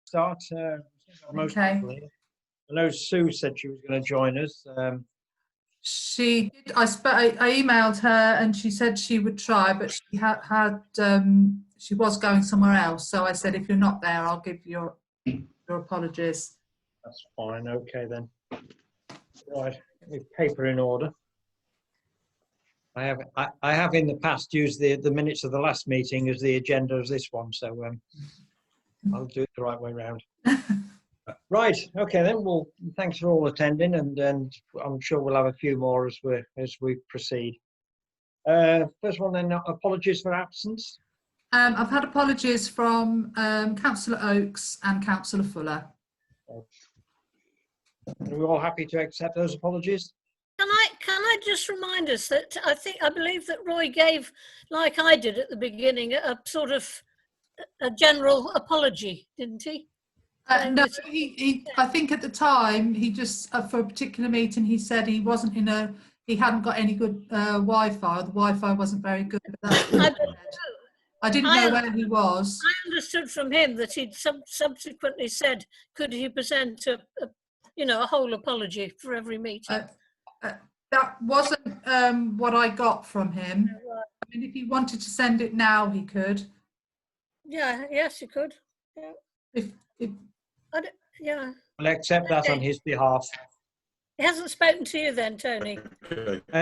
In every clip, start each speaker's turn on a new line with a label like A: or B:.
A: start. Most people here. I know Sue said she was going to join us.
B: She did. I emailed her and she said she would try, but she she was going somewhere else. So I said, if you're not there, I'll give your apologies.
A: That's fine. Okay then. Right, paper in order. I have in the past used the minutes of the last meeting as the agenda of this one, so I'll do it the right way round. Right, okay then. Well, thanks for all attending, and I'm sure we'll have a few more as we proceed. First one then, apologies for absence.
B: I've had apologies from Councillor Oakes and Councillor Fuller.
A: Are we all happy to accept those apologies?
C: Can I just remind us that I believe that Roy gave, like I did at the beginning, a sort of a general apology, didn't he?
B: No, I think at the time he just for a particular meeting he said he wasn't he hadn't got any good Wi-Fi. The Wi-Fi wasn't very good. I didn't know where he was.
C: I understood from him that he'd subsequently said, could he present a whole apology for every meeting?
B: That wasn't what I got from him. I mean, if he wanted to send it now, he could.
C: Yeah, yes, he could. Yeah. Yeah.
A: I'll accept that on his behalf.
C: He hasn't spoken to you then, Tony?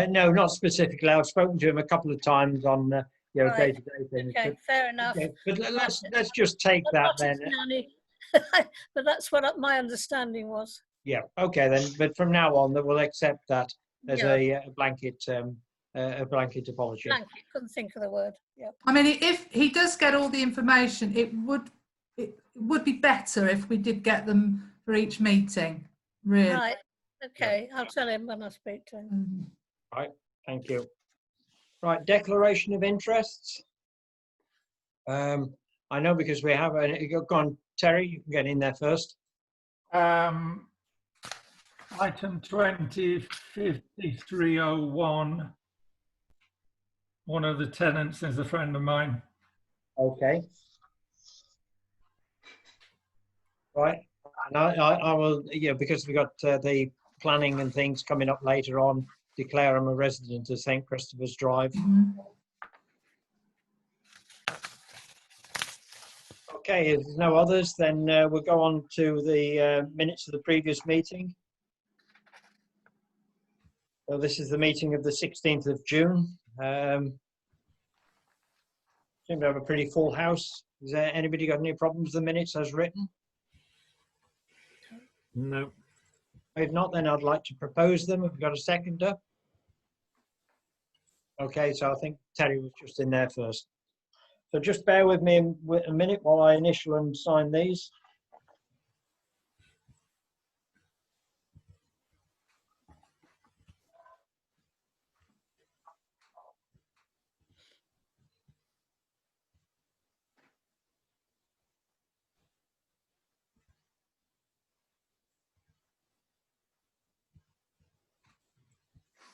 A: No, not specifically. I've spoken to him a couple of times on day-to-day things.
C: Okay, fair enough.
A: Okay, but let's just take that then.
C: But that's what my understanding was.
A: Yeah. Okay then. But from now on, that we'll accept that as a blanket apology.
C: Blanket. Couldn't think of the word. Yeah.
B: I mean, if he does get all the information, it would be better if we did get them for each meeting. Really.
C: Right. Okay. I'll tell him when I speak to him.
A: Right. Thank you. Right. Declaration of interests. I know because we have go on, Terry. You can get in there first.
D: Item 205301. One of the tenants is a friend of mine.
A: Okay. Right. And I will, because we got the planning and things coming up later on, declare I'm a resident of St. Christopher's Drive.
B: Mm-hmm.
A: Okay, if there's no others, then we'll go on to the minutes of the previous meeting. So this is the meeting of the 16th of June. Seem to have a pretty full house. Has anybody got any problems with the minutes as written?
D: No.
A: If not, then I'd like to propose them. Have we got a seconder? Okay, so I think Terry was just in there first. So just bear with me a minute while I initial and sign these.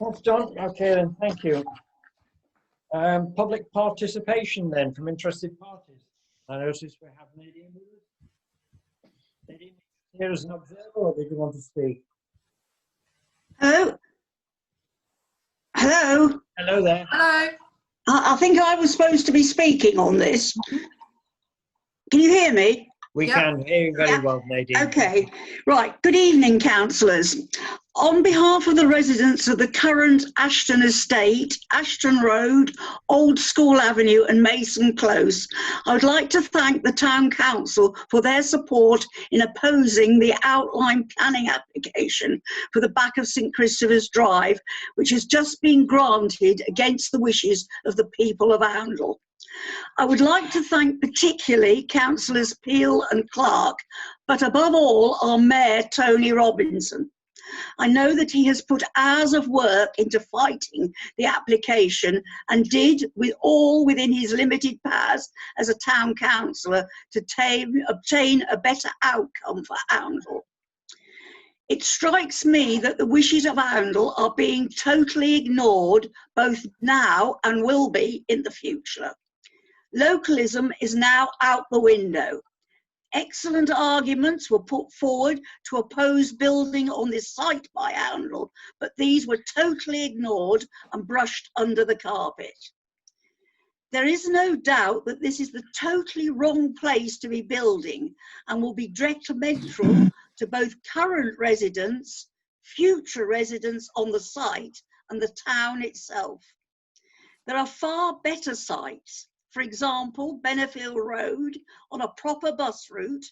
A: That's done. Okay then, thank you. Public participation then from interested parties. I notice we have Nadine with us. Nadine, here as an observer, or did you want to speak?
E: Hello? Hello?
A: Hello there.
B: Hello.
E: I think I was supposed to be speaking on this. Can you hear me?
A: We can hear you very well, Nadine.
E: Okay, right. Good evening, councillors. On behalf of the residents of the current Ashton Estate, Ashton Road, Old School Avenue and Mason Close, I would like to thank the Town Council for their support in opposing the outline planning application for the back of St Christopher's Drive, which has just been granted against the wishes of the people of Oundle. I would like to thank particularly Councillors Peel and Clark, but above all our Mayor Tony Robinson. I know that he has put hours of work into fighting the application and did with all within his limited powers as a town councillor to obtain a better outcome for Oundle. It strikes me that the wishes of Oundle are being totally ignored both now and will be in the future. Localism is now out the window. Excellent arguments were put forward to oppose building on this site by Oundle, but these were totally ignored and brushed under the carpet. There is no doubt that this is the totally wrong place to be building and will be detrimental to both current residents, future residents on the site, and the town itself. There are far better sites, for example, Benefield Road on a proper bus route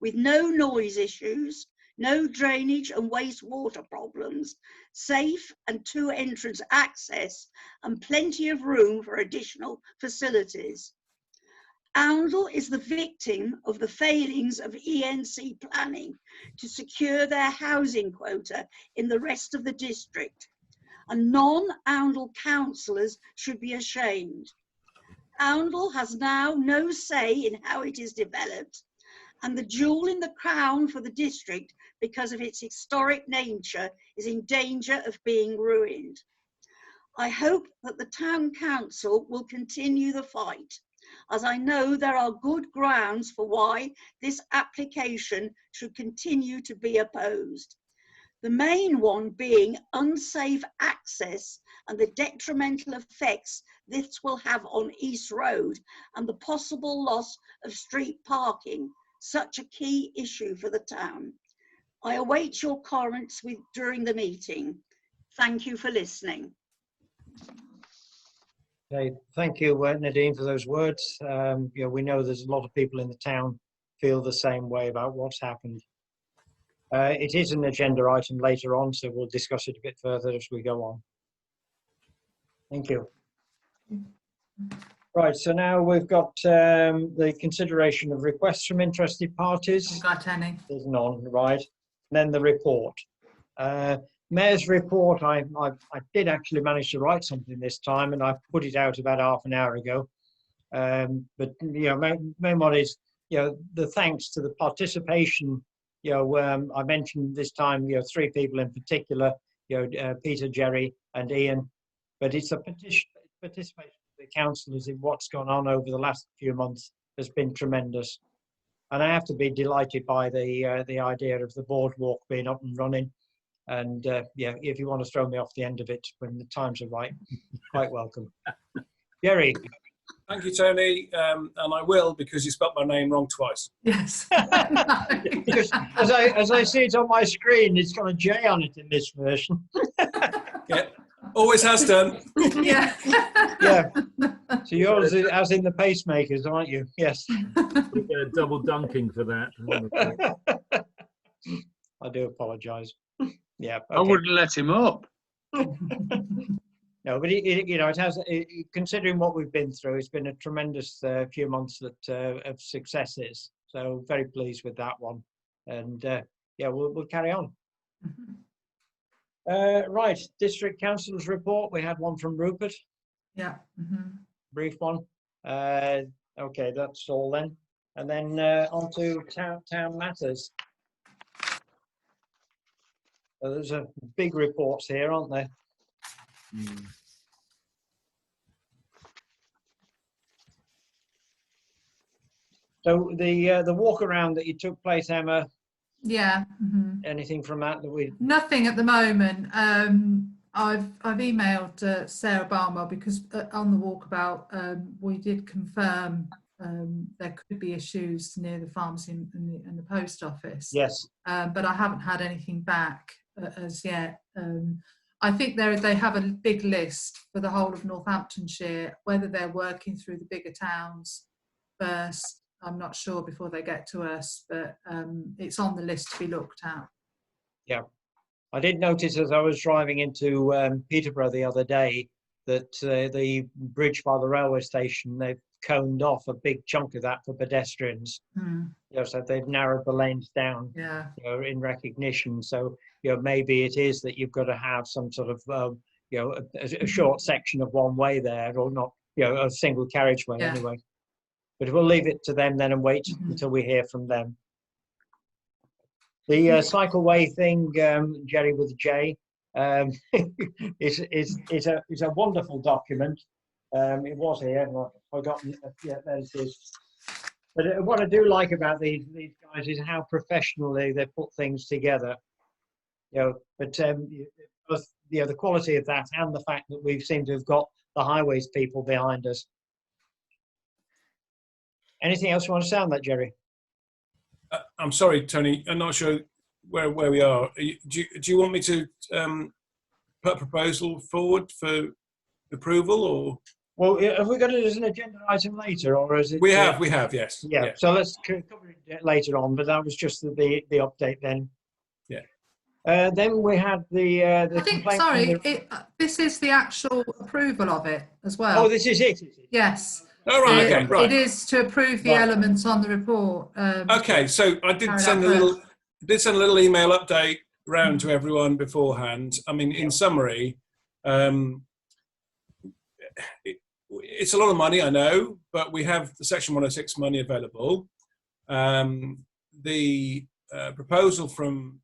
E: with no noise issues, no drainage and wastewater problems, safe and two-entrance access, and plenty of room for additional facilities. Oundle is the victim of the failings of ENC planning to secure their housing quota in the rest of the district, and non-Oundle councillors should be ashamed. Oundle has now no say in how it is developed, and the jewel in the crown for the district, because of its historic nature, is in danger of being ruined. I hope that the town council will continue the fight, as I know there are good grounds for why this application should continue to be opposed. The main one being unsafe access and the detrimental effects this will have on East Road and the possible loss of street parking, such a key issue for the town. I await your comments during the meeting. Thank you for listening.
A: Okay, thank you, Nadine, for those words. We know there's a lot of people in the town feel the same way about what's happened. It is an agenda item later on, so we'll discuss it a bit further as we go on. Thank you. Right, so now we've got the consideration of requests from interested parties.
B: Got any?
A: There's none, right. And then the report. Mayor's report, I did actually manage to write something this time, and I put it out about half an hour ago. But, main one is, the thanks to the participation. I mentioned this time, 3 people in particular, Peter, Jerry and Ian, but it's a participation of the councillors in what's gone on over the last few months has been tremendous. And I have to be delighted by the idea of the boardwalk being up and running. And if you want to throw me off the end of it when the times are right, quite welcome. Jerry.
F: Thank you, Tony, and I will, because you spelt my name wrong twice.
B: Yes.
A: as I see it on my screen, it's got a J on it in this version.
F: Yeah, always has done.
B: Yeah.
A: Yeah. So yours is as in the pacemakers, aren't you? Yes.
G: We get a double dunking for that.
A: I do apologise. Yeah. Okay.
H: I wouldn't let him up.
A: No, but it has. Considering what we've been through, it's been a tremendous few months of successes. So very pleased with that one, and we'll carry on. Right, district councillors report. We had one from Rupert.
B: Yeah.
A: Brief one. Okay, that's all then, and then on to town matters. So there's a big reports here, aren't there? So the walk around that you took place, Emma.
B: Yeah.
A: Anything from that we?
B: Nothing at the moment. I've emailed Sarah Barnwell because on the walkabout we did confirm there could be issues near the pharmacy and the post office.
A: Yes.
B: But I haven't had anything back as yet. I think they have a big list for the whole of Northamptonshire. Whether they're working through the bigger towns first, I'm not sure before they get to us, but it's on the list to be looked at. Yeah.
A: I did notice as I was driving into Peterborough the other day that the bridge by the railway station, they've coned off a big chunk of that for pedestrians. So they've narrowed the lanes down in recognition. So maybe it is that you've got to have some sort of a short section of one way there, or not a single carriageway anyway. But we'll leave it to them then and wait until we hear from them. The cycleway thing, Jerry with a J, is a wonderful document. It was here, and I've forgotten. Yeah, there it is. But what I do like about these guys is how professionally they put things together. You know, but both, you know, the quality of that and the fact that we seem to have got the highways people behind us. Anything else you want to say on that, Jerry?
F: I'm sorry, Tony. I'm not sure where we are. Do you want me to put a proposal forward for approval, or?
A: Well, have we got it as an agenda item later, or is it?
F: We have, yes.
A: Yeah. So let's cover it later on. But that was just the update then.
F: Yeah.
A: Then we had the
B: I think,
A: complaint.
B: sorry, this is the actual approval of it as well.
A: Oh, this is it. Is it?
B: Yes.
F: Oh, right. Okay. Right.
B: It is to approve the
A: Right.
B: elements on the report.
F: Okay. So I did send a little email update round to everyone beforehand. I mean, in summary, it's a lot of money, I know, but we have the Section 106 money available. The proposal from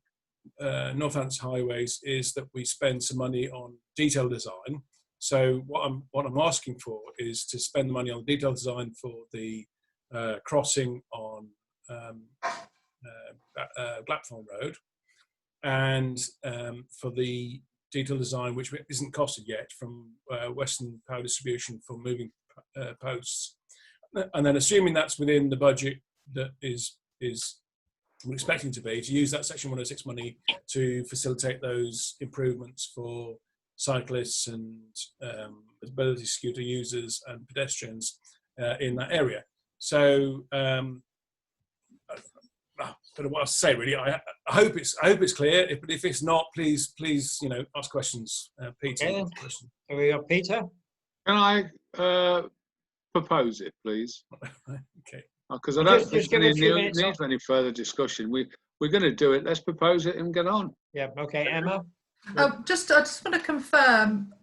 F: Northants Highways is that we spend some money on detail design. So what I'm asking for is to spend the money on detail design for the crossing on Blackthorn Road, and for the detail design, which isn't costed yet, from Western Power Distribution for moving posts. And then, assuming that's within the budget that is we're expecting to be, to use that Section 106 money to facilitate those improvements for cyclists and mobility scooter users and pedestrians in that area. So I don't know what else to say, really. I hope it's clear. But if it's not, please, you know, ask questions. Peter,
A: Okay.
F: question.
A: Have we got Peter?
H: Can I propose it, please?
F: Okay.
H: Because I don't
A: Just
H: think
A: give
H: we
A: it a few
H: need
A: minutes.
H: any further discussion. We're going to do it. Let's propose it and get on.
A: Yeah. Okay, Emma.
B: I just want to confirm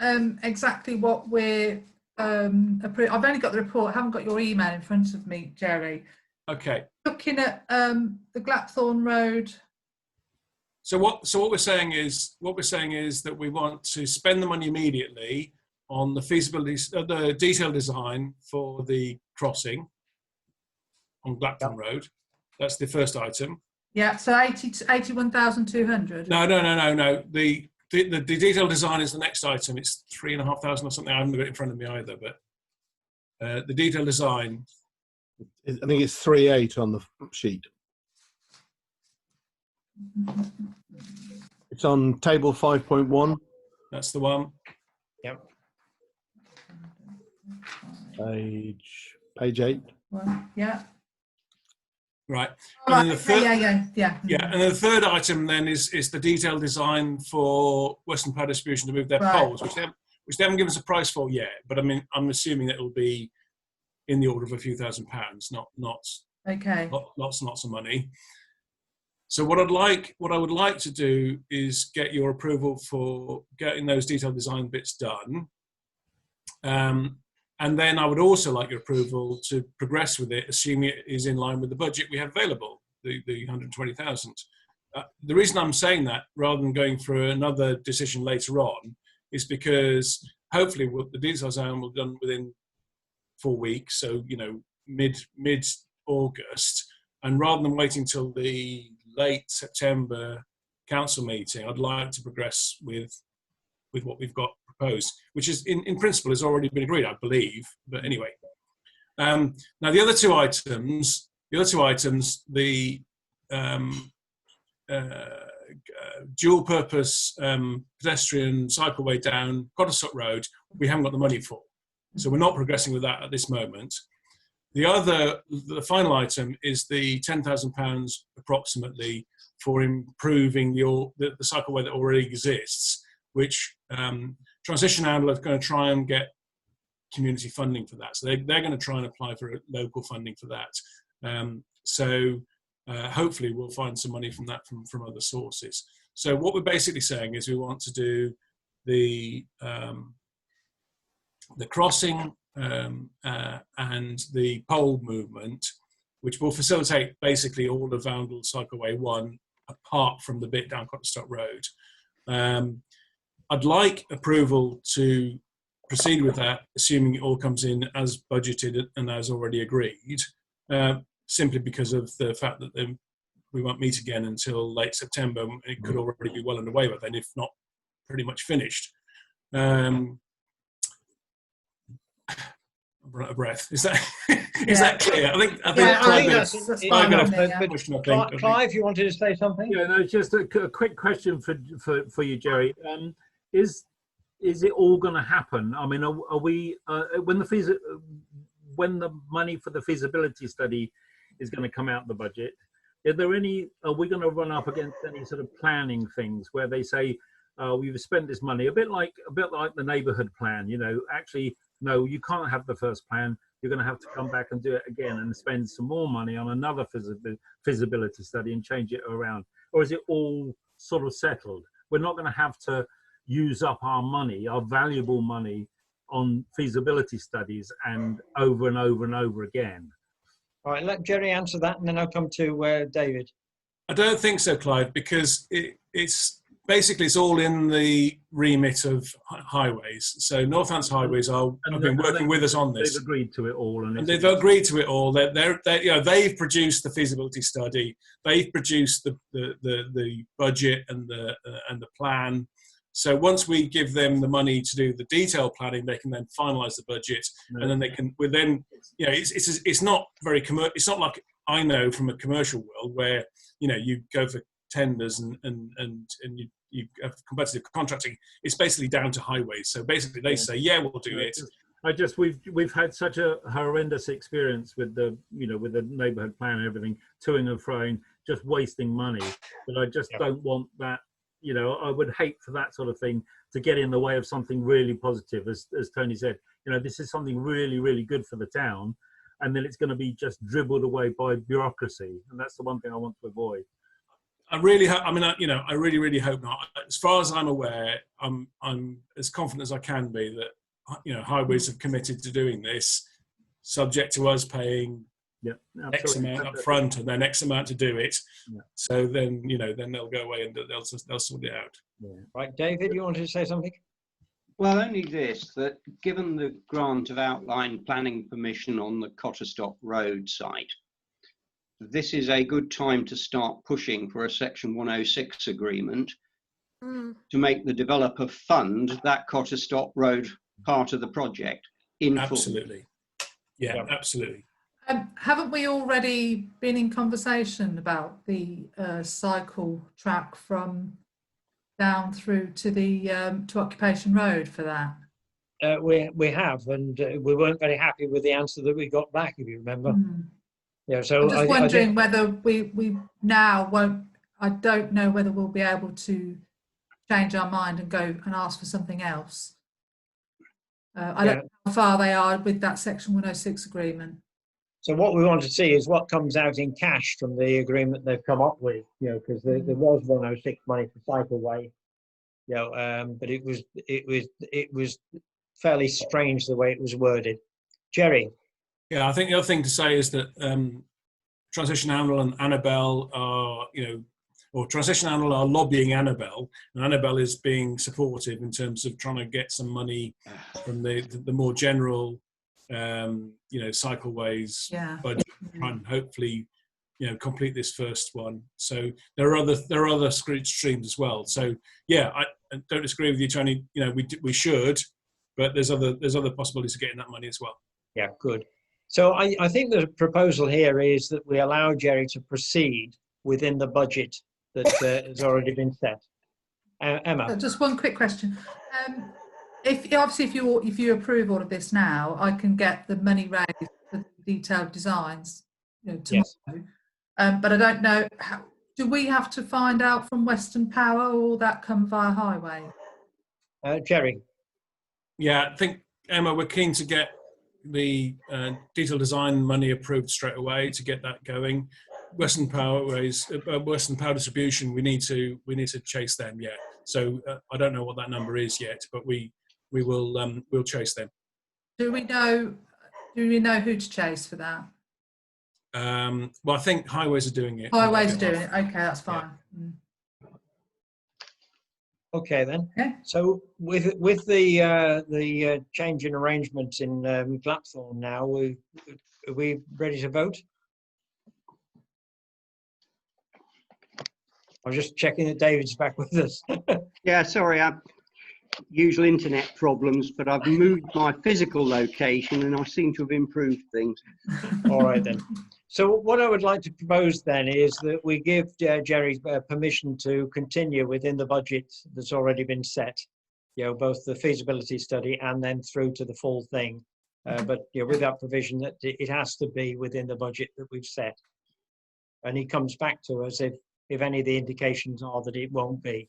B: exactly what we're approving. I've only got the report. I haven't got your email in front of me, Jerry.
F: Okay.
B: Looking at the Blackthorn Road.
F: So what we're saying is that we want to spend the money immediately on the feasibility, the detailed design for the crossing on Blackthorn Road. That's the first item.
B: Yeah, so 81,200.
F: No. The detailed design is the next item. It's 3,500 or something. I haven't got it in front of me either, but the detailed design.
I: I think it's 3.8 on the sheet. It's on table 5.1.
F: That's the one.
A: Yep.
I: Page 8.
B: Well, yeah.
F: Right.
B: Oh,
F: And then the third,
B: yeah.
F: yeah, and the third item then is the detailed design for Western Power Distribution to move their
B: Right.
F: poles, which they haven't given us a price for yet. But I mean, I'm assuming that it will be in the order of a few £1,000s, not
B: Okay.
F: lots and lots of money. So what I would like to do is get your approval for getting those detailed design bits done. And then I would also like your approval to progress with it, assuming it is in line with the budget we have available, the 120,000. The reason I'm saying that, rather than going for another decision later on, is because hopefully the detail design will be done within 4 weeks, so you know, mid-August. And rather than waiting till the late September council meeting, I'd like to progress with what we've got proposed, which is in principle has already been agreed, I believe. But anyway, now the other two items, the dual purpose pedestrian cycleway down Cottersut Road, we haven't got the money for, so we're not progressing with that at this moment. The final item is the £10,000 approximately for improving the cycleway that already exists, which Transition Handle are going to try and get community funding for that. So they're going to try and apply for local funding for that. So hopefully we'll find some money from that from other sources. So what we're basically saying is we want to do the crossing and the pole movement, which will facilitate basically all of Vandal Cycleway 1 apart from the bit down Cottersut Road. I'd like approval to proceed with that, assuming it all comes in as budgeted and as already agreed. simply because of the fact that we won't meet again until late September. It could already be well underway by then, if not pretty much finished. I'm out of breath. Is that clear? I think
B: that's fine with me, yeah.
A: Clive, you wanted to say something?
G: Yeah, no, just a quick question for you, Jerry. Is it all going to happen? I mean, are we when the money for the feasibility study is going to come out of the budget? Are we going to run up against any sort of planning things where they say, we've spent this money, a bit like the neighbourhood plan, you know, actually, no, you can't have the first plan. You're going to have to come back and do it again and spend some more money on another feasibility study and change it around? Or is it all sort of settled? We're not going to have to use up our money, our valuable money, on feasibility studies and over and over and over again.
A: All right, let Jerry answer that, and then I'll come to David.
F: I don't think so, Clive, because it's all in the remit of highways. So Northants Highways have been working with us on this.
G: They've agreed to it all, and
F: they've agreed to it all. They've produced the feasibility study. They've produced the budget and the plan. So once we give them the money to do the detailed planning, they can then finalise the budget, and then they can. It's not very commercial. It's not like I know from a commercial world where you go for tenders and you have competitive contracting. It's basically down to highways. So basically, they say, "Yeah, we'll do it."
G: We've had such a horrendous experience with the neighbourhood plan and everything, toing and froing, just wasting money. But I just don't want that. I would hate for that sort of thing to get in the way of something really positive, as Tony said. This is something really, really good for the town, and then it's going to be just dribbled away by bureaucracy, and that's the one thing I want to avoid.
F: I really hope not. As far as I'm aware, I'm as confident as I can be that highways have committed to doing this, subject to us paying X amount up front and then X amount to do it. Yeah. So then they'll go away and they'll sort it out.
A: Yeah. Right, David, you wanted to say something?
J: Well, only this, that given the grant of outline planning permission on the Cotterstock Road site, this is a good time to start pushing for a Section 106 agreement to make the developer fund that Cotterstock Road part of the project in full.
F: Absolutely. Yeah, absolutely.
B: Haven't we already been in conversation about the cycle track from down through to the to Occupation Road for that?
A: We have, and we weren't very happy with the answer that we got back, if you remember. Yeah, so
B: I'm just wondering whether we now won't. I don't know whether we'll be able to change our mind and go and ask for something else. I don't know how far they are with that Section 106 agreement.
A: So what we want to see is what comes out in cash from the agreement they've come up with, because there was 106 money for cycleway, but it was fairly strange the way it was worded. Jerry.
F: Yeah, I think the other thing to say is that Transition Annal and Annabelle are, or Transition Annal are lobbying Annabelle, and Annabelle is being supportive in terms of trying to get some money from the more general cycleways budget, try and hopefully complete this first one. So there are other streams as well. So I don't disagree with you, Tony. We should, but there's other possibilities of getting that money as well.
A: Yeah, good. So I think the proposal here is that we allow Jerry to proceed within the budget that has already been set. Emma.
B: Just one quick question. If you approve all of this now, I can get the money raised for the detailed designs tomorrow. Yes. But I don't know, do we have to find out from Western Power, or will that come via highway?
A: Jerry.
F: Yeah, I think, Emma, we're keen to get the detailed design money approved straight away to get that going. Western Power Distribution, we need to chase them. Yeah. So I don't know what that number is yet, but we'll chase them. Do we know
B: who to chase for that?
F: Well, I think highways are doing it.
B: Highways are doing it. Okay, that's fine. Yeah.
A: Okay then. Okay. So with the change in arrangements in Clapthorne now, are we ready to vote? I was just checking that David's back with us.
J: Yeah, sorry, I've usual internet problems, but I've moved my physical location and I seem to have improved things.
A: All right then. So what I would like to propose then is that we give Jerry permission to continue within the budget that's already been set, you know, both the feasibility study and then through to the full thing. But you know, with that provision that it has to be within the budget that we've set. And he comes back to us if any of the indications are that it won't be.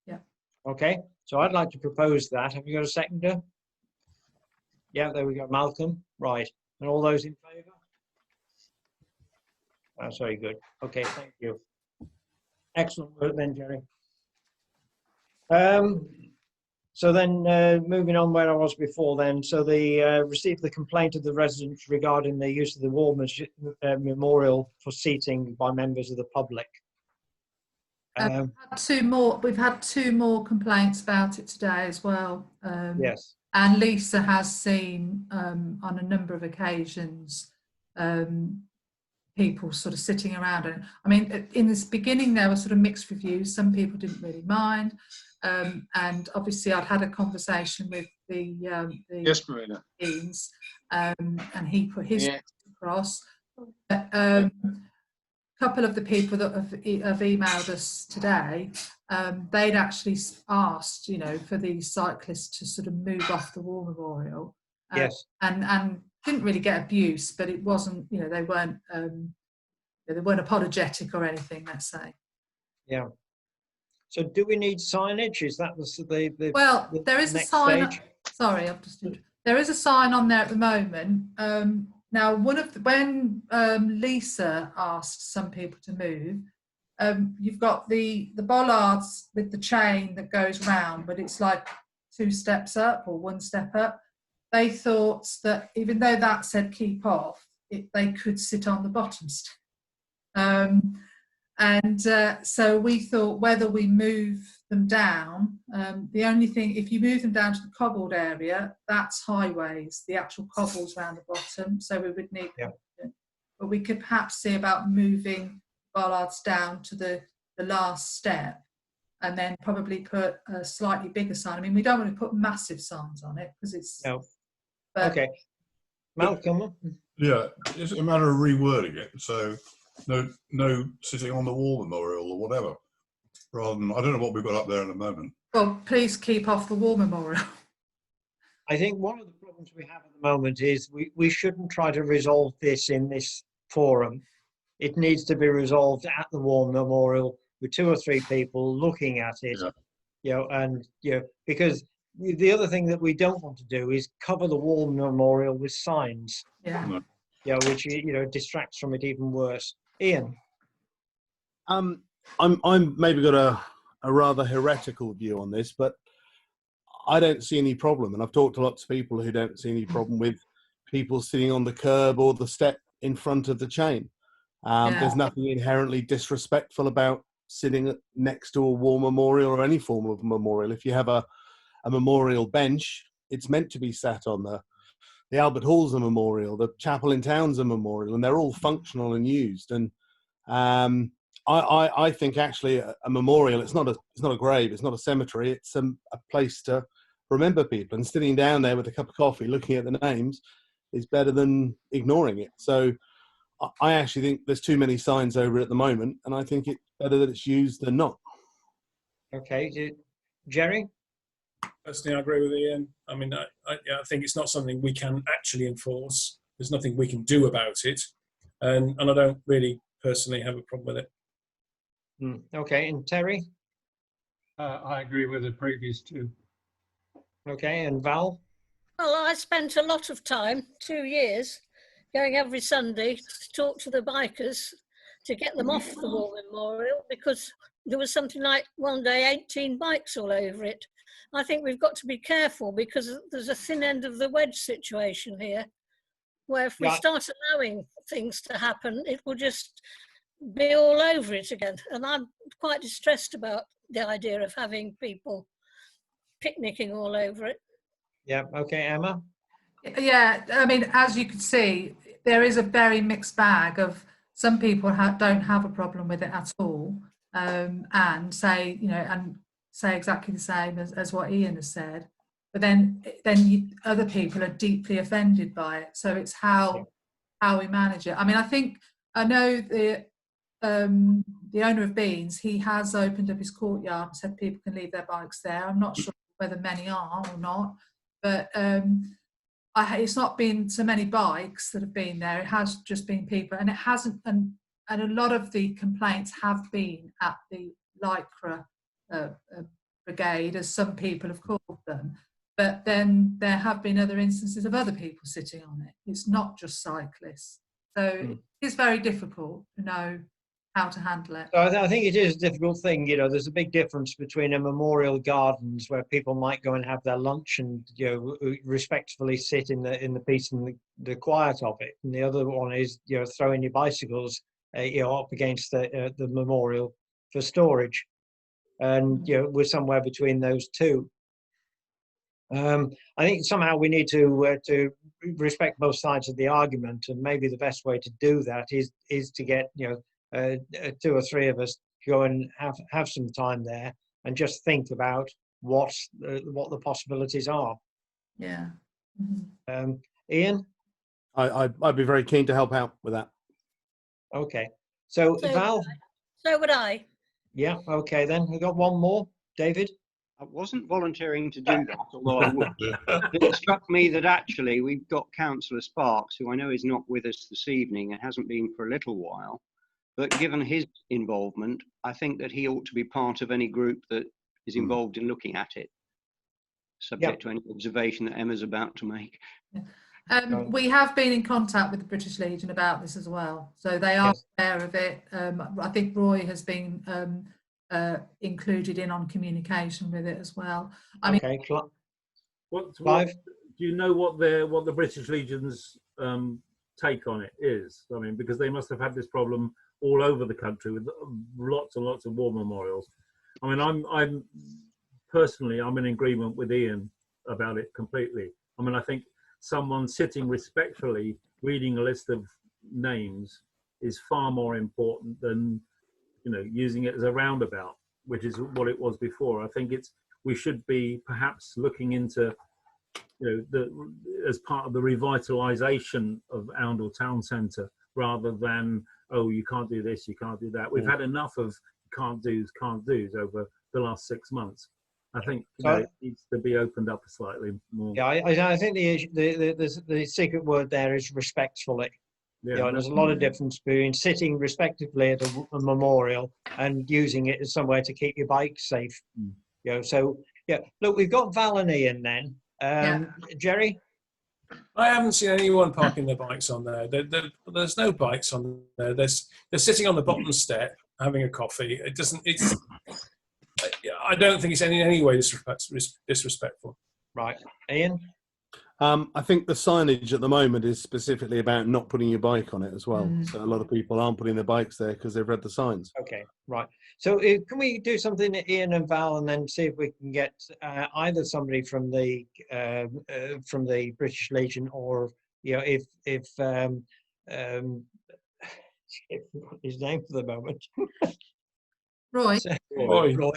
B: Yeah.
A: Okay, so I'd like to propose that. Have you got a seconder? Yeah, there we go, Malcolm. Right, and all those in favour? That's very good. Okay, thank you. Excellent work then, Jerry. So then moving on where I was before then, so they received the complaint of the residents regarding the use of the war memorial for seating by members of the public.
B: We've had two more complaints about it today as well.
A: Yes.
B: And Lisa has seen on a number of occasions people sort of sitting around it. I mean, in this beginning there were sort of mixed reviews. Some people didn't really mind, and obviously I'd had a conversation with the
H: Yes, Marina.
B: Deans, and he put his across. Couple of the people that have emailed us today, they'd actually asked, you know, for the cyclists to sort of move off the war memorial.
A: Yes.
B: And didn't really get abuse, but it wasn't, you know, they weren't apologetic or anything, let's say.
A: Yeah. So do we need signage? Is that the
B: well, there is a sign. Sorry, I've just. There is a sign on there at the moment. Now, when Lisa asked some people to move, you've got the bollards with the chain that goes round, but it's like 2 steps up or 1 step up. They thought that even though that said keep off, they could sit on the bottom step. So we thought whether we move them down, the only thing, if you move them down to the cobbled area, that's highways, the actual cobbles around the bottom. So we would need, but we could perhaps see about moving bollards down to the last step and then probably put a slightly bigger sign. I mean, we don't want to put massive signs on it because it's...
A: No. Okay. Malcolm?
K: Yeah, it's a matter of rewording it. So no sitting on the war memorial or whatever. Rather than, I don't know what we've got up there at the moment.
B: Well, please keep off the war memorial.
A: I think one of the problems we have at the moment is we shouldn't try to resolve this in this forum. It needs to be resolved at the war memorial with 2 or 3 people looking at it, you know, and because the other thing that we don't want to do is cover the war memorial with signs, which distracts from it even worse. Ian,
I: I'm maybe got a rather heretical view on this, but I don't see any problem, and I've talked to lots of people who don't see any problem with people sitting on the curb or the step in front of the chain. There's nothing inherently disrespectful about sitting next to a war memorial or any form of memorial. If you have a memorial bench, it's meant to be sat on. The Albert Hall's a memorial, the chapel in town's a memorial, and they're all functional and used. And I think actually a memorial, it's not a grave, it's not a cemetery, it's a place to remember people, and sitting down there with a cup of coffee looking at the names is better than ignoring it. So I actually think there's too many signs over it at the moment, and I think it's better that it's used than not.
A: Okay, Jerry?
F: Personally, I agree with Ian. I mean, I think it's not something we can actually enforce. There's nothing we can do about it, and I don't really personally have a problem with it.
A: Okay, and Terry?
D: I agree with the previous 2.
A: Okay, and Val?
C: Well, I spent a lot of time, 2 years, going every Sunday to talk to the bikers to get them off the war memorial, because there was something like one day 18 bikes all over it. I think we've got to be careful because there's a thin end of the wedge situation here, where if we start allowing things to happen, it will just be all over it again. And I'm quite distressed about the idea of having people picnicking all over it.
A: Yeah, okay, Emma?
B: Yeah, I mean, as you can see, there is a very mixed bag of some people don't have a problem with it at all. and say, and say exactly the same as what Ian has said. But then other people are deeply offended by it. So it's how we manage it. I mean, I know the owner of Beans, he has opened up his courtyard and said people can leave their bikes there. I'm not sure whether many are or not, but it's not been so many bikes that have been there. It has just been people, and it hasn't. And a lot of the complaints have been at the Lycra brigade, as some people have called them. But then there have been other instances of other people sitting on it. It's not just cyclists. So it's very difficult to know how to handle it.
A: So I think it is a difficult thing. There's a big difference between a memorial gardens where people might go and have their lunch and respectfully sit in the peace and the quiet of it, and the other one is throwing your bicycles up against the memorial for storage, and we're somewhere between those two. I think somehow we need to respect both sides of the argument, and maybe the best way to do that is to get 2 or 3 of us go and have some time there and just think about what the possibilities are.
B: Yeah.
A: Ian?
I: I'd be very keen to help out with that.
A: Okay. So Val?
C: So would I.
A: Yeah, okay then. We've got one more. David?
J: I wasn't volunteering to do that, although I would. It struck me that actually we've got Councillor Sparks, who I know is not with us this evening and hasn't been for a little while. But given his involvement, I think that he ought to be part of any group that is involved in looking at it, subject to any observation that Emma's about to make.
B: We have been in contact with the British Legion about this as well. So they are aware of it. I think Roy has been included in on communication with it as well. I mean,
G: Clive? Do you know what the British Legion's take on it is? I mean, because they must have had this problem all over the country with lots and lots of war memorials. I mean, I'm personally, I'm in agreement with Ian about it completely. I mean, I think someone sitting respectfully reading a list of names is far more important than using it as a roundabout, which is what it was before. I think we should be perhaps looking into as part of the revitalisation of Oundle Town Centre, rather than, oh, you can't do this, you can't do that. We've had enough of can't do's over the last 6 months. I think it needs to be opened up slightly more.
A: Yeah, I think the secret word there is respectfully.
G: Yeah,
A: there's a lot of difference between sitting respectively at a memorial and using it as somewhere to keep your bike safe. So look, we've got Val and Ian then. Jerry?
F: I haven't seen anyone parking their bikes on there. There's no bikes on there. They're sitting on the bottom step having a coffee. I don't think it's in any way disrespectful.
A: Right. Ian?
I: I think the signage at the moment is specifically about not putting your bike on it as well. So a lot of people aren't putting their bikes there because they've read the signs.
A: Okay, right. So can we do something, Ian and Val, and then see if we can get either somebody from the British Legion, or if his name for the moment.
B: Roy.
A: Roy.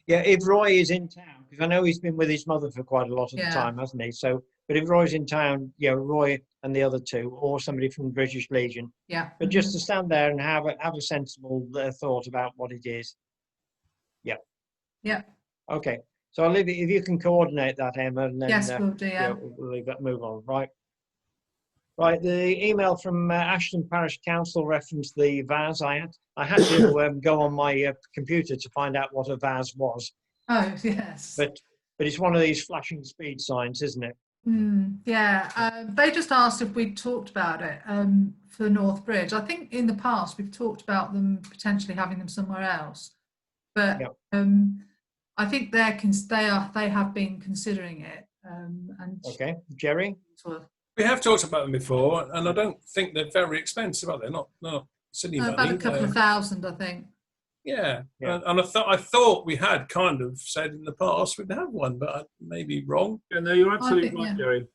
A: Yeah, if Roy is in town, because I know he's been with his mother for quite a lot of the time, hasn't he? So, but if Roy's in town, Roy and the other two, or somebody from the British Legion.
B: Yeah.
A: But just to stand there and have a sensible thought about what it is. Yeah.
B: Yeah.
A: Okay. So I'll leave it, if you can coordinate that, Emma, and then
B: we'll do.
A: we'll leave that, move on. Right. Right. The email from Ashton Parish Council referenced the VAS. I had to go on my computer to find out what a VAS was.
B: Oh yes.
A: But it's one of these flashing speed signs, isn't it?
B: They just asked if we'd talked about it for North Bridge. I think in the past we've talked about them potentially having them somewhere else, but I think they have been considering it.
A: Okay, Jerry.
F: We have talked about them before, and I don't think they're very expensive, are they? Not silly money.
B: About a couple of thousand, I think.
F: Yeah. And I thought we had kind of said in the past we'd have one, but I may be wrong.
G: Yeah, no, you're absolutely right, Jerry.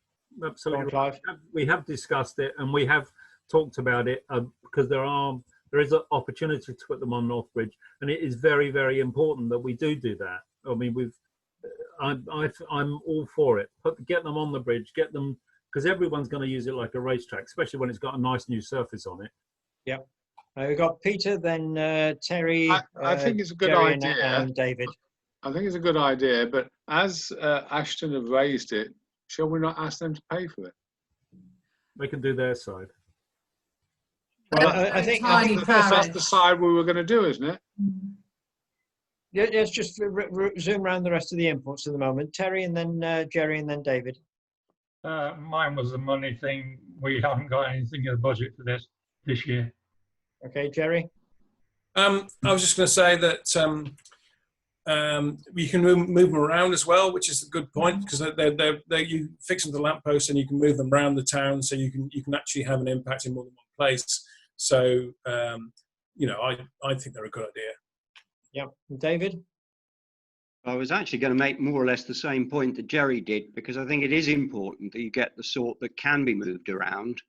G: Absolutely right. We have discussed it, and we have talked about it because there are there is an opportunity to put them on North Bridge, and it is very, very important that we do that. I mean, I'm all for it. Get them on the bridge, get them, because everyone's going to use it like a racetrack, especially when it's got a nice new surface on it.
A: Yep. We've got Peter, then Terry.
H: I think it's a good
A: Jerry
H: idea.
A: and David.
H: I think it's a good idea, but as Ashton have raised it, shall we not ask them to pay for it?
G: They can do their side.
A: Well, I think
H: that's the side we were going to do, isn't it?
A: Yeah, let's just zoom around the rest of the inputs at the moment. Terry, and then Jerry, and then David.
D: Mine was the money thing. We haven't got anything in the budget for this year.
A: Okay, Jerry.
F: I was just going to say that you can move them around as well, which is a good point, because you fix them to the lamppost and you can move them around the town, so you can actually have an impact in more than one place. So I think they're a good idea.
A: Yeah, David.
J: I was actually going to make more or less the same point that Jerry did, because I think it is important that you get the sort that can be moved around.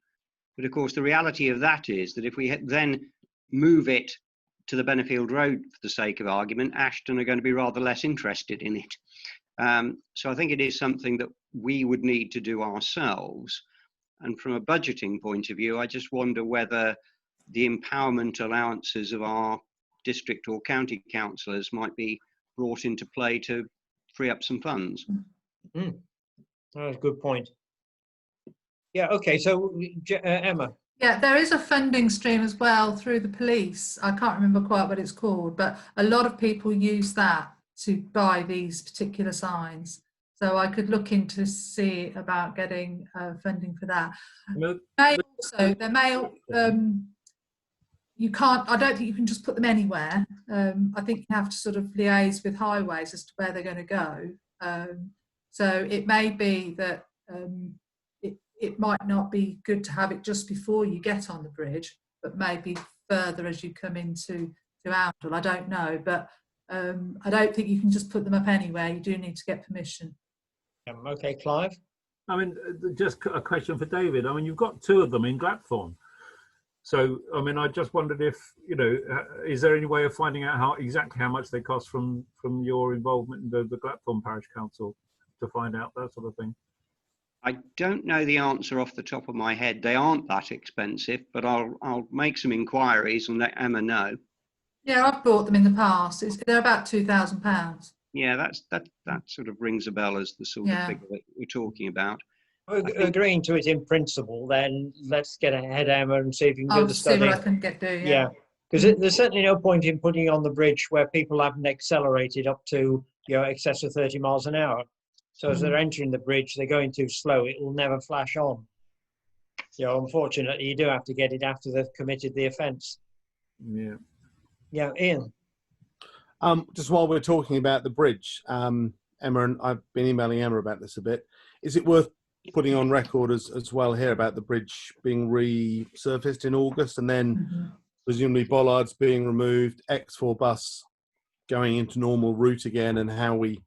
J: But of course, the reality of that is that if we then move it to the Bennefield Road for the sake of argument, Ashton are going to be rather less interested in it. So I think it is something that we would need to do ourselves. And from a budgeting point of view, I just wonder whether the empowerment allowances of our district or county councillors might be brought into play to free up some funds.
A: That's a good point. Yeah, okay, so Emma.
B: Yeah, there is a funding stream as well through the police. I can't remember quite what it's called, but a lot of people use that to buy these particular signs. So I could look into see about getting funding for that. You can't, I don't think you can just put them anywhere. I think you have to sort of liaise with highways as to where they're going to go. So it may be that it might not be good to have it just before you get on the bridge, but maybe further as you come into Oundle. I don't know, but I don't think you can just put them up anywhere. You do need to get permission.
A: Okay, Clive.
G: I mean, just a question for David. I mean, you've got two of them in Gladthorne. So, I mean, I just wondered if, is there any way of finding out exactly how much they cost from your involvement in the Gladthorne Parish Council to find out that sort of thing?
J: I don't know the answer off the top of my head. They aren't that expensive, but I'll make some inquiries and let Emma know.
B: Yeah, I've bought them in the past. They're about £2,000.
J: Yeah, that sort of rings a bell as the sort of figure that we're talking about.
A: Agreeing to it in principle, then let's get ahead, Emma, and see if you can do the study.
B: See what I can do.
A: Yeah, because there's certainly no point in putting it on the bridge where people haven't accelerated up to excess of 30 miles an hour. So as they're entering the bridge, they're going too slow. It will never flash on. Unfortunately, you do have to get it after they've committed the offence.
G: Yeah.
A: Yeah, Ian.
I: Just while we're talking about the bridge, Emma, and I've been emailing Emma about this a bit. Is it worth putting on record as well here about the bridge being resurfaced in August, and then presumably bollards being removed, X4 bus going into normal route again, and how we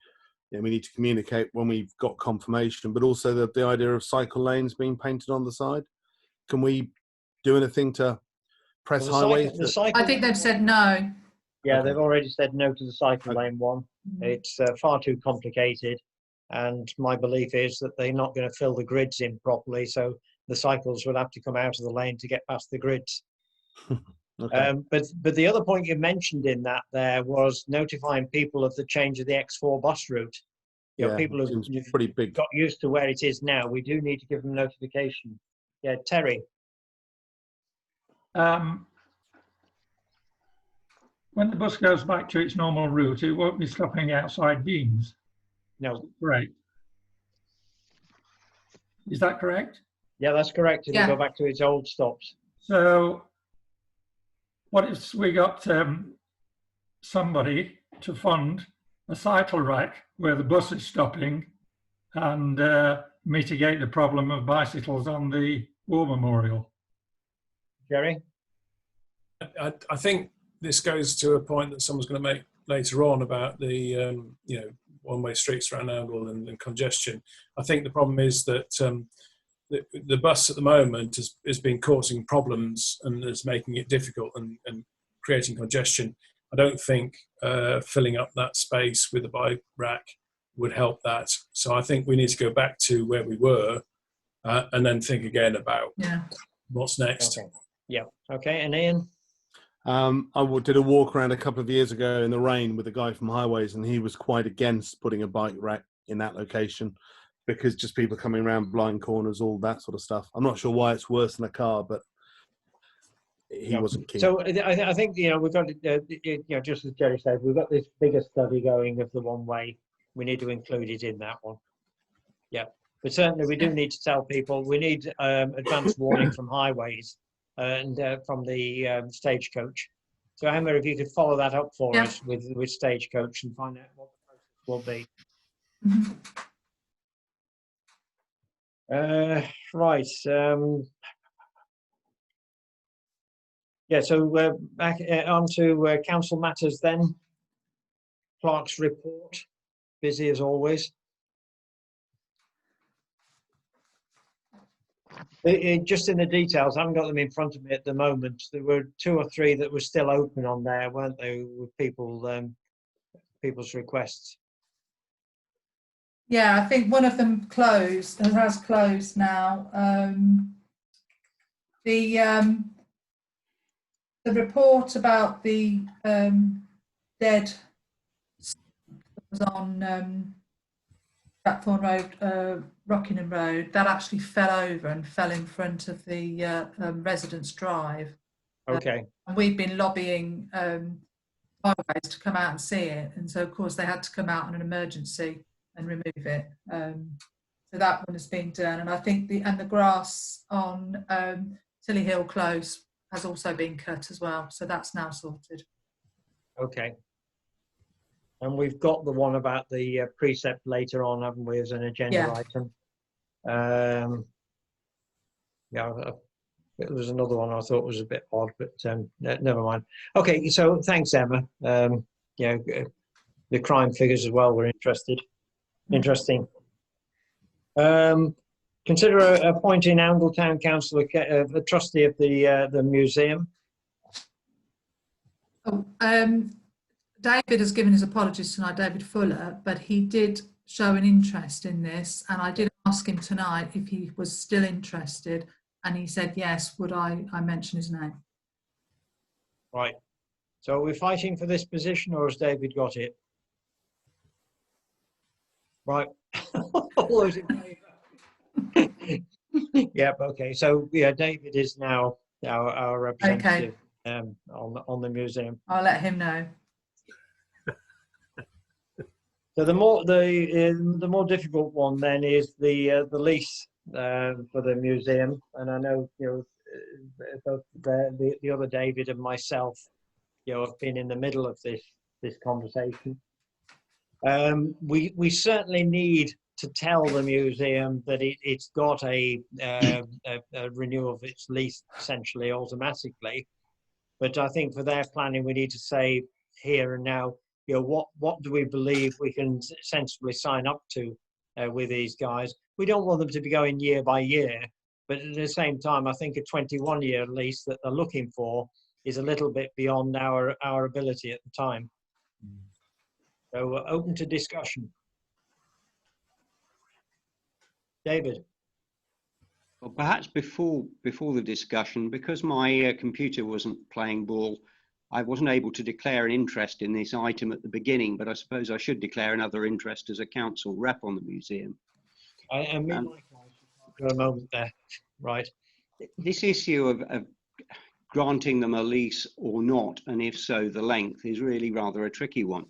I: need to communicate when we've got confirmation, but also the idea of cycle lanes being painted on the side? Can we do anything to press highways?
B: I think they've said no.
A: Yeah, they've already said no to the cycle lane one. It's far too complicated, and my belief is that they're not going to fill the grids in properly, so the cycles will have to come out of the lane to get past the grids. Okay. But the other point you mentioned in that there was notifying people of the change of the X4 bus route. People who've
I: pretty big.
A: Got used to where it is now. We do need to give them notification. Yeah, Terry.
D: When the bus goes back to its normal route, it won't be stopping outside Dean's.
A: No.
D: Right. Is that correct?
A: Yeah, that's correct. It'll go back to its old stops.
D: So what if we got somebody to fund a cycle rack where the bus is stopping and mitigate the problem of bicycles on the War Memorial?
A: Jerry?
F: I think this goes to a point that someone's going to make later on about the one-way streets around Oundle and congestion. I think the problem is that the bus at the moment has been causing problems and is making it difficult and creating congestion. I don't think filling up that space with a bike rack would help that. So I think we need to go back to where we were and then think again about what's next.
A: Okay. Yeah. Okay. And Ian?
I: Did a walk around a couple of years ago in the rain with a guy from Highways, and he was quite against putting a bike rack in that location because just people coming around blind corners, all that sort of stuff. I'm not sure why it's worse than a car, but he wasn't keen.
A: So I think, we've got, just as Jerry said, we've got this bigger study going of the one way. We need to include it in that one. Yeah. But certainly we do need to tell people we need advance warning from Highways and from the Stagecoach. So Emma, if you could follow that up for us with Stagecoach and find out what the process will be. Right. So back on to council matters then. Clerk's report. Busy as always. Just in the details, I haven't got them in front of me at the moment. There were 2 or 3 that were still open on there, weren't they, with people's requests?
B: Yeah, I think one of them has closed now. The report about the dead was on Blackthorn Road, Rockingham Road, that actually fell over and fell in front of the residents' drive.
A: Okay.
B: And we've been lobbying Highways to come out and see it, and so of course they had to come out on an emergency and remove it. So that one has been done, and I think the grass on Tilly Hill Close has also been cut as well, so that's now sorted. Okay.
A: And we've got the one about the precept later on, haven't we, as an agenda item? There was another one I thought was a bit odd, but never mind. Okay, so thanks, Emma. The crime figures as well were interesting. Consider appointing Angletown Council a trustee of the museum.
B: David has given his apologies tonight, David Fuller, but he did show an interest in this, and I did ask him tonight if he was still interested, and he said yes. Would I mention his name?
A: Right. So are we fighting for this position, or has David got it? Right. All those in favour? Yep. Okay. So David is now our representative on the museum.
B: I'll let him know.
A: So the more difficult one then is the lease for the museum, and I know both the other David and myself have been in the middle of this conversation. We certainly need to tell the museum that it's got a renewal of its lease essentially automatically, but I think for their planning we need to say here and now, what do we believe we can sensibly sign up to with these guys? We don't want them to be going year by year, but at the same time, I think a 21-year lease that they're looking for is a little bit beyond our ability at the time. So we're open to discussion. David?
J: Well, perhaps before the discussion, because my computer wasn't playing ball, I wasn't able to declare an interest in this item at the beginning, but I suppose I should declare another interest as a council rep on the museum.
A: And me likewise, for a moment there. Right.
J: This issue of granting them a lease or not, and if so, the length, is really rather a tricky one.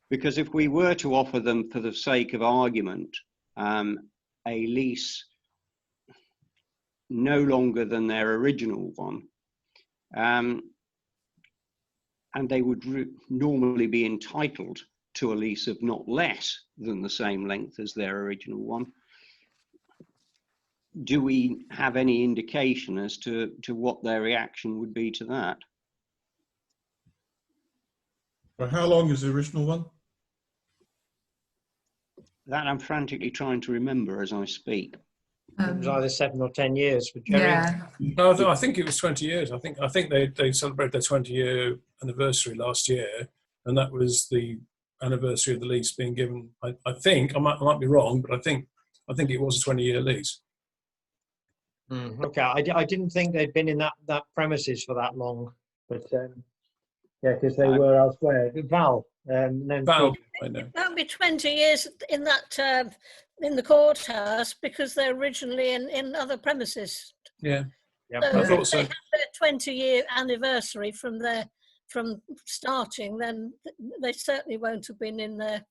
J: Because if we were to offer them, for the sake of argument, a lease no longer than their original one, and they would normally be entitled to a lease of not less than the same length as their original one. Do we have any indication as to what their reaction would be to that?
K: Well, how long is the original one?
J: That I'm frantically trying to remember as I speak.
A: It was either 7 or 10 years for Jerry.
B: Yeah.
F: No, I think it was 20 years. I think they celebrated their 20-year anniversary last year, and that was the anniversary of the lease being given. I think I might be wrong, but I think it was a 20-year lease.
A: Okay, I didn't think they'd been in that premises for that long, but yeah, because they were elsewhere. Val, then
F: Val,
A: Pete.
F: I know.
C: That'll be 20 years in that in the courthouse because they're originally in other premises.
F: Yeah,
A: Yeah,
C: So
F: I
C: if
F: thought so.
C: they have their 20-year anniversary from starting, then they certainly won't have been in there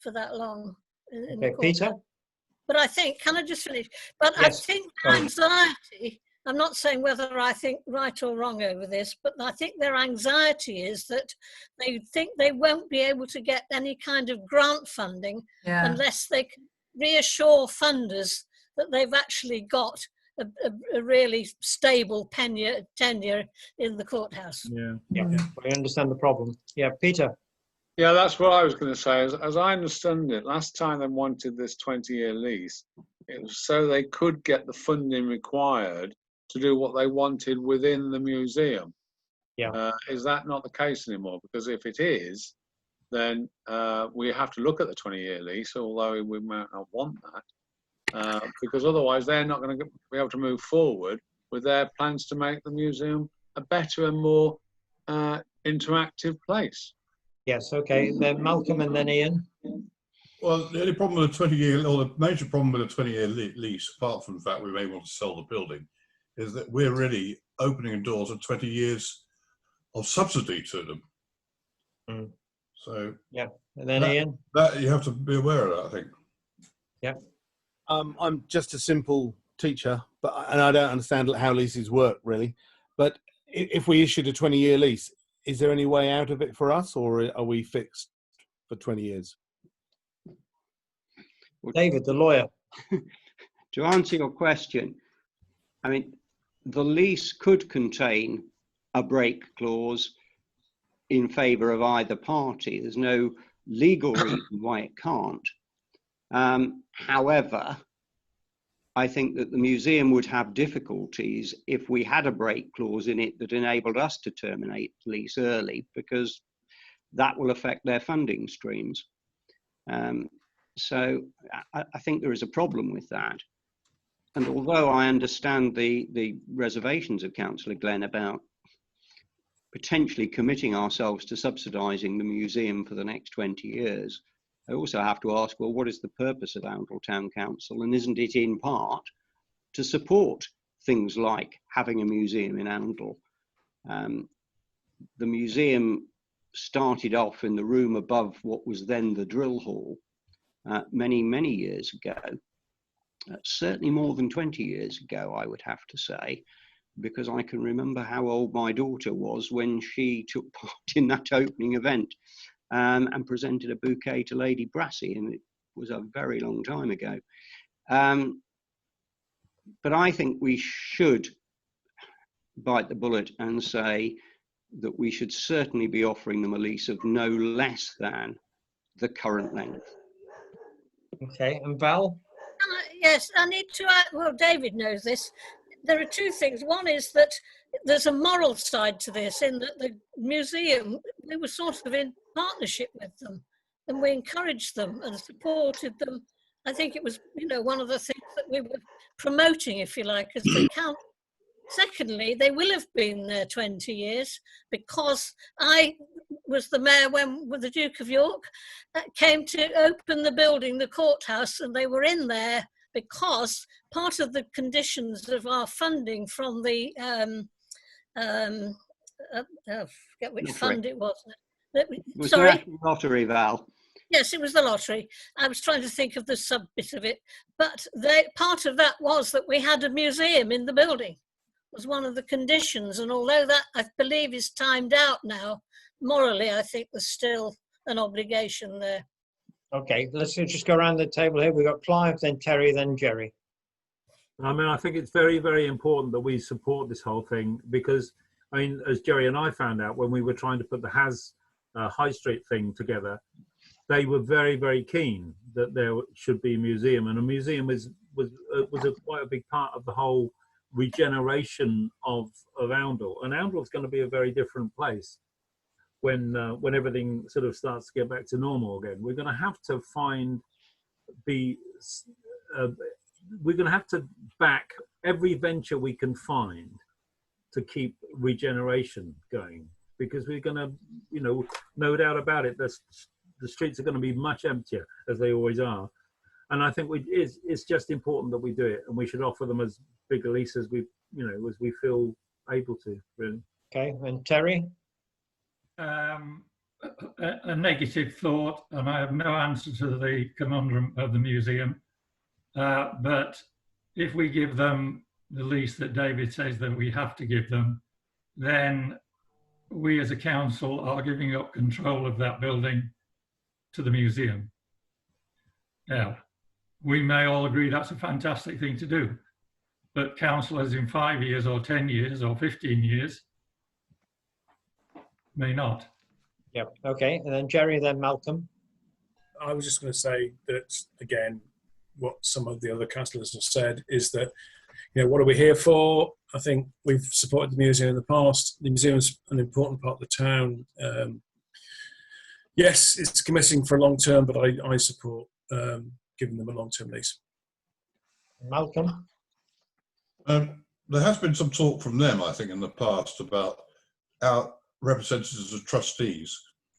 C: for that long. In the
A: Okay, Peter.
C: courthouse. But I think, can I just finish? But
A: Yes,
C: I think
A: sorry.
C: anxiety, I'm not saying whether I think right or wrong over this, but I think their anxiety is that they think they won't be able to get any kind of grant funding
B: Yeah.
C: unless they can reassure funders that they've actually got a really stable tenure in the courthouse.
G: Yeah.
A: Yeah, I understand the problem. Yeah, Peter.
H: Yeah, that's what I was going to say. As I understand it, last time they wanted this 20-year lease, it was so they could get the funding required to do what they wanted within the museum.
A: Yeah.
H: Is that not the case anymore? Because if it is, then we have to look at the 20-year lease, although we might not want that, because otherwise they're not going to be able to move forward with their plans to make the museum a better and more interactive place.
A: Yes, okay. Then Malcolm and then Ian.
K: Well, the only problem with a 20-year, or the major problem with a 20-year lease, apart from the fact we're able to sell the building, is that we're really opening doors of 20 years of subsidy to them.
A: Mm.
K: So
A: yeah, and then Ian.
K: That you have to be aware of that, I think.
A: Yeah.
I: I'm just a simple teacher, and I don't understand how leases work really. But if we issued a 20-year lease, is there any way out of it for us, or are we fixed for 20 years?
A: David, the lawyer.
J: To answer your question, I mean, the lease could contain a break clause in favour of either party. There's no legal reason why it can't. However, I think that the museum would have difficulties if we had a break clause in it that enabled us to terminate the lease early, because that will affect their funding streams. So I think there is a problem with that. And although I understand the reservations of Councillor Glenn about potentially committing ourselves to subsidising the museum for the next 20 years, I also have to ask, well, what is the purpose of Oundle Town Council? And isn't it in part to support things like having a museum in Oundle? The museum started off in the room above what was then the drill hall many, many years ago. Certainly more than 20 years ago, I would have to say, because I can remember how old my daughter was when she took part in that opening event. And presented a bouquet to Lady Brassey, and it was a very long time ago. But I think we should bite the bullet and say that we should certainly be offering them a lease of no less than the current length.
A: Okay, and Val?
C: Yes, I need to add, well, David knows this. There are two things. One is that there's a moral side to this, in that the museum, we were sort of in partnership with them, and we encouraged them and supported them. I think it was, one of the things that we were promoting, if you like, as the count. Secondly, they will have been there 20 years because I was the mayor when the Duke of York came to open the building, the courthouse, and they were in there because part of the conditions of our funding from the, I forget which fund it was.
J: Was
C: Sorry?
J: the National Lottery, Val?
C: Yes, it was the lottery. I was trying to think of the sub-bit of it. But part of that was that we had a museum in the building, was one of the conditions. And although that, I believe, is timed out now, morally, I think there's still an obligation there.
A: Okay, let's just go around the table here. We've got Clive, then Terry, then Jerry.
G: I mean, I think it's very, very important that we support this whole thing because, I mean, as Jerry and I found out when we were trying to put the Has High Street thing together, they were very, very keen that there should be a museum, and a museum is quite a big part of the whole regeneration of Oundle. And Oundle's going to be a very different place when everything sort of starts to get back to normal again. We're going to have to we're going to have to back every venture we can find to keep regeneration going, because we're going to, you know, no doubt about it, the streets are going to be much emptier, as they always are. And I think it's just important that we do it, and we should offer them as big a lease as we feel able to, really.
A: Okay, and Terry?
D: A negative thought, and I have no answer to the conundrum of the museum. But if we give them the lease that David says that we have to give them, then we as a council are giving up control of that building to the museum. Now, we may all agree that's a fantastic thing to do, but councillors in 5 years or 10 years or 15 years may not.
A: Yep, okay, and then Jerry, then Malcolm.
F: I was just going to say that, again, what some of the other councillors have said is that, you know, what are we here for? I think we've supported the museum in the past. The museum's an important part of the town. Yes, it's committing for a long term, but I support giving them a long-term lease.
A: Malcolm?
K: There has been some talk from them, I think, in the past about our representatives as trustees,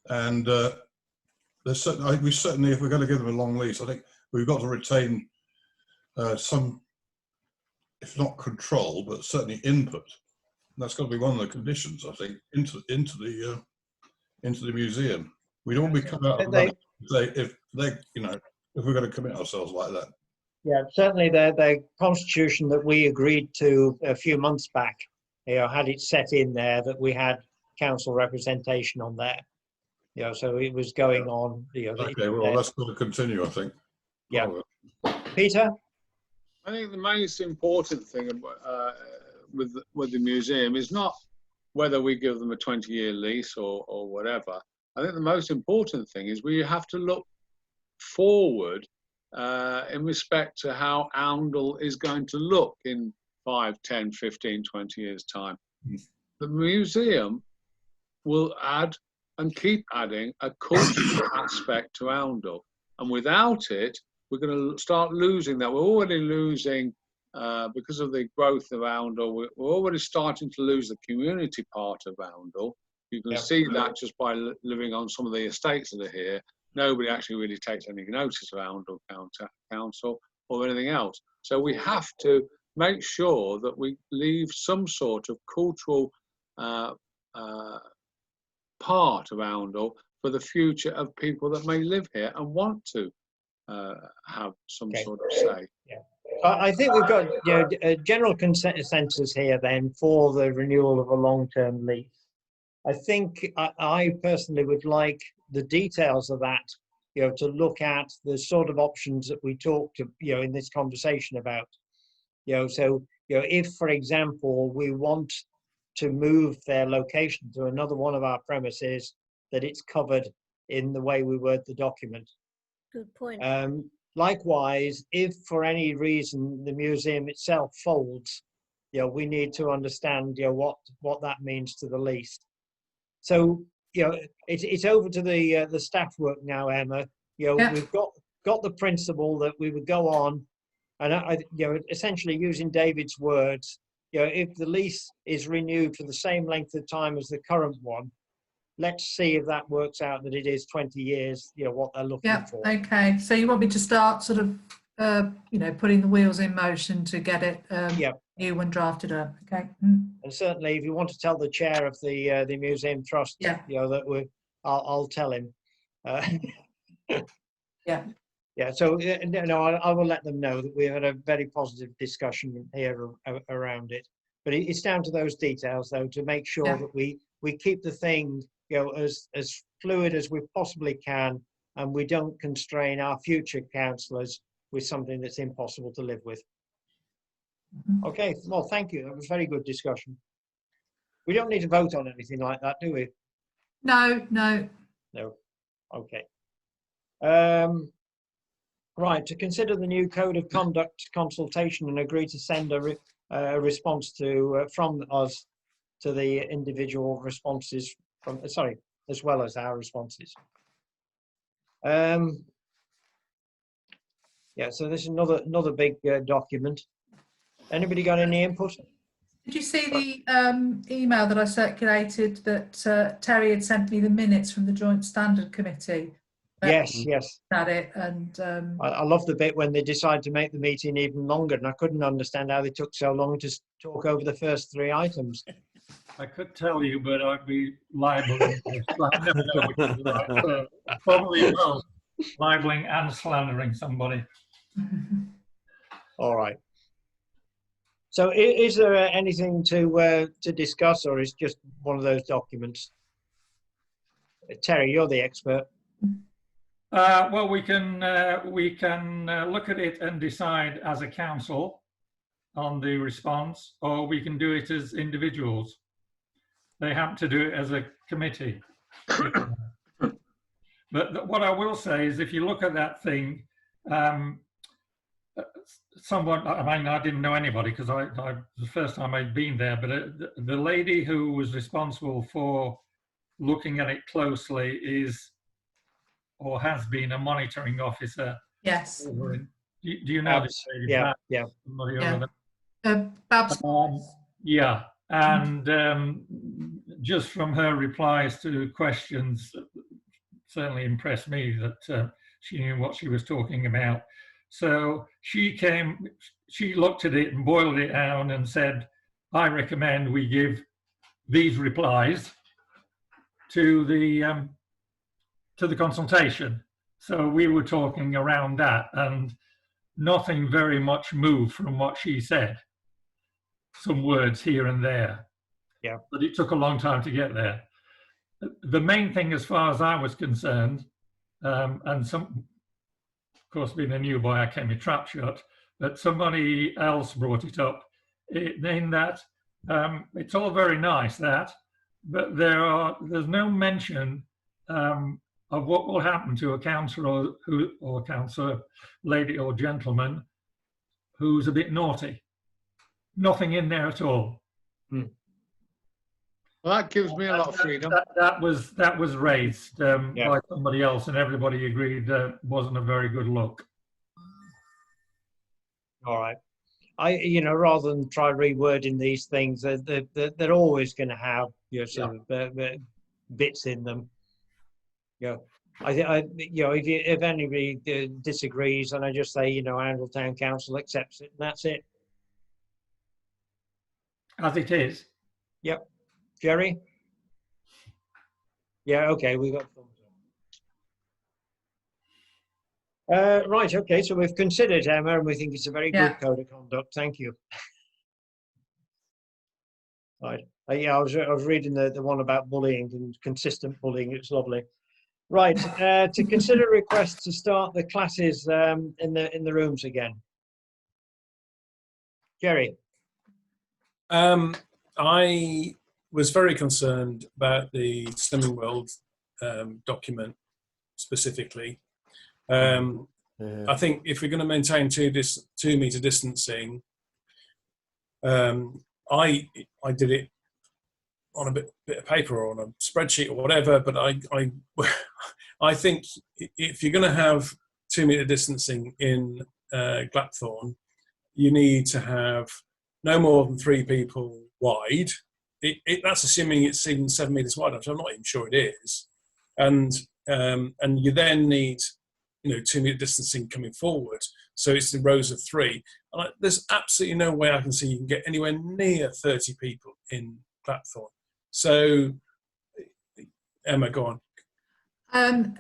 K: and there's certainly, we certainly, if we're going to give them a long lease, I think we've got to retain some, if not control, but certainly input. And that's got to be one of the conditions, I think, into the museum. We don't want to be cut out of money if we're going to commit ourselves like that.
A: Yeah, certainly the constitution that we agreed to a few months back, you know, had it set in there that we had council representation on there. You know, so it was going on. You know,
K: okay, well, that's going to continue, I think.
A: Yeah. Peter?
H: I think the most important thing with the museum is not whether we give them a 20-year lease or whatever. I think the most important thing is we have to look forward in respect to how Oundle is going to look in 5, 10, 15, 20 years' time. The museum will add and keep adding a cultural aspect to Oundle. And without it, we're going to start losing that. We're already losing, because of the growth of Oundle, we're already starting to lose the community part of Oundle. You can see that just by living on some of the estates that are here. Nobody actually really takes any notice of Oundle Council or anything else. So we have to make sure that we leave some sort of cultural part of Oundle for the future of people that may live here and want to have some sort of say.
A: Yeah. I think we've got, you know, a general consensus here then for the renewal of a long-term lease. I think I personally would like the details of that, you know, to look at the sort of options that we talked to, you know, in this conversation about, you know, so, you know, if, for example, we want to move their location to another one of our premises, that it's covered in the way we word the document.
C: Good point.
A: Likewise, if for any reason the museum itself folds, you know, we need to understand, you know, what that means to the lease. So, you know, it's over to the staff work now, Emma. You know, we've got the principle that we would go on, and you know, essentially using David's words, you know, if the lease is renewed for the same length of time as the current one, let's see if that works out that it is 20 years, you know, what they're looking for.
B: Okay. So you want me to start sort of, you know, putting the wheels in motion to get it new and drafted up. Okay.
A: And certainly if you want to tell the chair of the museum trust, you know, that I'll tell him. Yeah, so no, I will let them know that we had a very positive discussion here around it. But it's down to those details, though, to make sure that we keep the thing, you know, as fluid as we possibly can, and we don't constrain our future councillors with something that's impossible to live with. Okay, well, thank you. That was a very good discussion. We don't need to vote on anything like that, do we?
B: No.
A: No. Okay. Right, to consider the new code of conduct consultation and agree to send a response to from us to the individual responses from, sorry, as well as our responses. Yeah, so this is another big document. Anybody got any input?
B: Did you see the email that I circulated that Terry had sent me the minutes from the Joint Standard Committee?
A: Yes, yes.
B: At it, and
A: I love the bit when they decide to make the meeting even longer, and I couldn't understand how they took so long to talk over the first 3 items.
D: I could tell you, but I'd be liable. I never know which is right. So probably both libeling and slandering somebody.
A: All right. So is there anything to discuss, or is just one of those documents? Terry, you're the expert.
D: Well, we can look at it and decide as a council on the response, or we can do it as individuals. They have to do it as a committee. But what I will say is, if you look at that thing, someone, I mean, I didn't know anybody because the first time I'd been there, but the lady who was responsible for looking at it closely is, or has been, a monitoring officer.
B: yes,
D: Do you know this lady?
A: Yeah,
D: Babs?
A: yeah.
D: Somebody
B: Yeah.
D: over there?
B: Babs.
D: Yeah, and just from her replies to questions, certainly impressed me that she knew what she was talking about. So she looked at it and boiled it down and said, I recommend we give these replies to the consultation. So we were talking around that, and nothing very much moved from what she said. Some words here and there.
A: Yeah.
D: But it took a long time to get there. The main thing, as far as I was concerned, and of course, being a new boy, I came in trap shut, but somebody else brought it up, in that it's all very nice, that, but there's no mention of what will happen to a councillor or councillor, lady or gentleman, who's a bit naughty. Nothing in there at all.
H: Well, that gives me a lot of freedom.
D: That was raised by somebody else, and everybody agreed that wasn't a very good look.
A: All right. Rather than try rewording these things, they're always going to have sort of bits in them. Yeah. If anybody disagrees, then I just say, Arundel Town Council accepts it, and that's it.
D: As it is.
A: Yep. Jerry? Yeah, okay, we got thumbs up. Right, okay, so we've considered Emma, and we think it's a very good code of conduct. Thank you. Right. I was reading the one about bullying and consistent bullying. It's lovely. Right. To consider requests to start the classes in the rooms again. Jerry.
F: I was very concerned about the Slimming World document specifically. I think if we're going to maintain 2 metre distancing, I did it on a bit of paper or on a spreadsheet or whatever, but I think if you're going to have 2 metre distancing in Glapthorne, you need to have no more than 3 people wide. That's assuming it's even 7 metres wide, which I'm not even sure it is. And you then need 2 metre distancing coming forward. So it's the rows of 3. And there's absolutely no way I can see you can get anywhere near 30 people in Glapthorne. So, Emma, go on.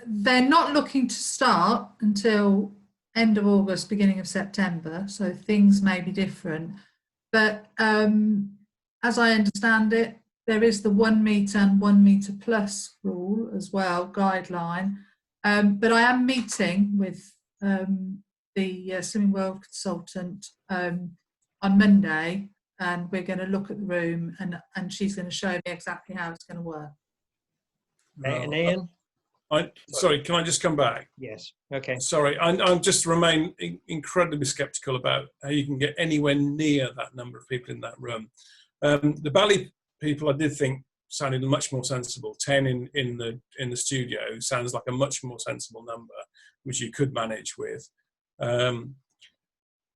B: They're not looking to start until end of August, beginning of September, so things may be different. But as I understand it, there is the 1 metre and 1 metre plus rule as well, guideline. But I am meeting with the Slimming World consultant on Monday, and we're going to look at the room, and she's going to show me exactly how it's going to work.
A: And Ian?
F: Sorry, can I just come back?
A: Yes. Okay.
F: Sorry, I just remain incredibly sceptical about how you can get anywhere near that number of people in that room. The Bally people, I did think sounded much more sensible. 10 in the studio sounds like a much more sensible number, which you could manage with. And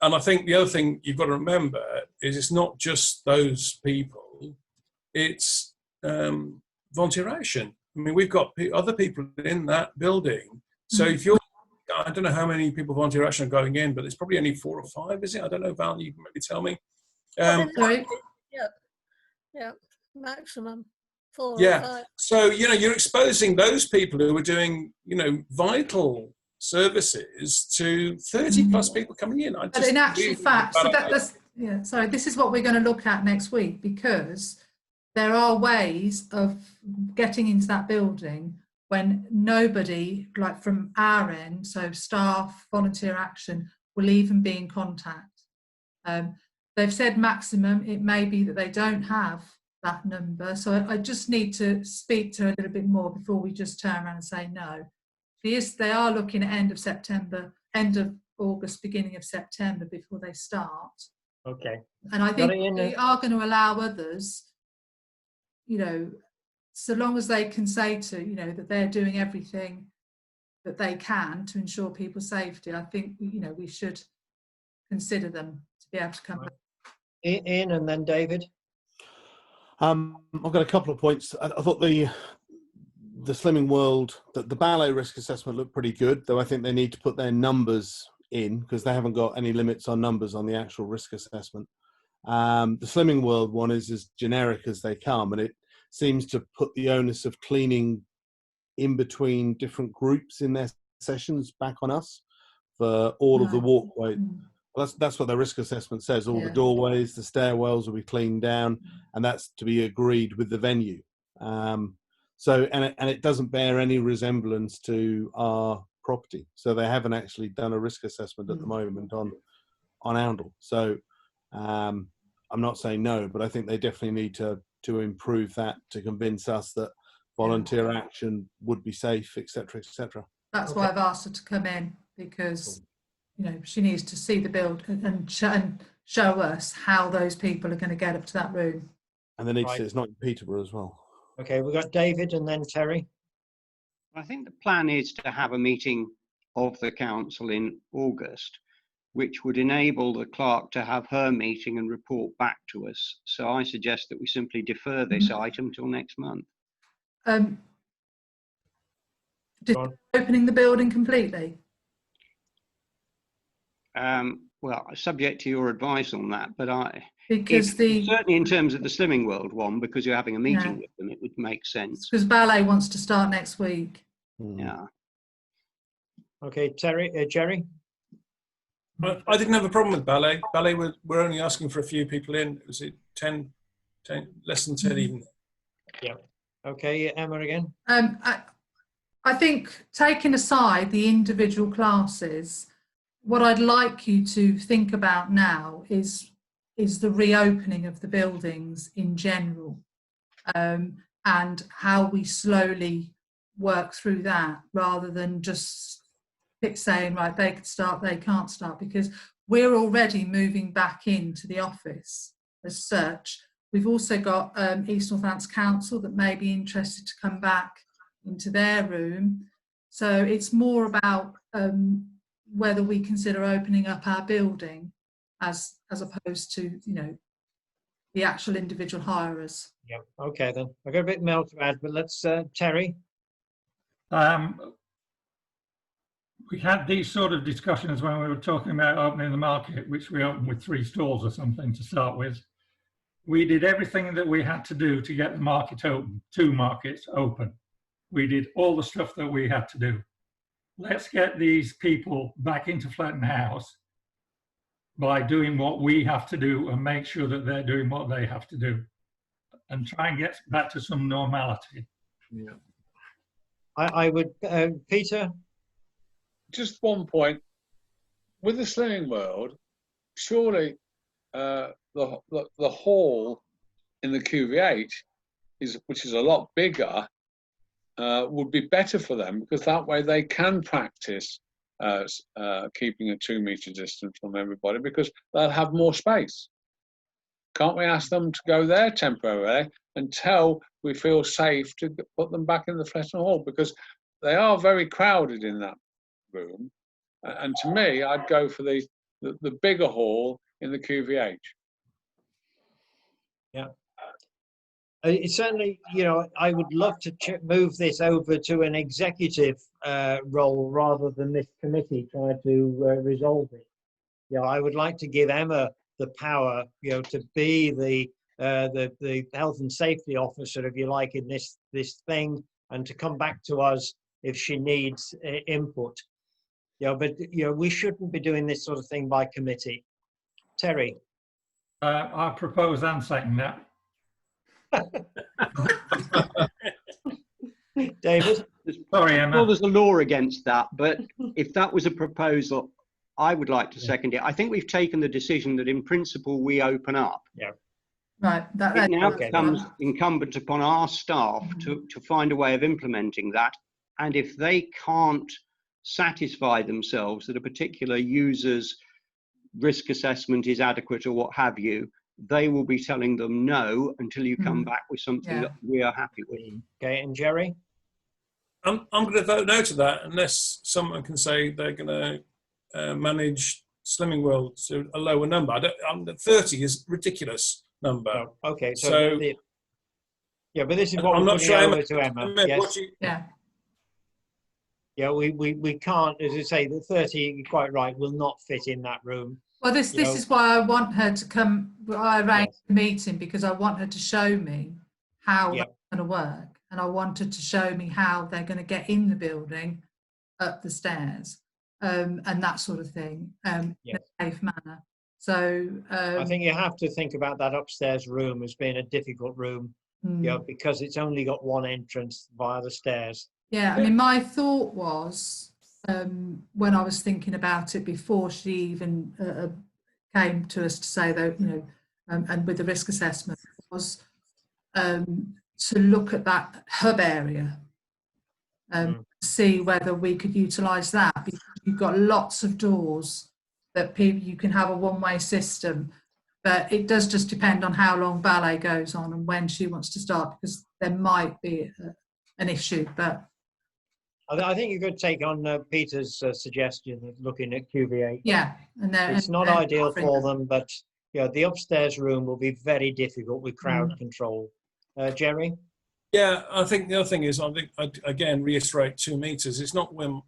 F: I think the other thing you've got to remember is it's not just those people; it's volunteer action. I mean, we've got other people in that building. So if you're, I don't know how many people volunteer action are going in, but it's probably only 4 or 5, is it? I don't know, Val, you can maybe tell me.
B: Sorry.
C: Yeah, maximum 4 or
F: Yeah.
C: 5.
F: So, you're exposing those people who are doing, vital services to 30 plus people coming in.
B: But in actual fact, so this is what we're going to look at next week, because there are ways of getting into that building when nobody, like from our end, so staff, volunteer action, will even be in contact. They've said maximum. It may be that they don't have that number. So I just need to speak to her a little bit more before we just turn around and say no. They are looking at end of September, end of August, beginning of September before they start.
A: Okay.
B: And I think we are going to allow others, so long as they can say that they're doing everything that they can to ensure people's safety. I think, we should consider them to be able to come back.
A: Ian and then David.
I: I've got a couple of points. I thought the Slimming World, the ballet risk assessment looked pretty good, though I think they need to put their numbers in because they haven't got any limits on numbers on the actual risk assessment. The Slimming World one is as generic as they come, and it seems to put the onus of cleaning in between different groups in their sessions back on us for all of the walkway. Well, that's what their risk assessment says. All the doorways, the stairwells will be cleaned down, and that's to be agreed with the venue. So it doesn't bear any resemblance to our property. So they haven't actually done a risk assessment at the moment on Oundle. So I'm not saying no, but I think they definitely need to improve that to convince us that volunteer action would be safe, etc., etc.
B: That's why I've asked her to come in, because she needs to see the build and show us how those people are going to get up to that room.
I: And they need to see it's not in Peterborough as well.
A: Okay, we've got David and then Terry.
J: I think the plan is to have a meeting of the council in August, which would enable the clerk to have her meeting and report back to us. So I suggest that we simply defer this item till next month.
B: Opening the building completely?
J: Well, subject to your advice on that, but certainly in terms of the Slimming World one, because you're having a meeting with them, it would make sense.
B: Because ballet wants to start next week.
J: Yeah.
A: Okay, Jerry.
F: I didn't have a problem with ballet. Ballet, we're only asking for a few people in. Was it 10, less than 10 even?
A: Yeah. Okay, Emma again.
B: I think, taking aside the individual classes, what I'd like you to think about now is the reopening of the buildings in general, and how we slowly work through that, rather than just saying, right, they could start, they can't start, because we're already moving back into the office as such. We've also got East Northants Council that may be interested to come back into their room. So it's more about whether we consider opening up our building as opposed to, the actual individual hirers.
A: Yeah. Okay then. I've got a bit more to add, but let's Terry.
D: We had these sort of discussions when we were talking about opening the market, which we opened with 3 stalls or something to start with. We did everything that we had to do to get the market open, 2 markets open. We did all the stuff that we had to do. Let's get these people back into Fletton House by doing what we have to do and make sure that they're doing what they have to do and try and get back to some normality.
A: Yeah. I would, Peter?
H: Just one point. With the Slimming World, surely the hall in the QV8, which is a lot bigger, would be better for them, because that way they can practice keeping a 2 metre distance from everybody, because they'll have more space. Can't we ask them to go there temporarily until we feel safe to put them back in the Fletton Hall? Because they are very crowded in that room. And to me, I'd go for the bigger hall in the QVH.
A: Yeah. It's certainly, you know, I would love to move this over to an executive role rather than this committee try to resolve it. You know, I would like to give Emma the power, you know, to be the health and safety officer, if you like, in this thing, and to come back to us if she needs input. You know, but you know, we shouldn't be doing this sort of thing by committee. Terry.
D: I propose and second that.
A: David?
D: Sorry, Emma.
J: Well, there's a law against that, but if that was a proposal, I would like to second it. I think we've taken the decision that in principle we open up.
A: Yeah.
B: Right.
J: It now becomes incumbent upon our staff to find a way of implementing that. And if they can't satisfy themselves that a particular user's risk assessment is adequate or what have you, they will be telling them no until you come back with something that we are happy with.
A: Okay, and Jerry?
F: I'm going to vote no to that unless someone can say they're going to manage Slimming World to a lower number. 30 is a ridiculous number.
A: Oh, okay, so yeah, but this is what
F: I'm
A: we're
F: not sure
A: over to Emma. Yes.
B: Yeah.
A: Yeah, we can't, as I say, the 30, you're quite right, will not fit in that room.
B: Well, this is why I want her to come. I arranged the meeting because I want her to show me how that's going to work, and I wanted to show me how they're going to get in the building, up the stairs, and that sort of thing, in a safe manner. So
A: I think you have to think about that upstairs room as being a difficult room, you know, because it's only got one entrance via the stairs.
B: Yeah, I mean, my thought was, when I was thinking about it before she even came to us to say that, you know, and with the risk assessment, was to look at that hub area, see whether we could utilise that, because you've got lots of doors that you can have a one-way system, but it does just depend on how long ballet goes on and when she wants to start, because there might be an issue, but.
A: I think you could take on Peter's suggestion of looking at QVH.
B: Yeah, and
A: it's not ideal for them, but you know, the upstairs room will be very difficult with crowd control. Jerry?
F: Yeah, I think the other thing is, I think again reiterate 2 meters. It's not when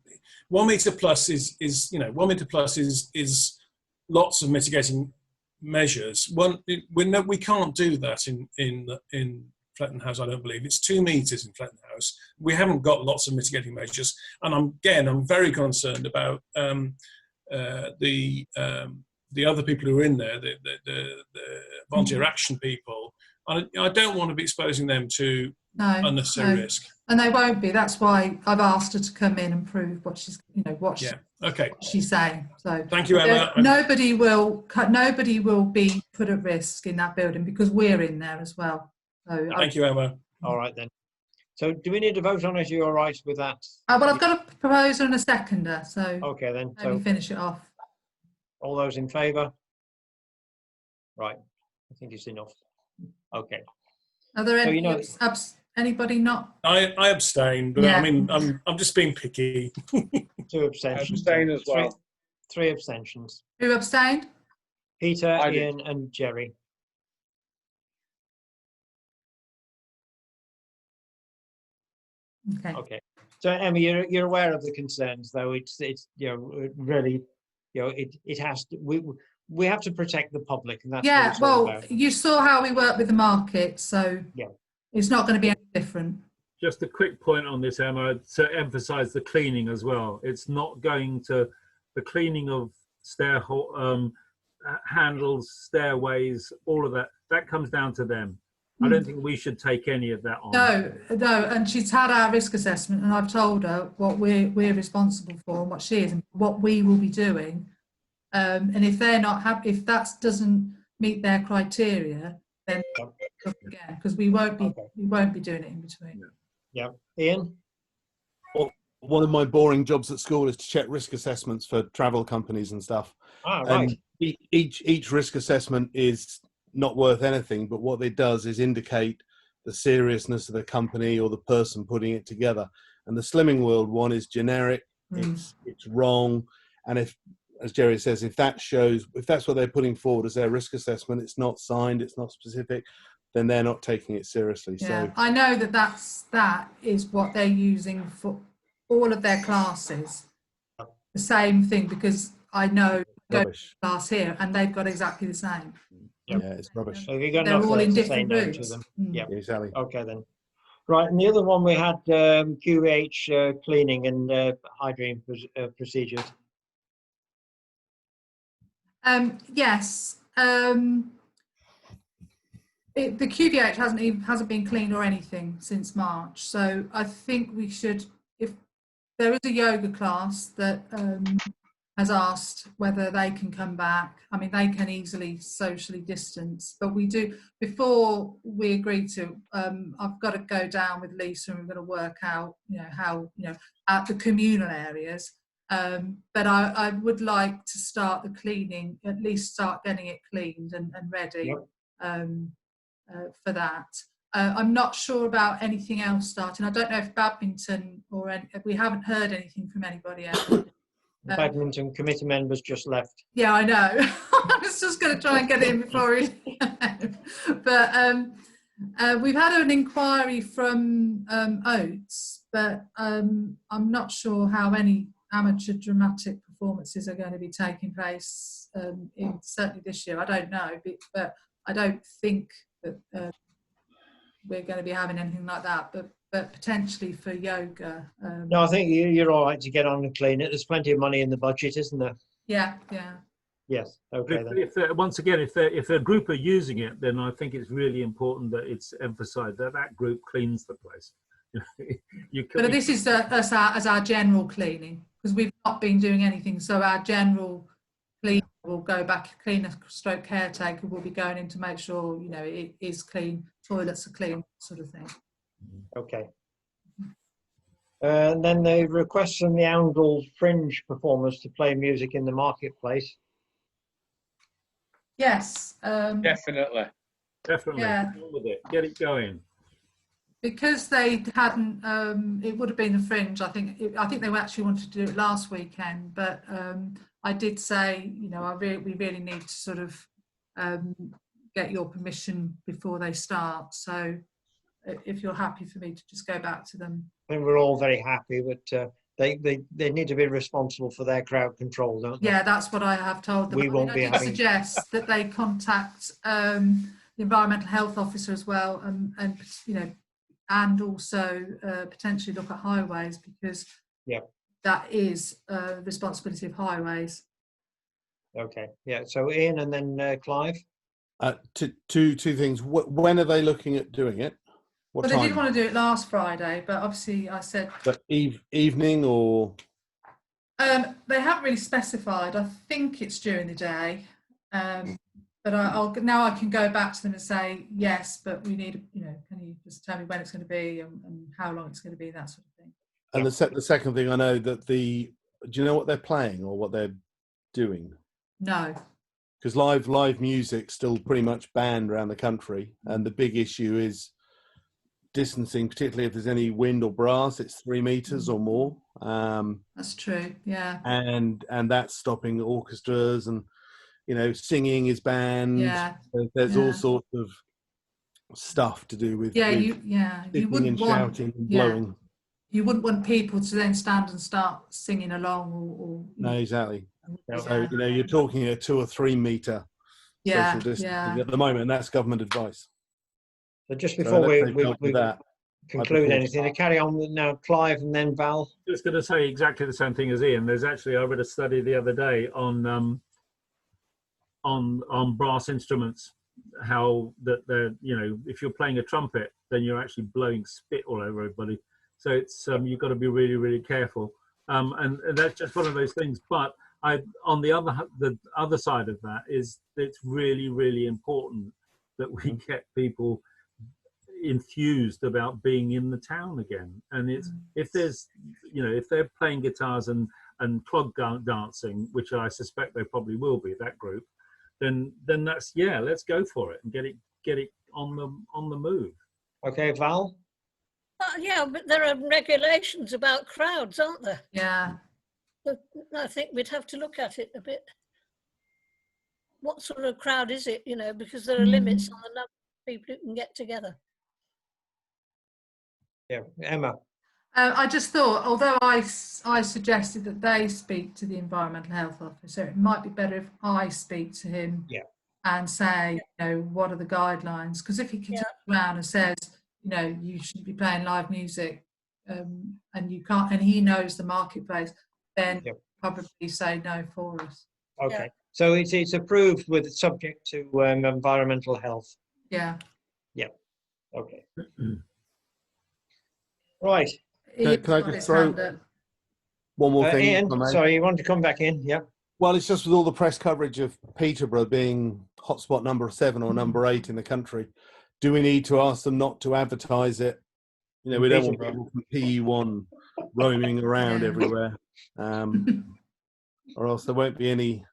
F: 1 meter plus is 1 meter plus is lots of mitigating measures. We can't do that in Fletton House, I don't believe. It's 2 meters in Fletton House. We haven't got lots of mitigating measures. And I'm very concerned about the other people who are in there, the volunteer action people. I don't want to be exposing them to unnecessary risk.
B: And they won't be. That's why I've asked her to come in and prove what she's, what she's saying. So
F: thank you, Emma.
B: Nobody will be put at risk in that building because we're in there as well. So
F: thank you, Emma.
A: All right then. So do we need to vote on it? Are you all right with that?
B: Well, I've got a proposer and a seconder, so
A: okay then.
B: Let me finish it off.
A: All those in favour? Right. I think it's enough. Okay.
B: Are there anybody not?
F: I abstain, but I mean I'm just being picky.
A: 2 abstentions.
H: I abstain as well.
A: 3 abstentions.
B: Who abstained?
A: Peter, Ian, and Jerry. Okay. So Emma, you're aware of the concerns, though. It's really, it has to. We have to protect the public, and that's what it's all about.
B: You saw how we work with the market, so it's not going to be any different.
G: Just a quick point on this, Emma, to emphasise the cleaning as well. It's not going to the cleaning of handles, stairways, all of that. That comes down to them. I don't think we should take any of that on.
B: No, and she's had our risk assessment, and I've told her what we're responsible for and what she is, and what we will be doing. And if they're not happy, if that doesn't meet their criteria, then again, because we won't be doing it in between.
A: Yeah, Ian.
I: one of my boring jobs at school is to check risk assessments for travel companies and stuff.
A: Ah, right.
I: And each risk assessment is not worth anything, but what it does is indicate the seriousness of the company or the person putting it together. And the Slimming World one is generic, it's wrong, and if, as Jerry says, if that's what they're putting forward as their risk assessment, it's not signed, it's not specific, then they're not taking it seriously.
B: Yeah,
I: So
B: I know that is what they're using for all of their classes. The same thing, because I know go to
I: rubbish.
B: class here and they've got exactly the same.
I: Yeah, it's rubbish.
A: So have you got
B: They're
A: enough
B: all
A: there
B: in
A: to say
B: different
A: no to
B: routes.
A: them?
B: Mm.
A: Yeah.
I: Exactly.
A: Okay then. Right, and the other one we had QH cleaning and hygiene procedures.
B: Yes. The QVH hasn't been cleaned or anything since March, so I think we should, if there is a yoga class that has asked whether they can come back. I mean, they can easily socially distance, but we do, before we agree to, I've got to go down with Lisa and we're going to work out, how, at the communal areas. But I would like to start the cleaning, at least start getting it cleaned and ready. Yep. For that. I'm not sure about anything else starting. I don't know if badminton we haven't heard anything from anybody else.
A: The badminton committee members just left.
B: Yeah, I know. I was just going to try and get in before he left. But we've had an inquiry from Oates, but I'm not sure how many amateur dramatic performances are going to be taking place certainly this year. I don't know, but I don't think that we're going to be having anything like that, but potentially for yoga.
A: No, I think you're all right to get on and clean it. There's plenty of money in the budget, isn't there?
B: Yeah.
A: Yes. Okay.
G: If once again, if a group are using it, then I think it's really important that it's emphasised that group cleans the place.
B: But this is as our general cleaning, because we've not been doing anything. So our general cleaning will go back. Cleaner stroke caretaker will be going in to make sure it is clean. Toilets are clean, sort of thing.
A: Okay. And then the request from the Oundle Fringe performers to play music in the marketplace.
B: Yes.
H: Definitely.
B: Yeah.
G: Get on with it. Get it going.
B: Because they hadn't, it would have been the Fringe. I think they actually wanted to do it last weekend, but I did say, we really need to sort of get your permission before they start. So if you're happy for me to just go back to them.
A: I think we're all very happy, but they need to be responsible for their crowd control, don't they?
B: Yeah, that's what I have told them.
A: We won't be
B: having... suggest that they contact the environmental health officer as well, and also potentially look at highways, because that is the responsibility of highways.
A: Okay, yeah. So Ian and then Clive.
I: Two things. When are they looking at doing it? What
B: Well,
I: time?
B: they did want to do it last Friday, but obviously I said.
I: But evening or?
B: They haven't really specified. I think it's during the day. But now I can go back to them and say yes, but we need, can you just tell me when it's going to be and how long it's going to be, that sort of thing.
I: And the second thing, I know that do you know what they're playing or what they're doing?
B: No.
I: Because live music's still pretty much banned around the country, and the big issue is distancing, particularly if there's any wind or brass. It's 3 meters or more.
B: That's true. Yeah.
I: And that's stopping orchestras and. Singing is banned. Yeah. There's all sorts of stuff to do with
B: you wouldn't
I: and
B: want,
I: shouting and blowing.
B: You wouldn't want people to then stand and start singing along or
I: no, exactly. So you're talking a 2 or 3 meter social distancing at the moment, and that's government advice.
A: So just before we conclude anything, to carry on with now Clive and then Val.
G: Just going to say exactly the same thing as Ian. There's actually, I read a study the other day on brass instruments, how that they're, if you're playing a trumpet, then you're actually blowing spit all over everybody. So it's you've got to be really, really careful. And that's just one of those things. But on the other side of that is it's really, really important that we get people, enthused about being in the town again. And it's, if there's, if they're playing guitars and clog dancing, which I suspect they probably will be, that group, then that's, let's go for it and get it on the move.
A: Okay, Val?
C: Yeah, but there are regulations about crowds, aren't there?
B: Yeah.
C: I think we'd have to look at it a bit. What sort of crowd is it, because there are limits on the number of people who can get together.
A: Yeah, Emma.
B: I just thought, although I suggested that they speak to the environmental health officer, it might be better if I speak to him and say, what are the guidelines? Because if he can turn around and says, you shouldn't be playing live music, and you can't, and he knows the marketplace, then probably say no for us.
A: Okay, so it's approved with subject to environmental health.
B: Yeah.
A: Yeah. Okay. Right.
I: Can I just throw one more thing?
A: Ian, sorry, you want to come back in? Yeah.
I: Well, it's just with all the press coverage of Peterborough being hotspot number 7 or number 8 in the country, do we need to ask them not to advertise it? We don't want people from PE1 roaming around everywhere, or else there won't be any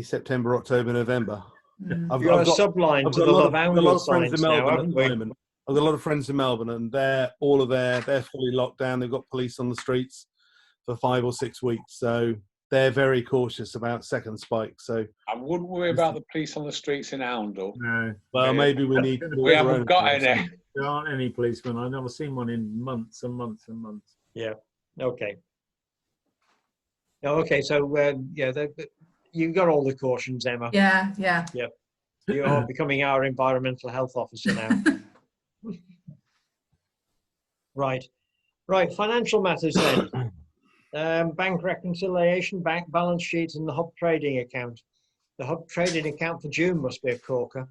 I: September, October, November.
A: I've got a subline to the Love Angle signs now, haven't we?
I: I've got a lot of friends in Melbourne, and they're fully locked down. They've got police on the streets for 5 or 6 weeks, so they're very cautious about second spikes. So
H: I wouldn't worry about the police on the streets in Oundle.
G: No.
I: Well, maybe we need.
H: We haven't got any.
G: There aren't any policemen. I've never seen one in months and months and months.
A: Yeah. Okay. Okay. So you got all the cautions, Emma.
B: Yeah.
A: You're becoming our environmental health officer now. Right. Financial matters then. Bank reconciliation, bank balance sheets, and the hub trading account. The hub trading account for June must be a corker.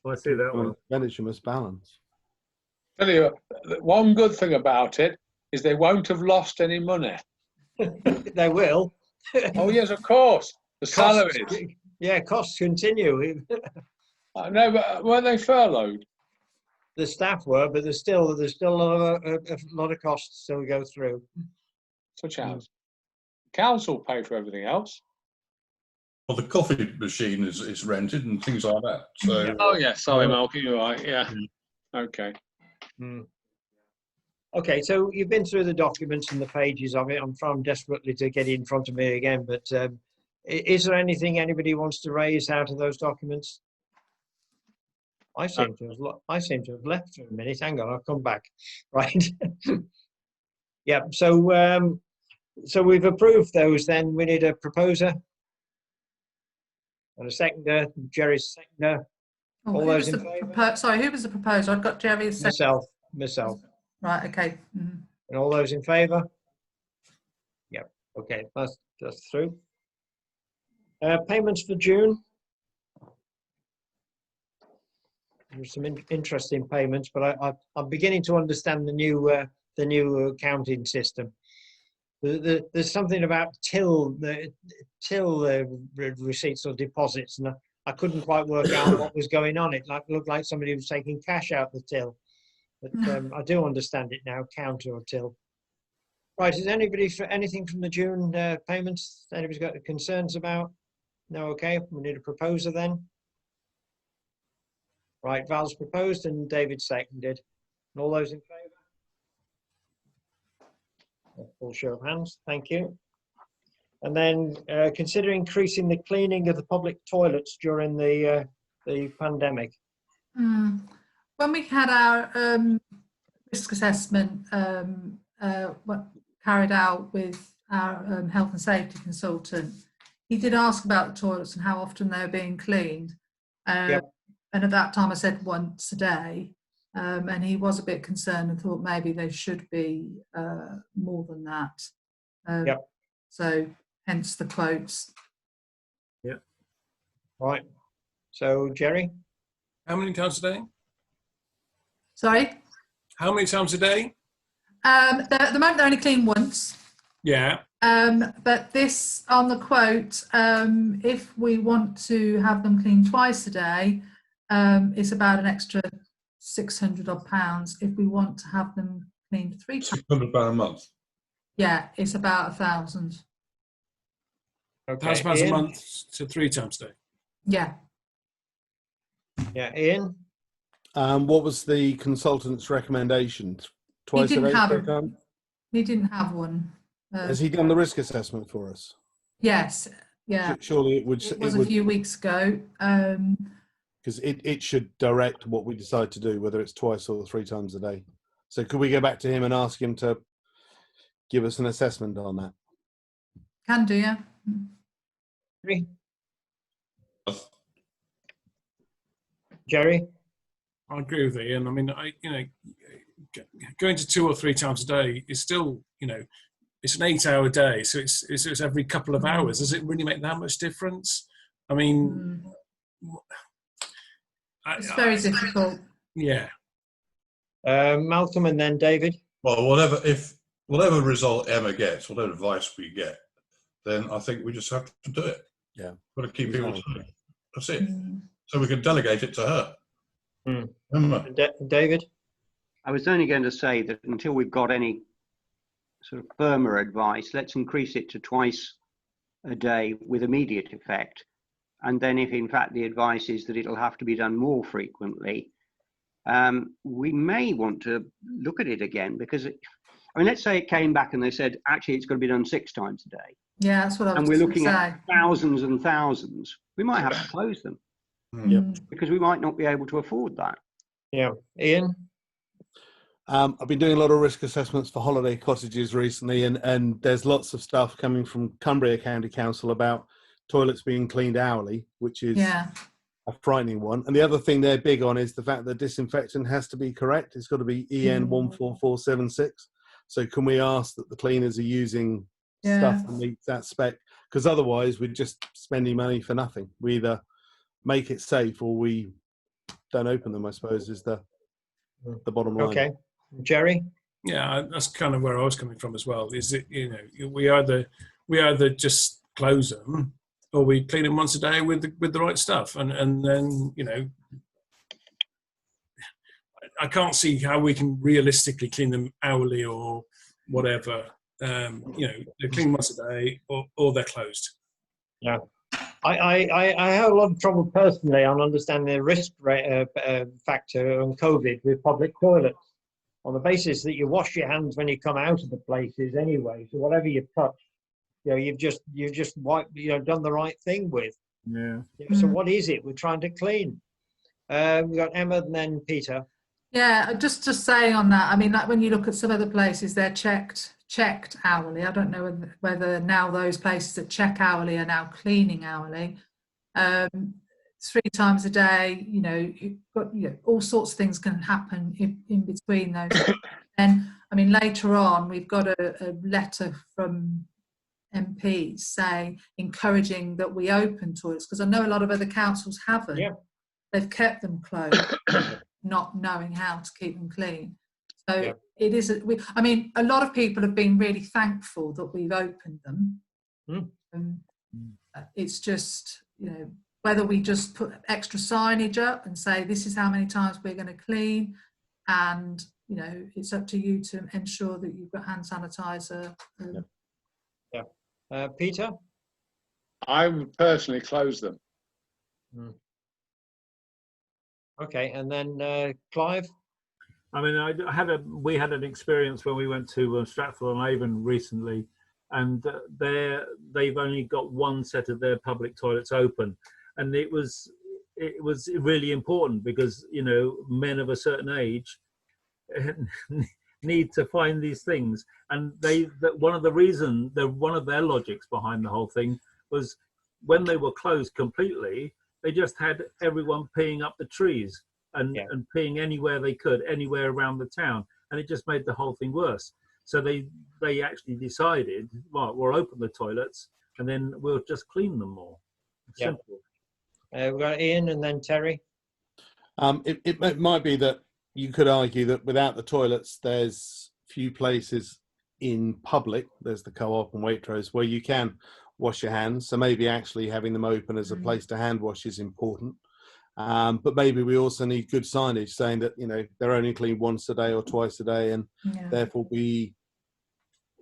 G: I see that one.
I: Expenditure must balance.
H: Tell you, one good thing about it is they won't have lost any money.
A: They will.
H: Oh yes, of course. The salaries.
A: Yeah, costs continue.
H: No, but weren't they furloughed?
A: The staff were, but there's still a lot of costs still go through.
H: Such as council pay for everything else.
K: Well, the coffee machine is rented and things like that. So.
H: Oh yeah, sorry, Malcolm, you're right. Yeah. Okay.
A: Okay, so you've been through the documents and the pages of it. I'm trying desperately to get it in front of me again, but is there anything anybody wants to raise out of those documents? I seem to have left for a minute. Hang on, I'll come back. Right. Yeah. So we've approved those. Then we need a proposer and a seconder. Jerry's seconder. All those in favour?
B: Sorry, who was the proposer? I've got Jerry as seconder.
A: Myself.
B: Right. Okay.
A: And all those in favour? Yep. Okay, that's through. Payments for June. There's some interesting payments, but I'm beginning to understand the new accounting system. There's something about till receipts or deposits, and I couldn't quite work out what was going on. It looked like somebody was taking cash out the till, but I do understand it now. Counter or till. Right? Is anybody for anything from the June payments? Anybody's got concerns about? No. Okay. We need a proposer then. Right, Val's proposed and David seconded. And all those in favour? Full show of hands, thank you. And then consider increasing the cleaning of the public toilets during the pandemic.
B: When we had our risk assessment carried out with our health and safety consultant, he did ask about the toilets and how often they were being cleaned. And at that time I said once a day, and he was a bit concerned and thought maybe they should be more than that. So hence the quotes.
A: Yeah. Right. So Jerry?
F: How many times a day?
B: Sorry?
F: How many times a day?
B: At the moment they're only clean once.
F: Yeah.
B: But this on the quote, if we want to have them cleaned twice a day, it's about an extra £600 odd pounds. If we want to have them cleaned 3 times,
K: £600 a month.
B: yeah, it's about 1,000.
A: Okay,
F: £1,000 a
A: Ian?
F: month to 3 times a day.
B: Yeah.
A: Yeah, Ian?
I: What was the consultant's recommendation? Twice a
B: didn't
I: day?
B: have
I: per
B: a-
I: time?
B: He didn't have one.
I: Has he done the risk assessment for us?
B: Yes, yeah.
I: Surely it would.
B: It was a few weeks ago.
I: Because it should direct what we decide to do, whether it's twice or 3 times a day. So could we go back to him and ask him to give us an assessment on that?
B: Can do, yeah.
A: Jerry?
F: I agree with Ian. I mean, going to 2 or 3 times a day is still, it's an 8-hour day, so it's every couple of hours. Does it really make that much difference? I mean,
B: It's very difficult.
F: Yeah.
A: Malcolm and then David.
K: Well, whatever result Emma gets, whatever advice we get, then I think we just have to do it.
I: Yeah.
K: Got to keep people safe. That's it. So we can delegate it to her. Emma.
A: David?
J: I was only going to say that until we've got any sort of firmer advice, let's increase it to twice a day with immediate effect. And then if in fact the advice is that it'll have to be done more frequently, we may want to look at it again, because let's say it came back and they said, actually, it's got to be done 6 times a day.
B: Yeah, that's what I was
J: And we're looking
B: say.
J: at thousands and thousands. We might have to close them because we might not be able to afford that.
A: Yeah. Ian?
I: I've been doing a lot of risk assessments for holiday cottages recently, and there's lots of stuff coming from Cumbria County Council about toilets being cleaned hourly, which is a frightening one. And the other thing they're big on is the fact that disinfectant has to be correct. It's got to be EN 14476. So can we ask that the cleaners are using stuff that meets that spec? Because otherwise we're just spending money for nothing. We either make it safe or we don't open them, I suppose, is the bottom line.
A: Okay. Jerry?
F: Yeah, that's kind of where I was coming from as well. Is it, we either just close them, or we clean them once a day with the right stuff, and then I can't see how we can realistically clean them hourly or whatever. They're cleaned once a day, or they're closed.
A: Yeah, I have a lot of trouble personally on understanding the risk factor on COVID with public toilets, on the basis that you wash your hands when you come out of the places anyway. So whatever you touch, you've just wiped, done the right thing with.
G: Yeah.
A: So what is it we're trying to clean? We've got Emma and then Peter.
B: Yeah, just saying on that, I mean, like when you look at some other places, they're checked hourly. I don't know whether now those places that check hourly are now cleaning hourly. 3 times a day, you've got, all sorts of things can happen in between those. And I mean, later on, we've got a letter from MPs saying, encouraging that we open toilets, because I know a lot of other councils haven't.
A: Yeah.
B: They've kept them closed, not knowing how to keep them clean. So it is, I mean, a lot of people have been really thankful that we've opened them. It's just, whether we just put extra signage up and say, this is how many times we're going to clean, and, it's up to you to ensure that you've got hand sanitizer.
A: Peter?
H: I would personally close them.
A: Okay, and then Clive?
G: I mean, we had an experience when we went to Stratford-on-Avon recently, and they've only got one set of their public toilets open, and it was really important because men of a certain age need to find these things, and one of their logics behind the whole thing was when they were closed completely, they just had everyone peeing up the trees and peeing anywhere they could, anywhere around the town, and it just made the whole thing worse. So they actually decided, well, we'll open the toilets and then we'll just clean them more. Simple.
A: We've got Ian and then Terry.
I: It might be that you could argue that without the toilets, there's few places in public. There's the Co-op and Waitrose where you can wash your hands. So maybe actually having them open as a place to hand wash is important. But maybe we also need good signage saying that, you know, they're only clean once a day or twice a day, and therefore we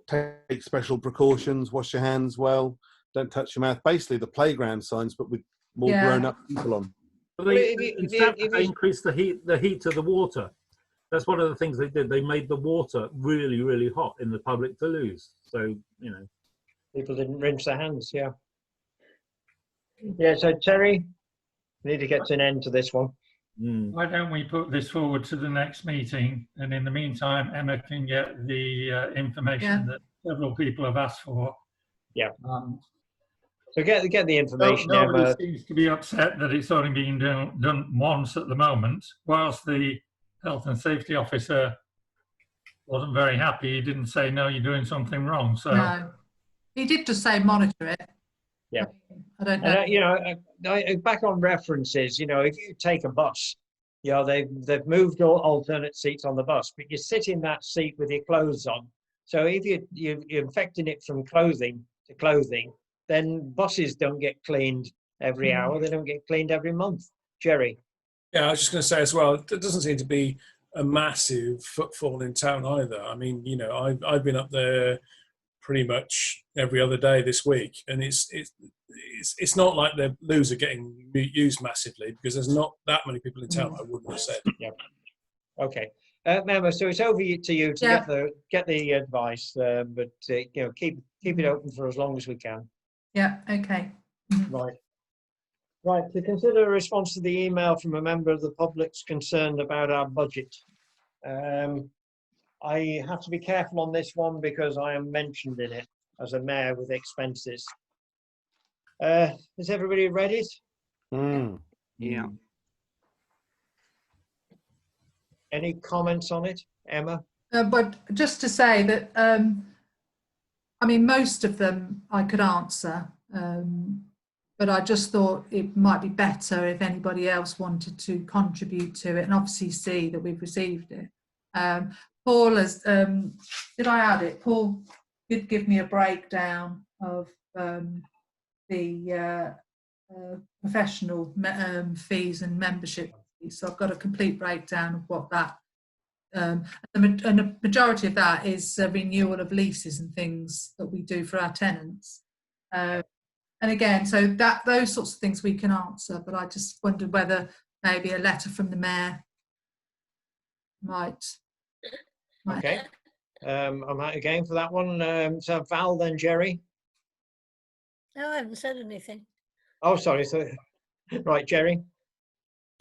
I: take special precautions, wash your hands well, don't touch your mouth. Basically the playground signs, but with more grown-up people on.
G: But they increased the heat of the water. That's one of the things they did. They made the water really, really hot in the public to lose. So, you know.
A: People didn't rinse their hands, yeah. Yeah, so Terry, we need to get to an end to this one.
D: Why don't we put this forward to the next meeting, and in the meantime, Emma can get the information that several people have asked for.
A: Yeah. So get the information.
D: Nobody seems to be upset that it's only being done once at the moment, whilst the health and safety officer wasn't very happy. He didn't say, no, you're doing something wrong. So
B: no, he did just say monitor it.
A: Yeah.
B: I don't know.
A: You know, back on references, you know, if you take a bus, you know, they've moved all alternate seats on the bus, but you sit in that seat with your clothes on. So if you're infecting it from clothing to clothing, then buses don't get cleaned every hour. They don't get cleaned every month. Jerry.
F: Yeah, I was just going to say as well, there doesn't seem to be a massive footfall in town either. I mean, you know, I've been up there pretty much every other day this week, and it's not like the loos are getting used massively, because there's not that many people in town. I wouldn't have said.
A: Yeah. Okay. Emma, so it's over to you to get the advice, but you know, keep it open for as long as we can.
B: Yeah. Okay.
A: Right, to consider a response to the email from a member of the public's concerned about our budget. I have to be careful on this one because I am mentioned in it as a mayor with expenses. Has everybody read it?
J: Yeah.
A: Any comments on it, Emma?
B: But just to say that, I mean, most of them I could answer. But I just thought it might be better if anybody else wanted to contribute to it, and obviously see that we've received it. Paul has, did I add it? Paul did give me a breakdown of the professional fees and membership fees. So I've got a complete breakdown of what that, and the majority of that is a renewal of leases and things that we do for our tenants. And again, so those sorts of things we can answer, but I just wondered whether maybe a letter from the mayor might.
A: Okay. I'm out again for that one. So Val, then Jerry.
C: No, I haven't said anything.
A: Oh, sorry. So, right, Jerry.
F: I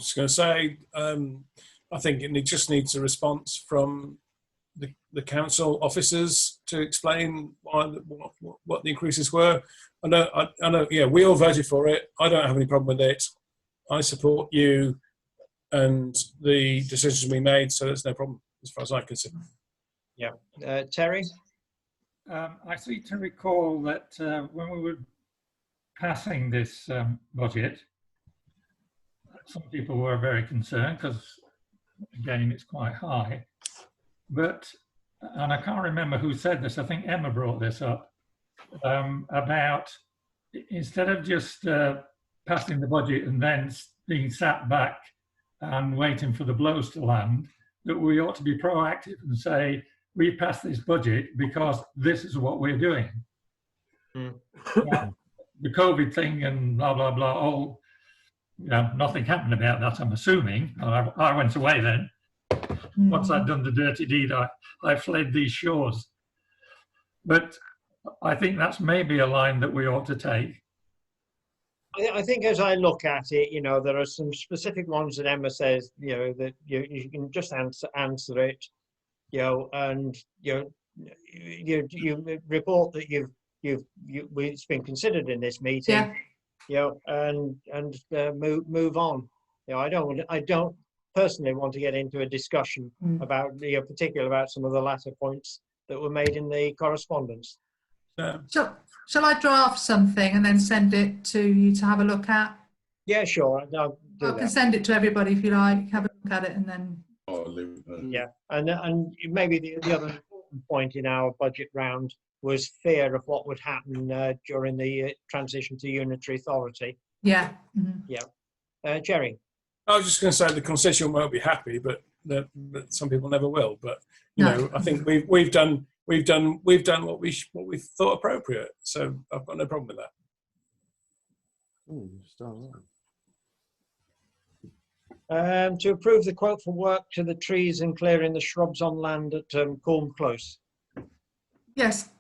F: was going to say, I think it just needs a response from the council officers to explain what the increases were. I know. Yeah, we all voted for it. I don't have any problem with it. I support you and the decisions we made, so there's no problem as far as I can see.
A: Yeah, Terry.
D: I seem to recall that when we were passing this budget, some people were very concerned because, again, it's quite high. But, and I can't remember who said this, I think Emma brought this up, about instead of just passing the budget and then being sat back and waiting for the blows to land, that we ought to be proactive and say, we passed this budget because this is what we're doing. The COVID thing and blah, blah, blah, all, you know, nothing happened about that, I'm assuming. I went away then. Once I'd done the dirty deed, I fled these shores. But I think that's maybe a line that we ought to take.
A: I think as I look at it, you know, there are some specific ones that Emma says, you know, that you can just answer it, you know, and you report that it's been considered in this meeting, you know, and move on. You know, I don't personally want to get into a discussion about, you know, particularly about some of the latter points that were made in the correspondence.
B: Shall I draft something and then send it to you to have a look at?
A: Yeah, sure.
B: I can send it to everybody if you like. Have a look at it and then.
A: Yeah, and maybe the other important important point in our budget round was fear of what would happen during the transition to unitary authority.
B: Yeah. Mhm.
A: Yeah. Jerry?
F: I was just going to say the constituent won't be happy, but some people never will. But you
B: No.
F: know, I think we've done what we thought appropriate. So I've got no problem with that.
A: To approve the quote for work to the trees and clearing the shrubs on land at Corm Close.
B: Yes,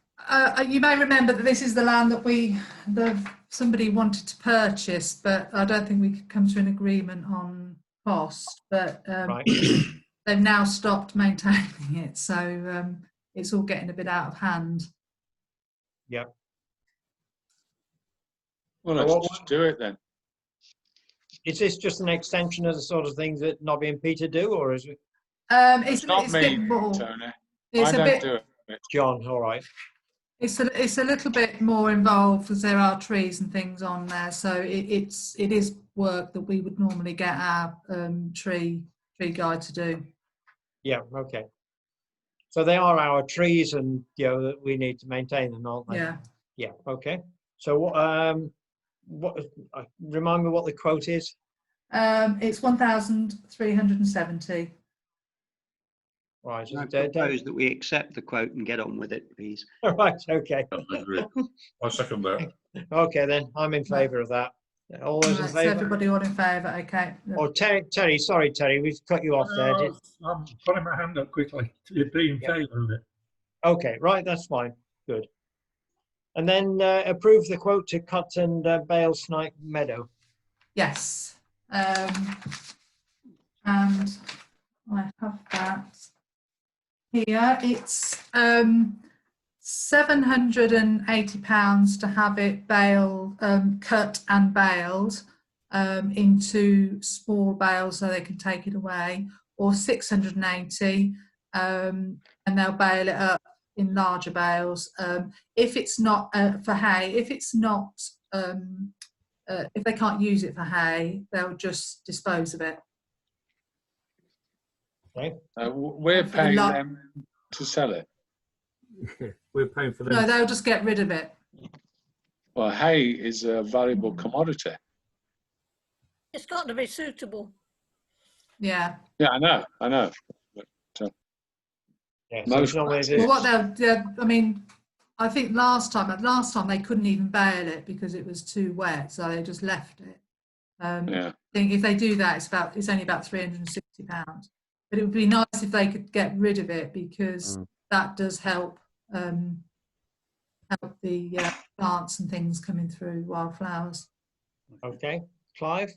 B: you may remember that this is the land that somebody wanted to purchase, but I don't think we could come to an agreement on cost. But
A: Right.
B: they've now stopped maintaining it, so it's all getting a bit out of hand.
A: Yep.
H: Well,
A: So
H: let's just do it then.
A: Is this just an extension of the sort of things that Nobby and Peter do, or is it?
B: It's
H: Not
B: a
H: me,
B: bit more.
H: Tony.
B: It's
H: I
B: a
H: don't
B: bit.
H: do it.
A: John, all right.
B: It's a little bit more involved because there are trees and things on there, so it is work that we would normally get our tree guy to do.
A: Yeah, okay. So they are our trees, and that we need to maintain them, aren't they?
B: Yeah.
A: Yeah. Okay. So what? Remind me what the quote is.
B: It's 1,370.
A: Right.
J: I propose that we accept the quote and get on with it, please.
A: Right. Okay.
K: I agree. I second that.
A: Okay, then I'm in favour of that. All those in
B: Right, so
A: favour?
B: everybody all in favour? Okay.
A: Oh, Terry, sorry, Terry, we've cut you off there.
D: I'm putting my hand up quickly to be in favour of it.
A: Okay, right, that's fine. Good. And then approve the quote to cut and bale Snipe Meadow.
B: Yes. And I have that here. It's £780 to have it cut and baled into small bales so they can take it away, or 680 and they'll bale it up in larger bales. If it's not for hay, if it's not if they can't use it for hay, they'll just dispose of it.
A: Okay.
H: We're paying them to sell it.
G: We're paying for them.
B: No, they'll just get rid of it.
H: Well, hay is a valuable commodity.
C: It's got to be suitable.
B: Yeah.
H: Yeah, I know. But,
A: Yeah,
H: most
B: Well, what I mean, I think last time they couldn't even bale it because it was too wet, so they just left it.
H: yeah.
B: I think if they do that, it's only about £360. But it would be nice if they could get rid of it, because that does help help the plants and things coming through, wildflowers.
A: Okay, Clive?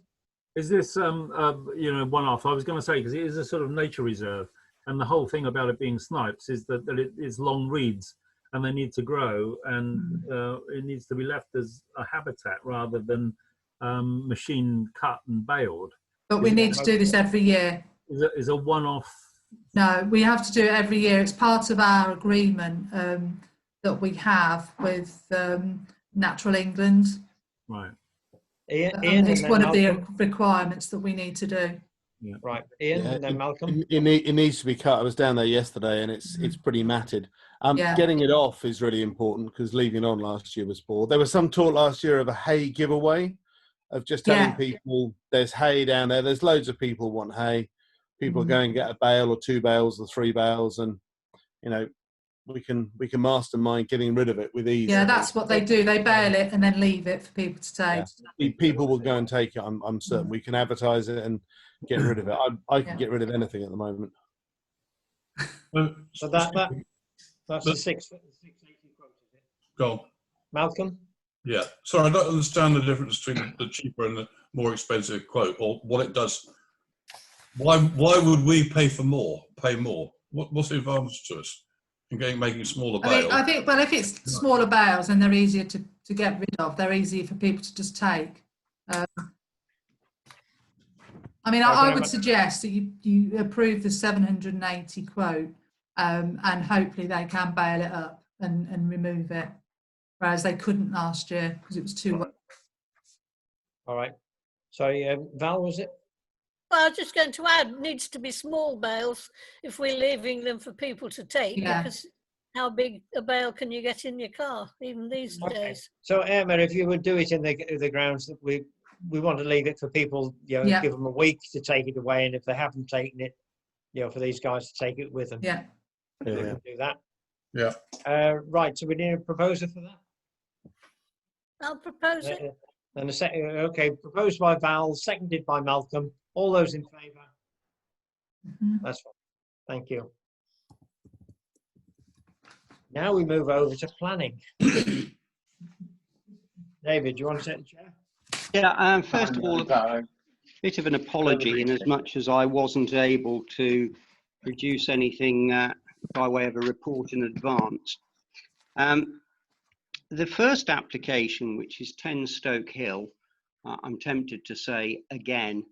G: Is this one-off? I was going to say, because it is a sort of nature reserve, and the whole thing about it being snipes is that it is long reeds and they need to grow, and it needs to be left as a habitat rather than machine cut and baled.
B: But we need to do this every year.
G: Is a one-off?
B: No, we have to do it every year. It's part of our agreement that we have with Natural England.
G: Right.
A: Ian,
B: it's
A: and
B: one
A: then
B: of the
A: Malcolm.
B: requirements that we need to do.
G: Yeah.
A: Right, Ian,
I: Yeah,
A: and then Malcolm.
I: It needs to be cut. I was down there yesterday, and it's pretty matted.
B: Yeah.
I: Getting it off is really important, because leaving on last year was poor. There was some talk last year of a hay giveaway, of just telling people there's hay down there. There's loads of people want hay. People go and get a bale or 2 bales or 3 bales, and we can mastermind getting rid of it with ease.
B: Yeah, that's what they do. They bale it and then leave it for people to take.
I: Yeah. People will go and take it. I'm certain. We can advertise it and get rid of it. I can get rid of anything at the moment.
A: So that's the 680 quote, is it?
K: Go on.
A: Malcolm?
K: Yeah. Sorry, I don't understand the difference between the cheaper and the more expensive quote, or what it does. Why would we pay more? What's the advantage to us in making smaller bales?
B: I think, well, if it's smaller bales, then they're easier to get rid of. They're easier for people to just take. I mean, I would suggest that you approve the 780 quote, and hopefully they can bale it up and remove it, whereas they couldn't last year because it was too wet.
A: All right. Sorry, Val, was it?
C: Well, I was just going to add, needs to be small bales if we're leaving them for people to take,
B: Yeah.
C: because how big a bale can you get in your car, even these
A: Okay.
C: days?
A: So Emma, if you would do it in the grounds that we want to leave it for people, you know,
B: Yeah.
A: give them a week to take it away, and if they haven't taken it, you know, for these guys to take it with them.
B: Yeah.
A: We
I: Yeah.
A: can do that.
K: Yeah.
A: Right. So we need a proposer for that.
C: I'll propose it.
A: And a second. Okay. Proposed by Val, seconded by Malcolm. All those in favour?
B: Mhm.
A: That's fine. Thank you. Now we move over to planning. David, do you want to take the chair?
J: Yeah, first of all, a bit of an apology in as much as I wasn't able to produce anything by way of a report in advance. The first application, which is 10 Stoke Hill, I'm tempted to say again,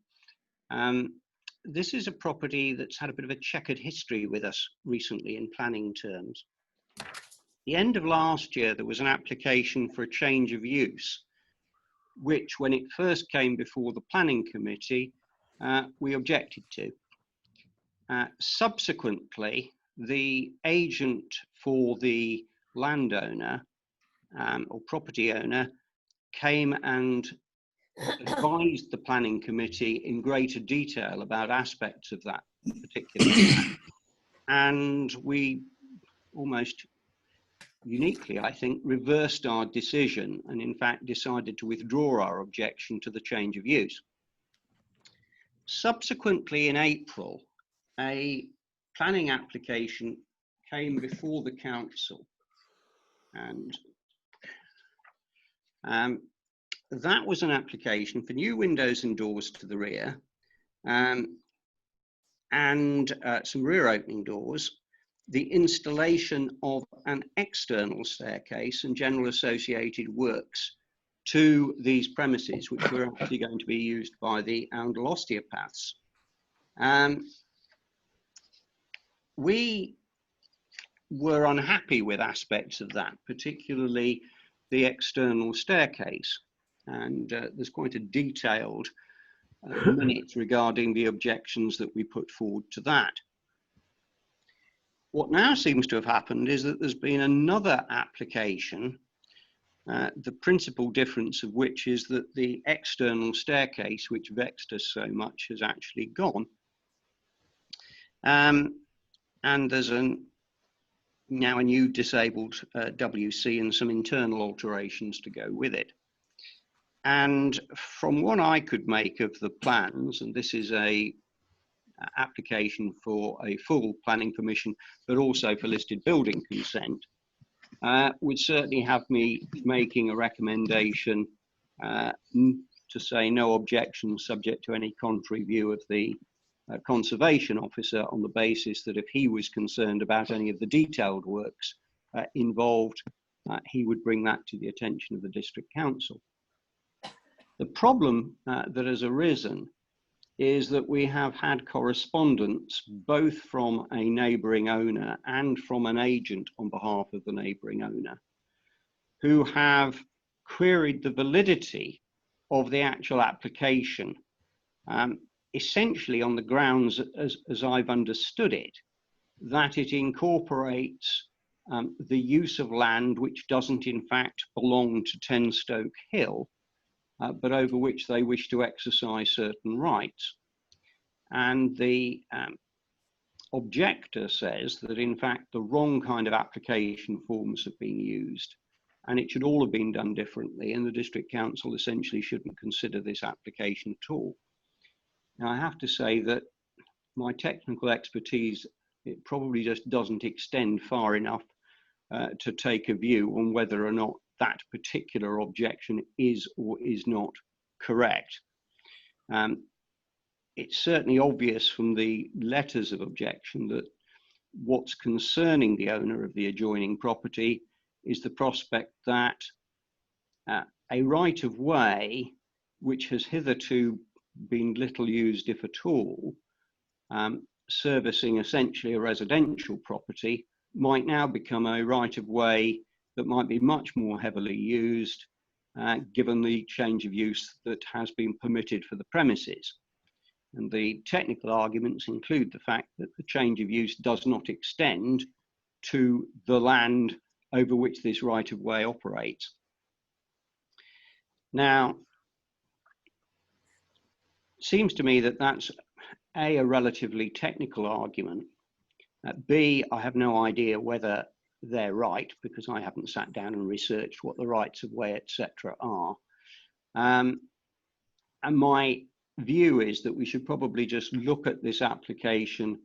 J: this is a property that's had a bit of a checkered history with us recently in planning terms. The end of last year, there was an application for a change of use, which when it first came before the planning committee, we objected to. Subsequently, the agent for the landowner or property owner came and advised the planning committee in greater detail about aspects of that particular plan. And we almost uniquely, I think, reversed our decision and in fact decided to withdraw our objection to the change of use. Subsequently, in April, a planning application came before the council, and that was an application for new windows and doors to the rear and some rear opening doors, the installation of an external staircase and general associated works to these premises, which were actually going to be used by the Oundle osteopaths. We were unhappy with aspects of that, particularly the external staircase. And there's quite a detailed minute regarding the objections that we put forward to that. What now seems to have happened is that there's been another application, the principal difference of which is that the external staircase, which vexed us so much, has actually gone. And there's now a new disabled WC and some internal alterations to go with it. And from what I could make of the plans, and this is a application for a full planning permission, but also for listed building consent, would certainly have me making a recommendation to say no objection subject to any contrary view of the conservation officer, on the basis that if he was concerned about any of the detailed works involved, he would bring that to the attention of the district council. The problem that has arisen is that we have had correspondence both from a neighbouring owner and from an agent on behalf of the neighbouring owner, who have queried the validity of the actual application, essentially on the grounds, as I've understood it, that it incorporates the use of land which doesn't in fact belong to 10 Stoke Hill, but over which they wish to exercise certain rights. And the objector says that in fact the wrong kind of application forms have been used, and it should all have been done differently, and the district council essentially shouldn't consider this application at all. Now, I have to say that my technical expertise, it probably just doesn't extend far enough to take a view on whether or not that particular objection is or is not correct. It's certainly obvious from the letters of objection that what's concerning the owner of the adjoining property is the prospect that a right of way, which has hitherto been little used, if at all, servicing essentially a residential property, might now become a right of way that might be much more heavily used, given the change of use that has been permitted for the premises. And the technical arguments include the fact that the change of use does not extend to the land over which this right-of-way operates. Now, it seems to me that that's A, a relatively technical argument. B, I have no idea whether they're right, because I haven't sat down and researched what the rights of way, etc. are. And my view is that we should probably just look at this application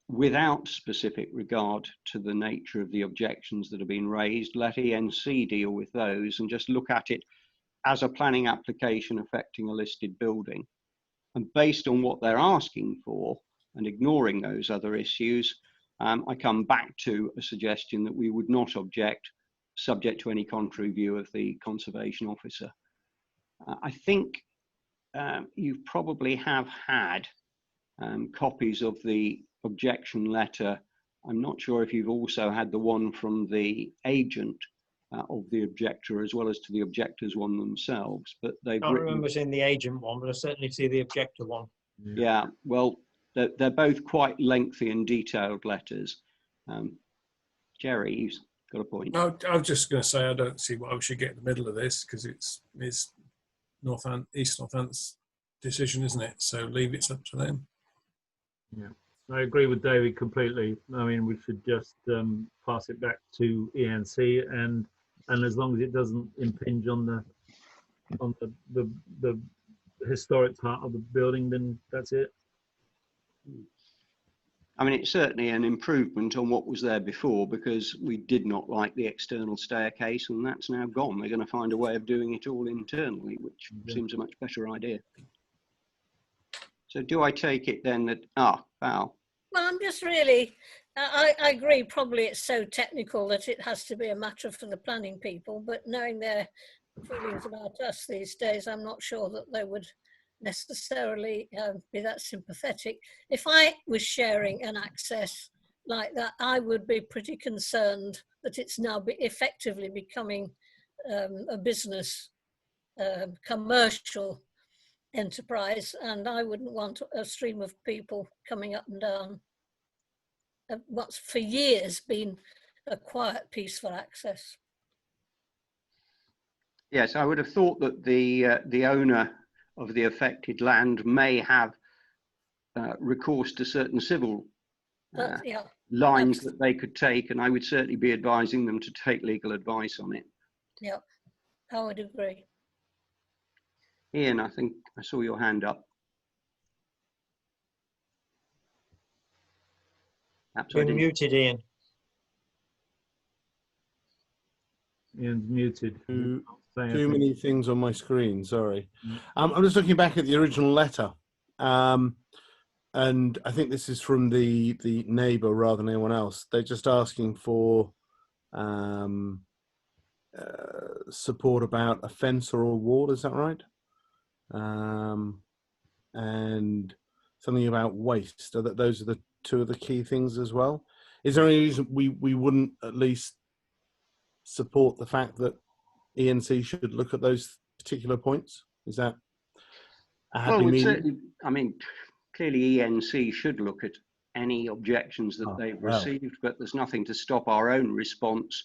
J: without specific regard to the nature of the objections that have been raised, let ENC deal with those, and just look at it as a planning application affecting a listed building. And based on what they're asking for, and ignoring those other issues, I come back to a suggestion that we would not object, subject to any contrary view of the Conservation Officer. I think you probably have had copies of the objection letter. I'm not sure if you've also had the one from the agent of the objector, as well as to the objectors one themselves, but they've
A: I can't remember seeing the agent one, but I certainly see the objector one.
J: Yeah, well, they're both quite lengthy and detailed letters. Jerry, you've got a point.
F: No, I was just going to say I don't see why we should get in the middle of this, because it's East Northants' decision, isn't it? So leave it up to them.
G: Yeah, I agree with David completely. I mean, we should just pass it back to ENC, and as long as it doesn't impinge on the historic part of the building, then that's it.
J: I mean, it's certainly an improvement on what was there before, because we did not like the external staircase, and that's now gone. They're going to find a way of doing it all internally, which seems a much better idea. So do I take it then that, Val?
C: Well, I'm just really, I agree, probably it's so technical that it has to be a matter for the planning people, but knowing their feelings about us these days, I'm not sure that they would necessarily be that sympathetic. If I was sharing an access like that, I would be pretty concerned that it's now effectively becoming a business, commercial enterprise, and I wouldn't want a stream of people coming up and down what's for years been a quiet, peaceful access.
J: Yes, I would have thought that the owner of the affected land may have recourse to certain civil
C: Yeah,
J: lines that they could take, and I would certainly be advising them to take legal advice on it.
C: yeah, I would agree.
J: Ian, I think I saw your hand up. Perhaps
A: You're muted, Ian.
G: Ian's muted.
I: Too many things on my screen, sorry. I'm just looking back at the original letter. And I think this is from the neighbour rather than anyone else. They're just asking for support about a fence or a wall, is that right? And something about waste. So that those are the two of the key things as well. Is there any reason we wouldn't at least support the fact that ENC should look at those particular points? Is that a happy medium?
J: Certainly, I mean, clearly ENC should look at any objections that they've received, but there's nothing to stop our own response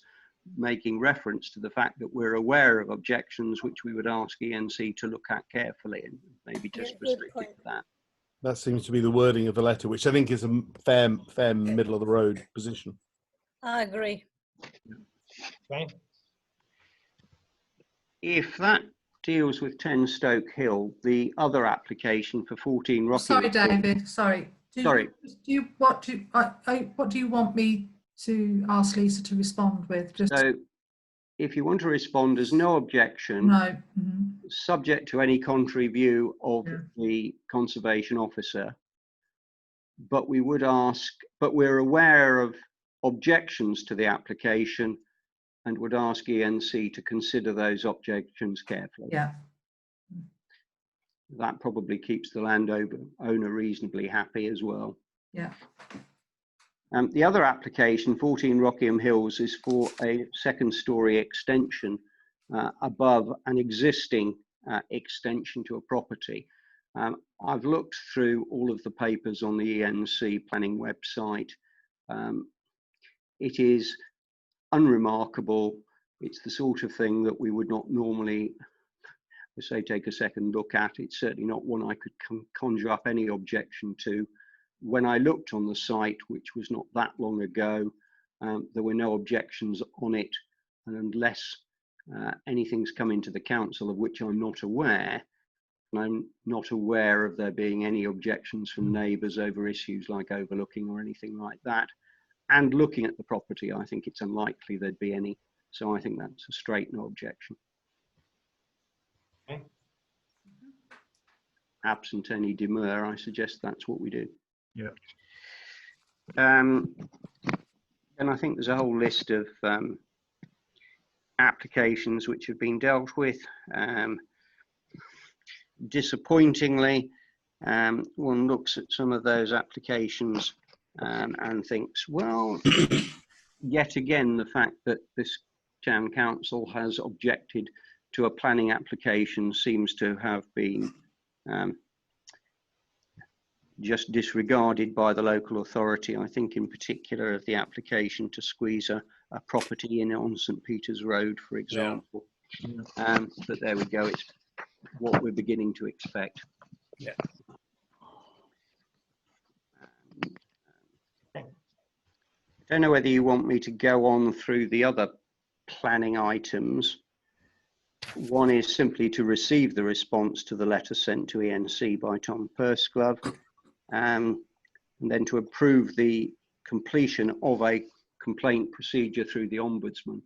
J: making reference to the fact that we're aware of objections which we would ask ENC to look at carefully, and maybe just restrict it to that.
I: That seems to be the wording of the letter, which I think is a fair middle of the road position.
C: I agree.
A: Okay.
J: If that deals with 10 Stoke Hill, the other application for 14 Rocky...
B: Sorry, David, sorry. What do you want me to ask Lisa to respond with?
J: So if you want to respond, there's no objection.
B: No.
J: Subject to any contrary view of the Conservation Officer. But we would ask, but we're aware of objections to the application and would ask ENC to consider those objections carefully.
B: Yeah.
J: That probably keeps the landowner reasonably happy as well.
B: Yeah.
J: The other application, 14 Rockingham Hills, is for a second-storey extension above an existing extension to a property. I've looked through all of the papers on the ENC planning website. It is unremarkable. It's the sort of thing that we would not normally, say, take a second look at. It's certainly not one I could conjure up any objection to. When I looked on the site, which was not that long ago, there were no objections on it, and unless anything's come into the council of which I'm not aware, and I'm not aware of there being any objections from neighbours over issues like overlooking or anything like that. And looking at the property, I think it's unlikely there'd be any. So I think that's a straight no objection.
A: Okay.
J: Absent any demur, I suggest that's what we do.
G: Yeah.
J: And I think there's a whole list of applications which have been dealt with. Disappointingly, one looks at some of those applications and thinks, well, yet again, the fact that this town council has objected to a planning application seems to have been just disregarded by the local authority. I think in particular of the application to squeeze a property in on St. Peter's Road, for example. Yeah. But there we go, it's what we're beginning to expect.
F: Yeah.
J: I don't know whether you want me to go on through the other planning items. One is simply to receive the response to the letter sent to ENC by Tom Pursglove, and then to approve the completion of a complaint procedure through the Ombudsman.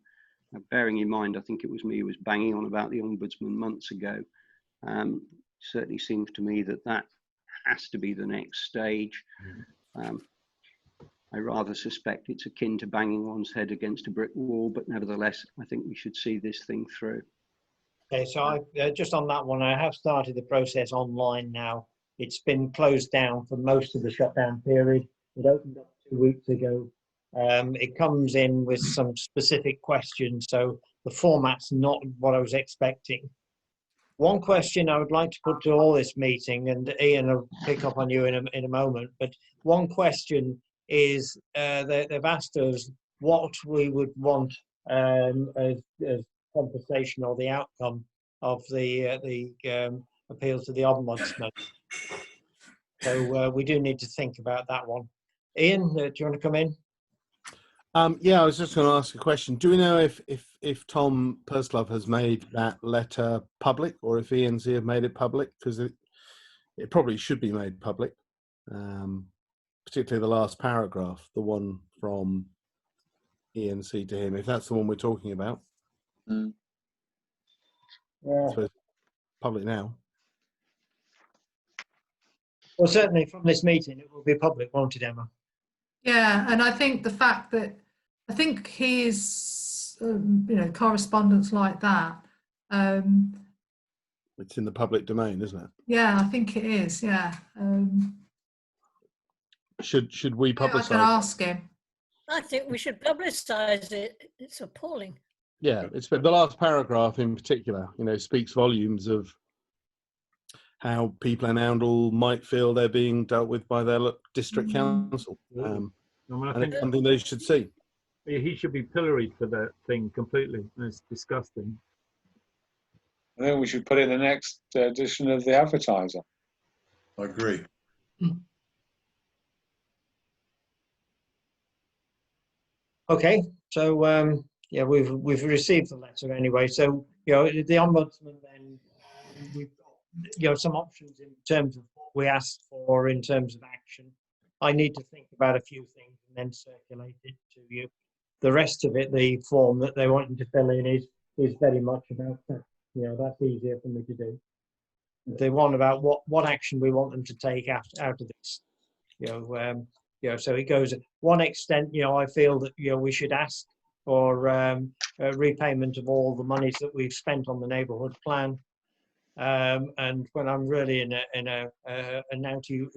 J: Now, bearing in mind, I think it was me who was banging on about the Ombudsman months ago. Certainly seems to me that that has to be the next stage. I rather suspect it's akin to banging one's head against a brick wall, but nevertheless, I think we should see this thing through.
A: Okay, so I just on that one, I have started the process online now. It's been closed down for most of the shutdown period. It opened up 2 weeks ago. It comes in with some specific questions, so the format's not what I was expecting. One question I would like to put to all this meeting, and Ian will pick up on you in a moment, but one question is they've asked us what we would want as compensation or the outcome of the appeal to the Ombudsman. So we do need to think about that one. Ian, do you want to come in?
I: Yeah, I was just going to ask a question. Do we know if Tom Pursglove has made that letter public, or if ENC have made it public? Because it probably should be made public, particularly the last paragraph, the one from ENC to him, if that's the one we're talking about.
A: Yeah.
I: So it's public now.
A: Well, certainly from this meeting, it will be public, won't it, Emma?
B: Yeah, and I think the fact that I think his correspondence like that.
I: It's in the public domain, isn't it?
B: Yeah, I think it is. Yeah.
I: Should we publicise?
B: I can ask him.
C: I think we should publicise it. It's appalling.
I: Yeah, it's the last paragraph in particular. Speaks volumes of how people in Oundle might feel they're being dealt with by their district council. And it's something they should see.
G: He should be pilloried for that thing completely. It's disgusting.
H: I think we should put it in the next edition of the Advertiser.
K: I agree.
A: Okay, so yeah, we've received the letter anyway. So the Ombudsman then we've got some options in terms of what we asked for in terms of action. I need to think about a few things and then circulate it to you. The rest of it, the form that they want you to fill in is very much about that. That's easier for me to do. They want about what action we want them to take out of this. So it goes one extent. I feel that we should ask for repayment of all the monies that we've spent on the neighbourhood plan. And when I'm really in a naughty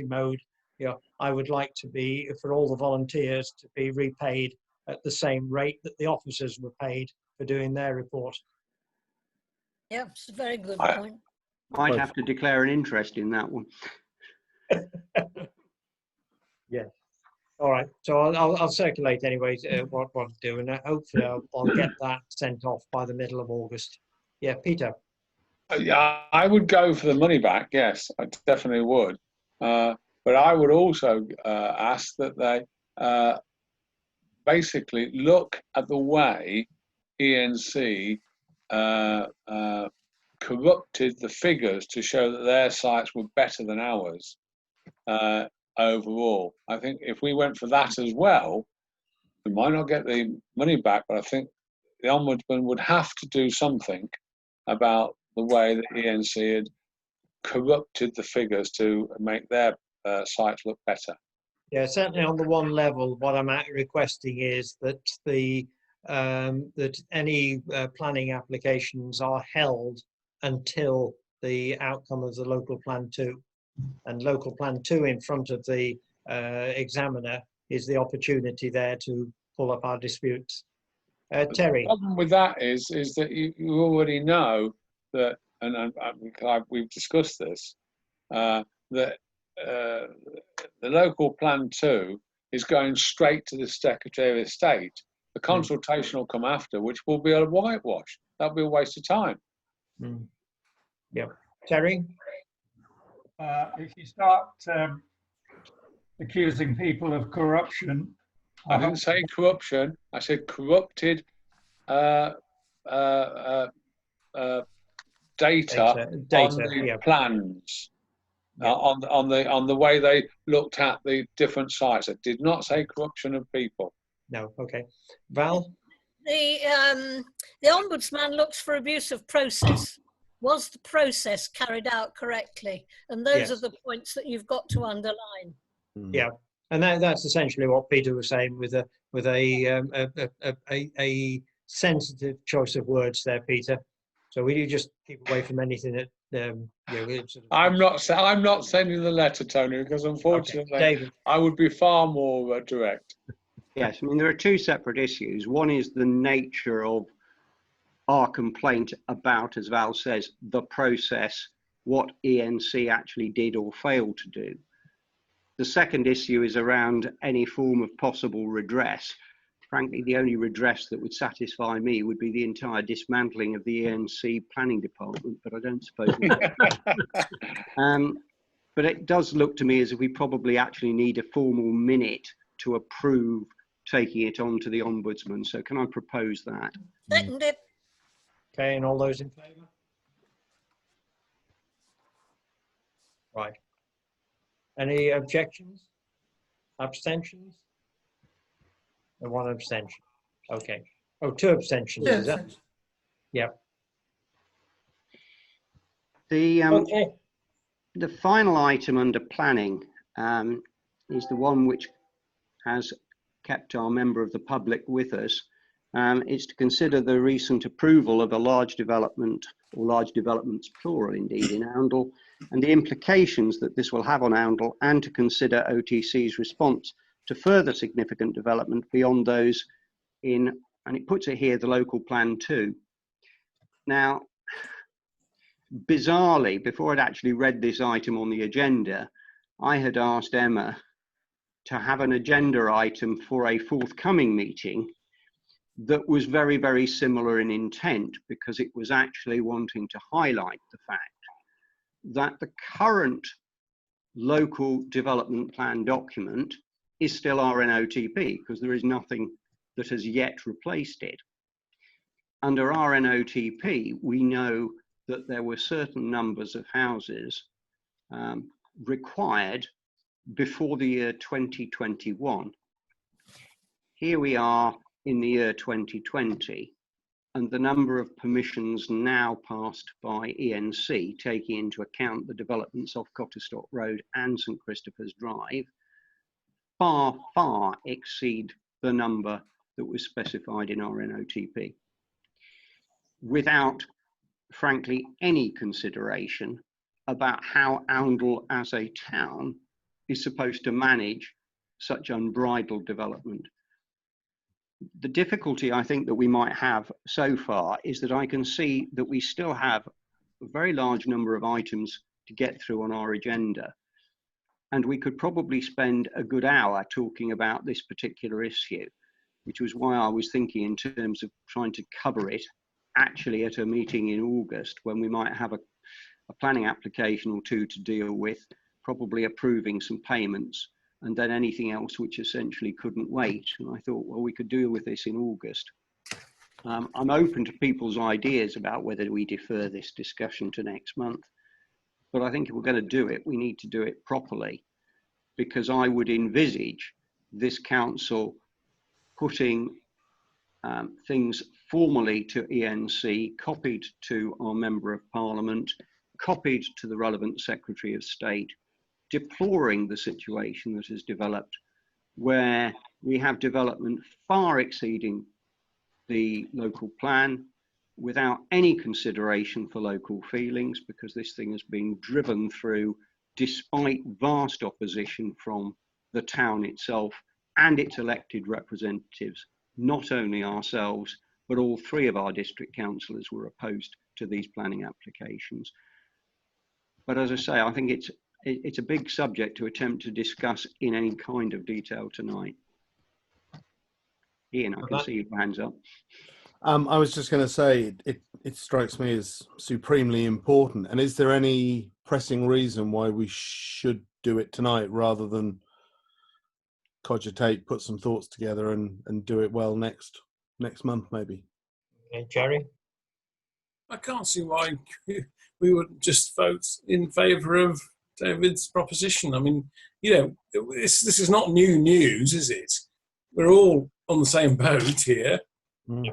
A: mode, I would like to be for all the volunteers to be repaid at the same rate that the officers were paid for doing their report.
C: Yeah, it's a very good point.
J: I'd have to declare an interest in that one.
A: Yes. All right, so I'll circulate anyway what I'm doing. Hopefully I'll get that sent off by the middle of August. Yeah, Peter.
H: Yeah, I would go for the money back. Yes, I definitely would. But I would also ask that they basically look at the way ENC corrupted the figures to show that their sites were better than ours overall. I think if we went for that as well, we might not get the money back, but I think the Ombudsman would have to do something about the way that ENC had corrupted the figures to make their sites look better.
A: Yeah, certainly on the one level, what I'm requesting is that that any planning applications are held until the outcome of the local plan 2. And local plan 2 in front of the examiner is the opportunity there to pull up our disputes. Terry.
H: The problem with that is that you already know that, and we've discussed this, that the local plan 2 is going straight to the Secretary of State. The consultation will come after, which will be a whitewash. That'll be a waste of time.
A: Yeah, Terry.
D: If you start accusing people of corruption,
H: I didn't say corruption. I said corrupted data on the plans, on the way they looked at the different sites. I did not say corruption of people.
A: No. Okay, Val.
C: The Ombudsman looks for abuse of process. Was the process carried out correctly? And those are the points that you've got to underline.
A: Yeah, and that's essentially what Peter was saying with a sensitive choice of words there, Peter. So will you just keep away from anything that
H: I'm not sending the letter, Tony, because unfortunately,
A: David.
H: I would be far more direct.
J: Yes, I mean, there are two separate issues. One is the nature of our complaint about, as Val says, the process, what ENC actually did or failed to do. The second issue is around any form of possible redress. Frankly, the only redress that would satisfy me would be the entire dismantling of the ENC planning department, but I don't suppose but it does look to me as if we probably actually need a formal minute to approve taking it on to the Ombudsman. So can I propose that?
C: Seconded.
A: Okay, and all those in favour? Right. Any objections? Abstentions? And one abstention. Okay. Oh, two abstentions. Is that? Yep.
J: The final item under planning is the one which has kept our member of the public with us. It's to consider the recent approval of a large development, or large developments plural indeed, in Oundle, and the implications that this will have on Oundle, and to consider OTC's response to further significant development beyond those in, and it puts it here, the local plan 2. Now, bizarrely, before I'd actually read this item on the agenda, I had asked Emma to have an agenda item for a forthcoming meeting that was very, very similar in intent, because it was actually wanting to highlight the fact that the current local development plan document is still RNOTP, because there is nothing that has yet replaced it. Under RNOTP, we know that there were certain numbers of houses required before the year 2021. Here we are in the year 2020, and the number of permissions now passed by ENC, taking into account the developments off Cotterstock Road and St Christopher's Drive, far, far exceed the number that was specified in RNOTP, without, frankly, any consideration about how Oundle as a town is supposed to manage such unbridled development. The difficulty I think that we might have so far is that I can see that we still have a very large number of items to get through on our agenda. And we could probably spend a good hour talking about this particular issue, which was why I was thinking in terms of trying to cover it actually at a meeting in August, when we might have a planning application or two to deal with, probably approving some payments, and then anything else which essentially couldn't wait. And I thought, well, we could deal with this in August. I'm open to people's ideas about whether we defer this discussion to next month. But I think if we're going to do it, we need to do it properly, because I would envisage this council putting things formally to ENC, copied to our Member of Parliament, copied to the relevant Secretary of State, deploring the situation that has developed, where we have development far exceeding the local plan without any consideration for local feelings, because this thing has been driven through despite vast opposition from the town itself and its elected representatives. Not only ourselves, but all three of our district councillors were opposed to these planning applications. But as I say, I think it's a big subject to attempt to discuss in any kind of detail tonight. Ian, I can see your hands up.
I: I was just going to say, it strikes me as supremely important. And is there any pressing reason why we should do it tonight rather than cogitate, put some thoughts together and do it well next month maybe?
A: Okay, Jerry?
F: I can't see why we would just vote in favour of David's proposition. I mean, you know, this is not new news, is it? We're all on the same boat here.
I: Mm.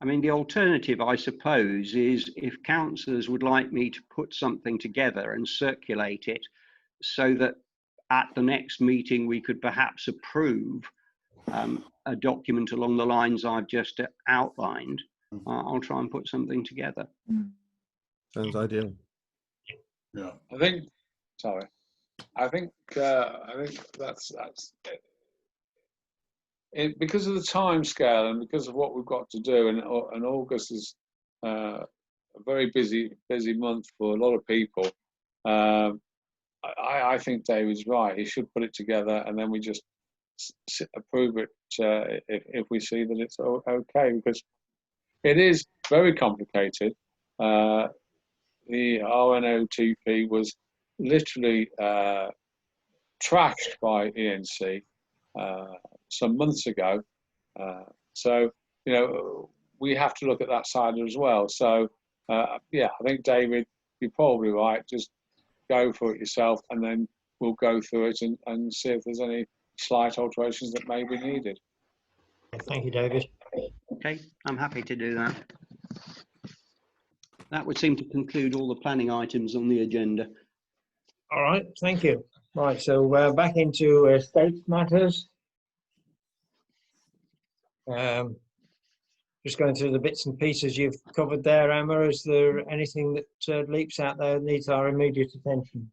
J: I mean, the alternative, I suppose, is if councillors would like me to put something together and circulate it so that at the next meeting we could perhaps approve a document along the lines I've just outlined, I'll try and put something together.
I: Sounds ideal.
K: Yeah.
H: I think that's it, because of the time scale and because of what we've got to do, and August is a very busy month for a lot of people. I think David's right. He should put it together, and then we just approve it if we see that it's okay, because it is very complicated. The RNOTP was literally trashed by ENC some months ago. So, you know, we have to look at that side as well. So, yeah, I think, David, you're probably right. Just go for it yourself, and then we'll go through it and see if there's any slight alterations that may be needed.
A: Thank you, David.
J: Okay, I'm happy to do that. That would seem to conclude all the planning items on the agenda.
A: All right, thank you. Right, so we're back into estate matters. Just going through the bits and pieces you've covered there, Emma. Is there anything that leaps out there that needs our immediate attention?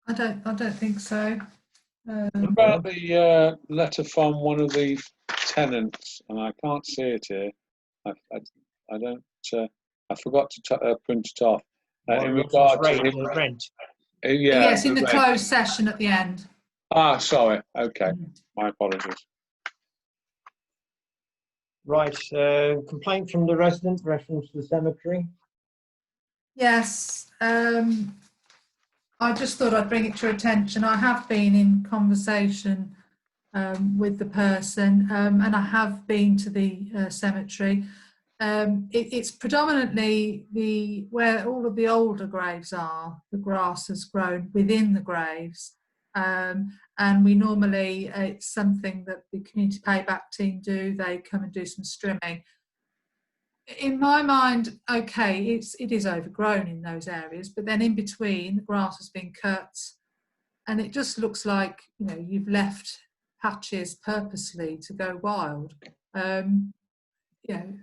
B: I don't think so.
H: What about the letter from one of the tenants? And I can't see it here. I don't. I forgot to print it off. In regard to
A: rent.
H: Yeah.
B: Yes, in the closed session at the end.
H: Ah, sorry. Okay, my apologies.
A: Right, complaint from the resident, reference to the cemetery.
B: Yes, I just thought I'd bring it to your attention. I have been in conversation with the person, and I have been to the cemetery. It's predominantly where all of the older graves are. The grass has grown within the graves. And we normally, it's something that the community payback team do. They come and do some strimming. In my mind, okay, it is overgrown in those areas, but then in between, the grass has been cut, and it just looks like, you know, you've left patches purposely to go wild. You know,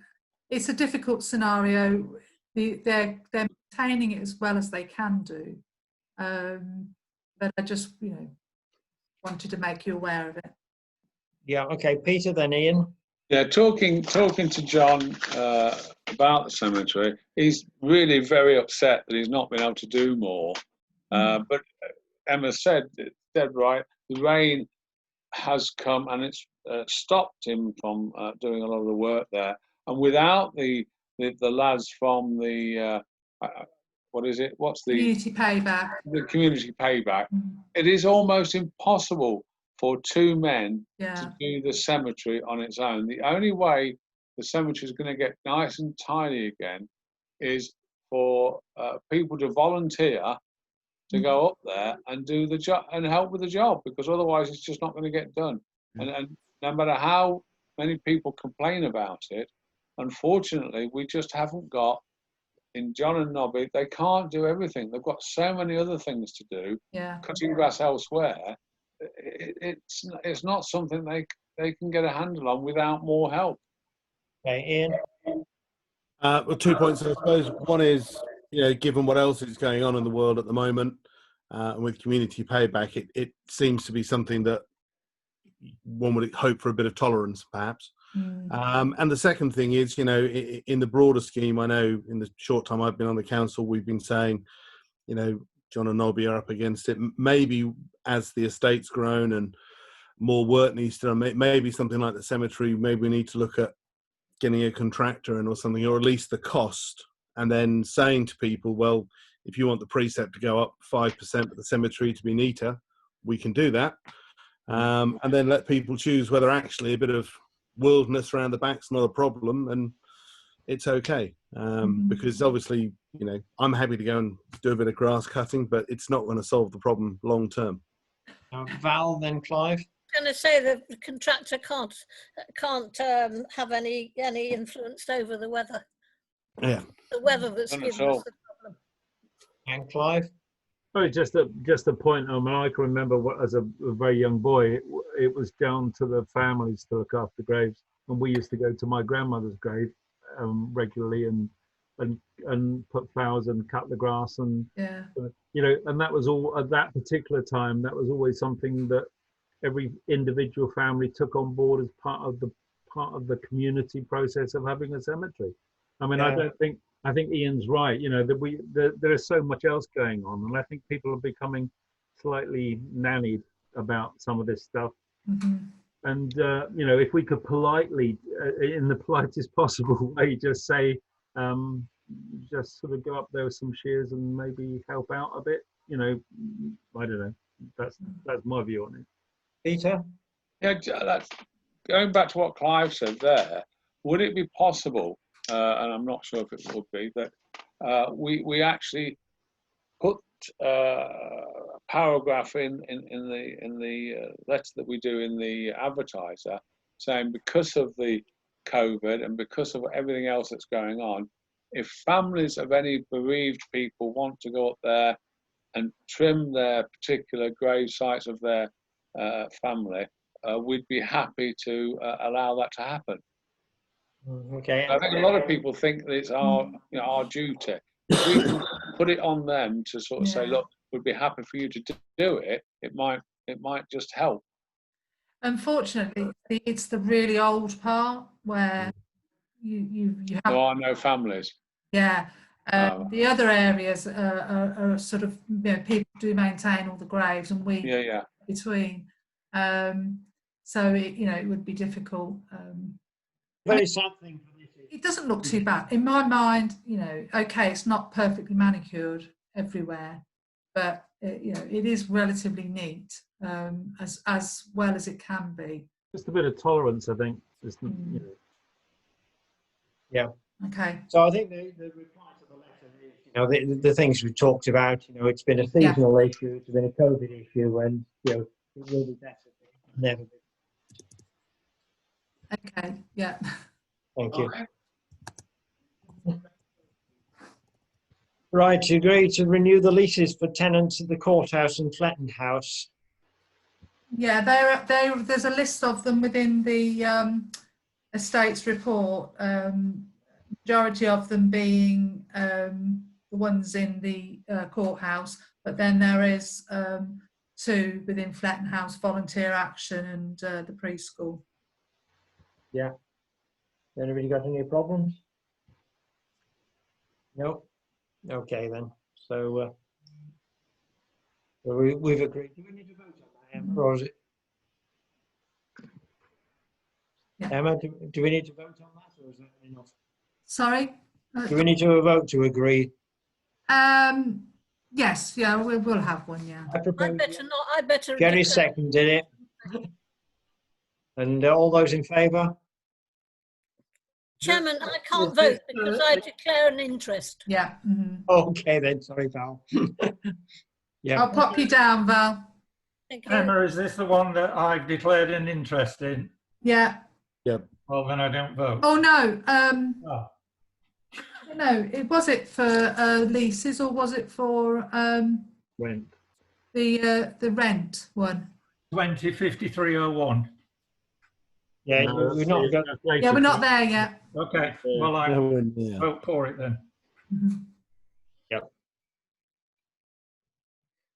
B: it's a difficult scenario. They're maintaining it as well as they can do. But I just, you know, wanted to make you aware of it.
A: Yeah, okay, Peter, then Ian.
H: Yeah, talking to John about the cemetery, he's really very upset that he's not been able to do more. But Emma said right, the rain has come and it's stopped him from doing a lot of the work there. And without the lads from the what is it? What's the
B: Community payback.
H: The community payback? It is almost impossible for two men to do the cemetery on its own. The only way the cemetery is going to get nice and tidy again is for people to volunteer to go up there and do the job and help with the job, because otherwise it's just not going to get done. And no matter how many people complain about it, unfortunately, we just haven't got, in John and Nobby, they can't do everything. They've got so many other things to do, cutting grass elsewhere. It's not something they can get a handle on without more help.
A: Okay, Ian?
I: Well, 2 points, I suppose. One is, given what else is going on in the world at the moment, and with community payback, it seems to be something that one would hope for a bit of tolerance, perhaps. And the second thing is, in the broader scheme, I know in the short time I've been on the council, we've been saying, John and Nobby are up against it. Maybe as the estate's grown and more work needs to be done, maybe something like the cemetery, maybe we need to look at getting a contractor in or something, or at least the cost, and then saying to people, well, if you want the precept to go up 5% of the cemetery to be neater, we can do that. And then let people choose whether actually a bit of wilderness around the back's not a problem and it's okay. Because obviously, I'm happy to go and do a bit of grass cutting, but it's not going to solve the problem long term.
A: Val, then Clive?
C: I'm going to say that the contractor can't have any influence over the weather.
I: Yeah.
C: The weather that's given us the problem.
A: And Clive?
G: Oh, just a point. I mean, I can remember as a very young boy, it was down to the families to look after graves, and we used to go to my grandmother's grave regularly and put flowers and cut the grass and and that was all at that particular time. That was always something that every individual family took on board as part of the community process of having a cemetery. I mean, I think Ian's right. That there is so much else going on, and I think people are becoming slightly nannied about some of this stuff. And if we could politely, in the politest possible way, just say, just sort of go up there with some shears and maybe help out a bit. I don't know. That's my view on it.
A: Peter?
H: Yeah, that's going back to what Clive said there. Would it be possible, and I'm not sure if it would be, that we actually put a paragraph in the letter that we do in the advertiser, saying because of the COVID and because of everything else that's going on, if families of any bereaved people want to go up there and trim their particular grave sites of their family, we'd be happy to allow that to happen.
A: Okay.
H: I think a lot of people think that it's our duty. If we can put it on them to sort of say, look, we'd be happy for you to do it, it might just help.
B: Unfortunately, it's the really old part where you have.
H: There are no families.
B: Yeah. The other areas are sort of, people do maintain all the graves, and we between. So it would be difficult.
A: Very sad thing for this.
B: It doesn't look too bad in my mind. Okay, it's not perfectly manicured everywhere, but it is relatively neat, as well as it can be.
G: Just a bit of tolerance, I think.
A: Yeah.
B: Okay.
A: So I think the reply to the letter is, the things we've talked about. It's been a seasonal issue, it's been a COVID issue, and it will be better. Never be.
B: Okay. Yeah.
A: Thank you. Right, you agree to renew the leases for tenants at the courthouse and Fletton House.
B: Yeah, there's a list of them within the estates report. Majority of them being the ones in the courthouse, but then there is 2 within Fletton House, Volunteer Action and the preschool.
A: Yeah. Anybody got any problems? No? Okay then. So So we've agreed. Do we need to vote on that, Emma, or is it?
B: Yeah.
A: Emma, do we need to vote on that, or is that enough?
B: Sorry?
A: Do we need to vote to agree?
B: Yes, yeah, we'll have one, yeah.
A: I
C: I
A: propose.
C: better not. I better.
A: Jerry
C: declare-
A: seconded it. And all those in favour?
C: Chairman, I can't vote because I declare an interest.
B: Yeah. Mhm.
A: Okay then, sorry, Val. Yeah,
B: I'll pop you down, Val.
C: Thank you.
D: Emma, is this the one that I've declared an interest in?
B: Yeah.
D: Well, then I don't vote.
B: Oh, no.
D: Oh.
B: No, was it for leases or was it for
G: Rent.
B: the rent one?
D: 205301.
A: yeah, we're not going.
B: Yeah, we're not there yet.
D: Okay, well, I
I: Nowhere near.
D: vote for it then.
B: Mhm.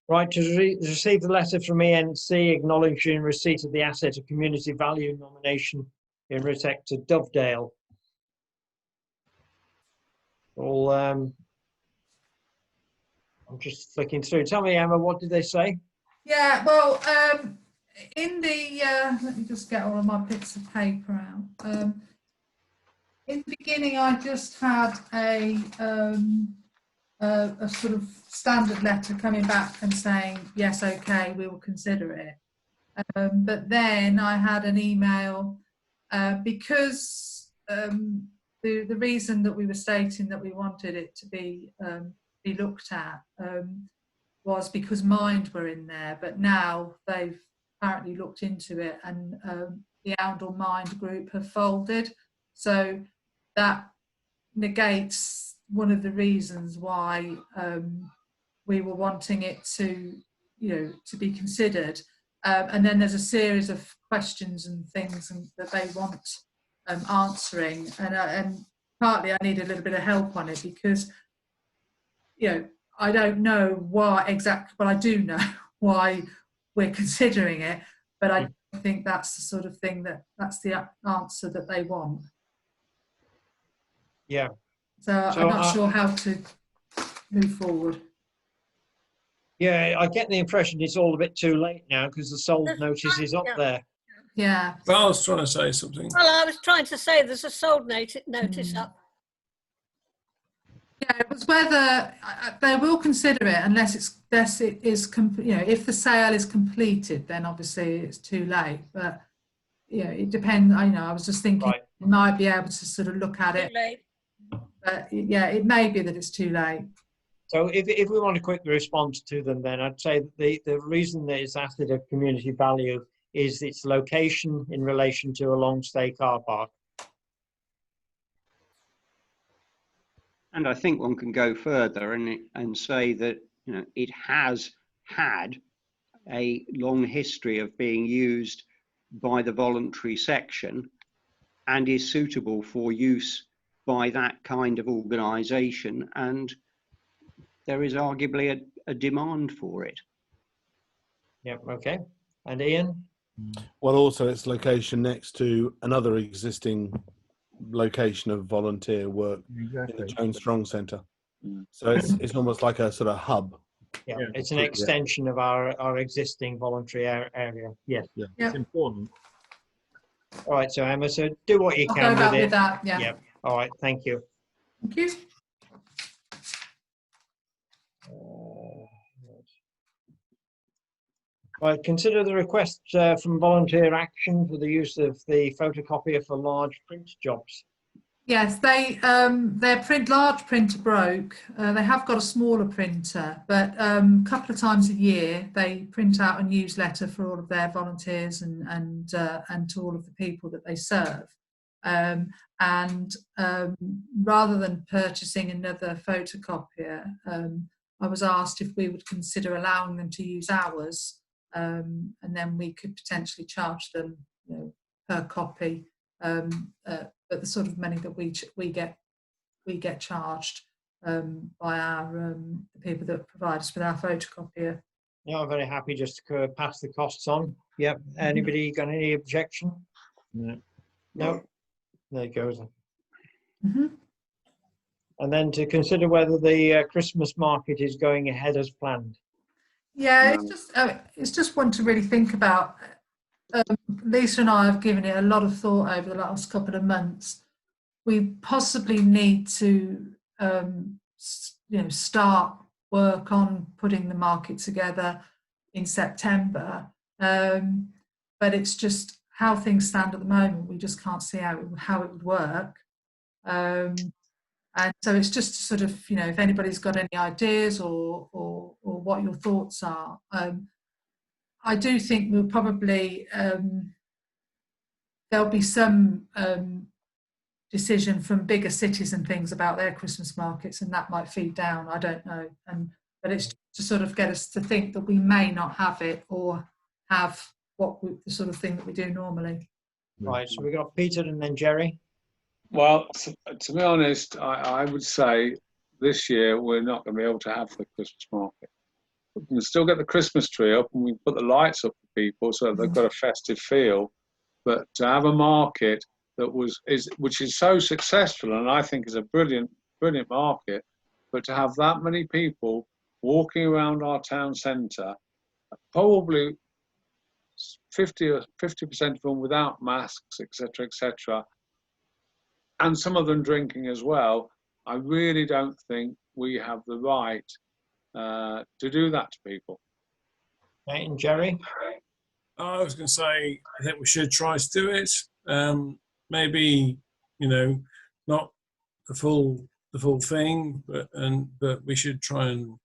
A: Right, to receive the letter from ENC acknowledging receipt of the asset of community value nomination in respect to Dovedale. All, I'm just flicking through. Tell me, Emma, what did they say?
B: Yeah, well, in the, let me just get all of my bits of paper out. In the beginning, I just had a sort of standard letter coming back and saying, yes, okay, we will consider it. But then I had an email because the reason that we were stating that we wanted it to be looked at was because Mind were in there, but now they've apparently looked into it and the Oundle Mind group have folded. So that negates one of the reasons why we were wanting it to, to be considered. And then there's a series of questions and things that they want answering, and partly I need a little bit of help on it because, I don't know why exactly, but I do know why we're considering it, but I don't think that's the sort of thing that's the answer that they want.
A: Yeah.
B: So I'm not sure how to move forward.
A: Yeah, I get the impression it's all a bit too late now because the sold notice is up there.
B: Yeah.
F: Val's trying to say something.
C: Well, I was trying to say there's a sold notice up.
B: Yeah, it was whether they will consider it unless it is, if the sale is completed, then obviously it's too late. But it depends. I was just thinking we might be able to sort of look at it.
C: Too late.
B: But yeah, it may be that it's too late.
A: So if we want to quickly respond to them, then I'd say that the reason that it's asset of community value is its location in relation to a long stay car park.
J: And I think one can go further and say that it has had a long history of being used by the voluntary section and is suitable for use by that kind of organisation, and there is arguably a demand for it.
A: Yeah, okay. And Ian?
I: Well, also its location next to another existing location of volunteer work in the Jones Strong Centre. So it's almost like a sort of hub.
A: Yeah, it's an extension of our existing voluntary area. Yes.
G: Yeah, it's important.
A: All right, so Emma, so do what you
B: I'll
A: can
B: go back
A: with it.
B: with that. Yeah.
A: Yeah. All right, thank you.
B: Thank you.
A: Right, consider the request from Volunteer Action for the use of the photocopier for large print jobs.
B: Yes, their large printer broke. They have got a smaller printer, but a couple of times a year they print out a newsletter for all of their volunteers and to all of the people that they serve. Rather than purchasing another photocopier, I was asked if we would consider allowing them to use ours, and then we could potentially charge them per copy. But the sort of money that we get charged by our the people that provide us with our photocopier.
A: Yeah, I'm very happy just to pass the costs on. Yep. Anybody got any objection?
G: No.
A: No. There it goes.
B: Mm-hmm.
A: And then to consider whether the Christmas market is going ahead as planned.
B: Yeah,
H: No.
B: it's just one to really think about. Lisa and I have given it a lot of thought over the last couple of months. We possibly need to, start work on putting the market together in September. But it's just how things stand at the moment. We just can't see how it would work. And so it's just sort of, if anybody's got any ideas or what your thoughts are. I do think we'll probably, there'll be some decision from bigger cities and things about their Christmas markets, and that might feed down, I don't know. But it's to sort of get us to think that we may not have it or have the sort of thing that we do normally.
A: Right, so we've got Peter and then Jerry.
H: Well, to be honest, I would say this year we're not going to be able to have the Christmas market. We can still get the Christmas tree up and we put the lights up for people so that they've got a festive feel. But to have a market which is so successful, and I think is a brilliant market, but to have that many people walking around our town centre, probably 50% of them without masks, etc., and some of them drinking as well, I really don't think we have the right to do that to people.
A: Right, and Jerry?
F: I was going to say, I think we should try to do it. Maybe, not the full thing, but we should try and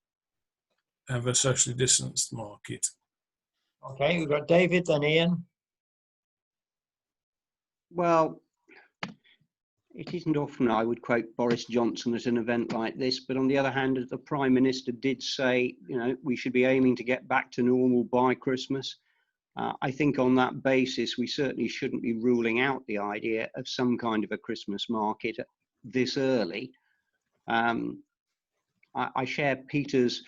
F: have a socially distanced market.
A: Okay, we've got David, then Ian.
J: Well, it isn't often I would quote Boris Johnson at an event like this, but on the other hand, as the Prime Minister did say, we should be aiming to get back to normal by Christmas. I think on that basis, we certainly shouldn't be ruling out the idea of some kind of a Christmas market this early. I share Peter's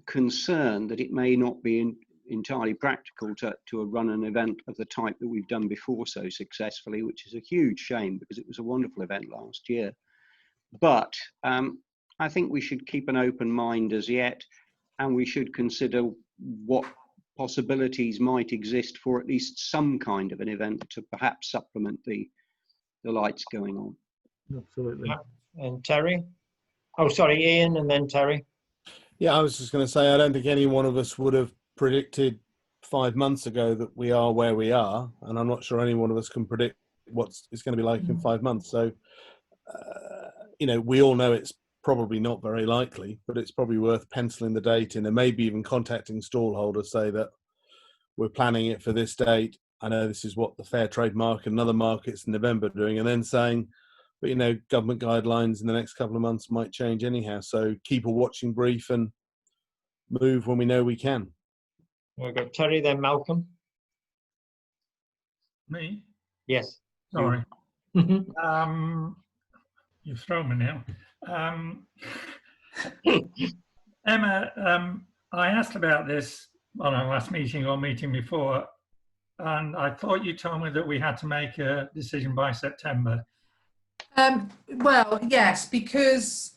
J: concern that it may not be entirely practical to run an event of the type that we've done before so successfully, which is a huge shame because it was a wonderful event last year. But I think we should keep an open mind as yet, and we should consider what possibilities might exist for at least some kind of an event to perhaps supplement the lights going on.
G: Absolutely.
A: Yeah. And Terry? Oh, sorry, Ian, and then Terry.
I: Yeah, I was just going to say, I don't think any one of us would have predicted 5 months ago that we are where we are, and I'm not sure any one of us can predict what it's going to be like in 5 months. So, we all know it's probably not very likely, but it's probably worth penciling the date in and maybe even contacting stallholders, say that we're planning it for this date. I know this is what the Fair Trade market and other markets in November are doing, and then saying, but government guidelines in the next couple of months might change anyhow. So keep a watching brief and move when we know we can.
A: We've got Terry, then Malcolm.
D: Me?
A: Yes.
D: Sorry. You've thrown me now. Emma, I asked about this on our last meeting or meeting before, and I thought you told me that we had to make a decision by September.
B: Well, yes, because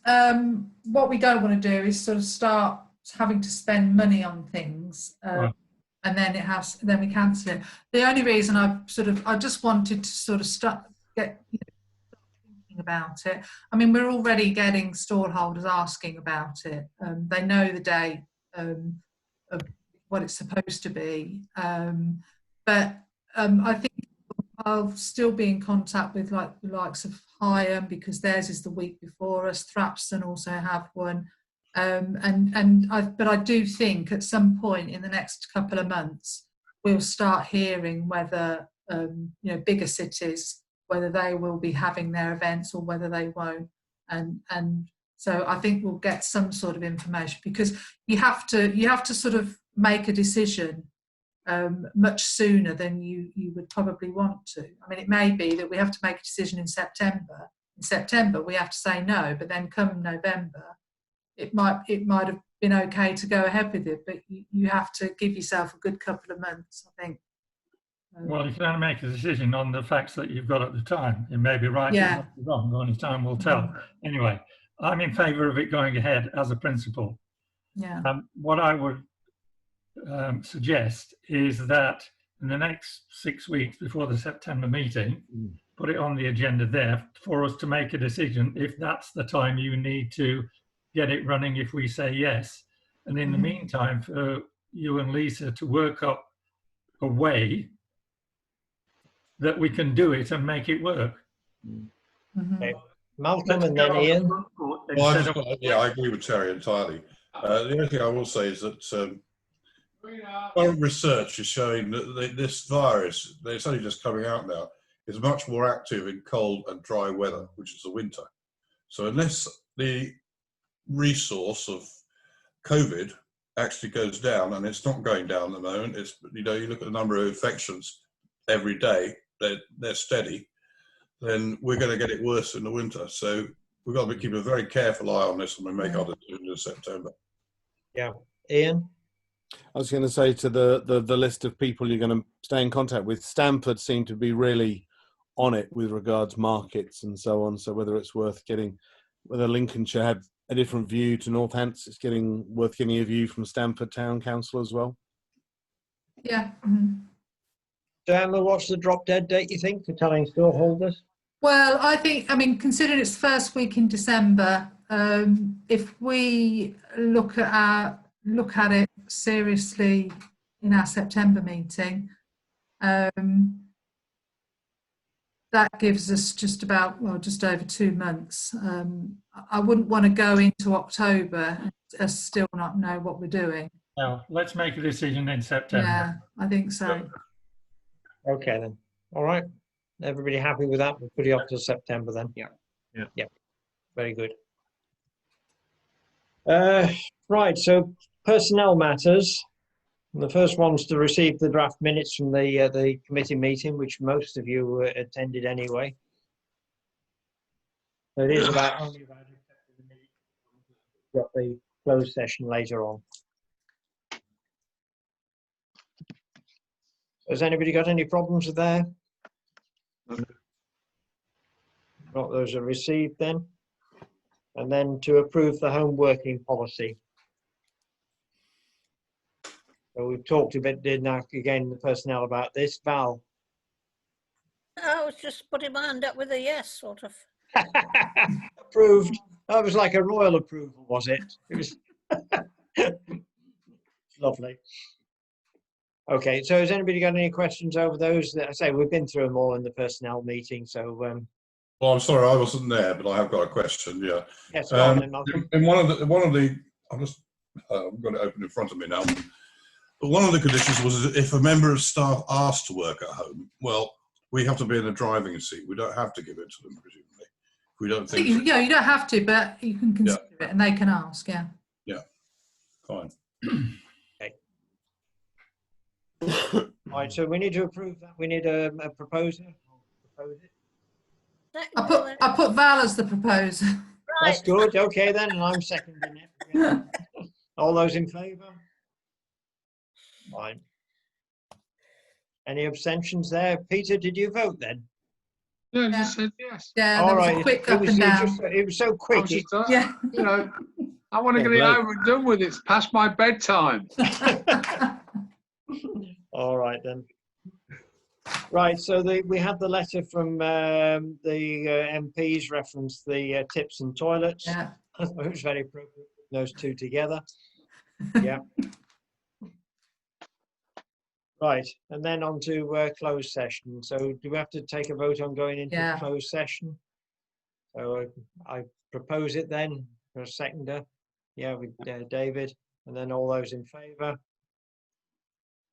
B: what we don't want to do is sort of start having to spend money on things,
D: Right.
B: and then we cancel it. The only reason I just wanted to sort of get thinking about it. I mean, we're already getting stallholders asking about it. They know the date of what it's supposed to be, but I think I'll still be in contact with the likes of Higham because theirs is the week before us. Thrapston also have one. But I do think at some point in the next couple of months, we'll start hearing whether, bigger cities, whether they will be having their events or whether they won't. And so I think we'll get some sort of information because you have to sort of make a decision much sooner than you would probably want to. I mean, it may be that we have to make a decision in September. In September, we have to say no, but then come November, it might have been okay to go ahead with it, but you have to give yourself a good couple of months, I think.
D: Well, you can only make a decision on the facts that you've got at the time. It may be right,
B: Yeah.
D: it might be wrong, only time will tell. Anyway, I'm in favour of it going ahead as a principle.
B: Yeah.
D: What I would suggest is that in the next 6 weeks before the September meeting, put it on the agenda there for us to make a decision if that's the time you need to get it running if we say yes. And in the meantime, for you and Lisa to work up a way that we can do it and make it work.
A: Okay. Malcolm and then Ian.
K: Well, I agree with Terry entirely. The only thing I will say is that current research is showing that this virus, it's only just coming out now, is much more active in cold and dry weather, which is the winter. So unless the resource of COVID actually goes down, and it's not going down at the moment, it's, you know, you look at the number of infections every day, they're steady, then we're going to get it worse in the winter. So we've got to keep a very careful eye on this when we make our decision in September.
A: Yeah. Ian?
I: I was going to say to the list of people you're going to stay in contact with, Stamford seem to be really on it with regards markets and so on. So whether it's worth getting, whether Lincolnshire had a different view to Northants, it's worth getting a view from Stamford Town Council as well.
B: Yeah.
A: So Emma, what's the drop dead date you think for telling store holders?
B: Well, I mean, considering it's first week in December, if we look at it seriously in our September meeting, that gives us just over 2 months. I wouldn't want to go into October and still not know what we're doing.
D: No, let's make a decision in September.
B: Yeah, I think so.
A: Okay then. All right. Everybody happy with that? We'll put it up to September then. Yeah. Very good. Right. So personnel matters. And the first one's to receive the draft minutes from the committee meeting, which most of you attended anyway. So it is only about accepting the minutes. We've got the closed session later on. Has anybody got any problems with there? Not, those are received then. And then to approve the home working policy. So we've talked a bit, didn't I, again, the personnel about this. Val?
C: I was just putting my hand up with a yes, sort of.
A: Approved. That was like a royal approval, was it? It was lovely. Okay, so has anybody got any questions over those? I say we've been through them all in the personnel meeting, so.
K: Well, I'm sorry, I wasn't there, but I have got a question. Yeah.
A: Yes, go on then, Malcolm.
K: In one of the, I've got it open in front of me now. But one of the conditions was if a member of staff asked to work at home, well, we have to be in the driving seat. We don't have to give it to them, presumably. We don't think.
B: Yeah, you don't have to, but you can consider it, and they can ask. Yeah.
K: Yeah. Fine.
A: Right, so we need to approve that. We need a proposer. Propose it.
B: I put Val as the proposer.
C: Right.
A: That's good. Okay then, and I'm seconding it. All those in favour? Fine. Any abstentions there? Peter, did you vote then?
F: Yeah, I just said yes.
B: Yeah,
A: All
B: there was
A: right.
B: a quick up and down.
A: It was so quick.
B: Yeah.
H: You know, I want to
A: Yeah,
H: get it
A: right.
H: over and done with. It's past my bedtime.
A: All right then. Right, so we had the letter from the MPs reference the tips and toilets.
B: Yeah.
A: It was very appropriate, those two together. Yeah. Right, and then on to closed session. So do we have to take a vote on going into closed session? So I propose it then for a seconder. Yeah, with David, and then all those in favour.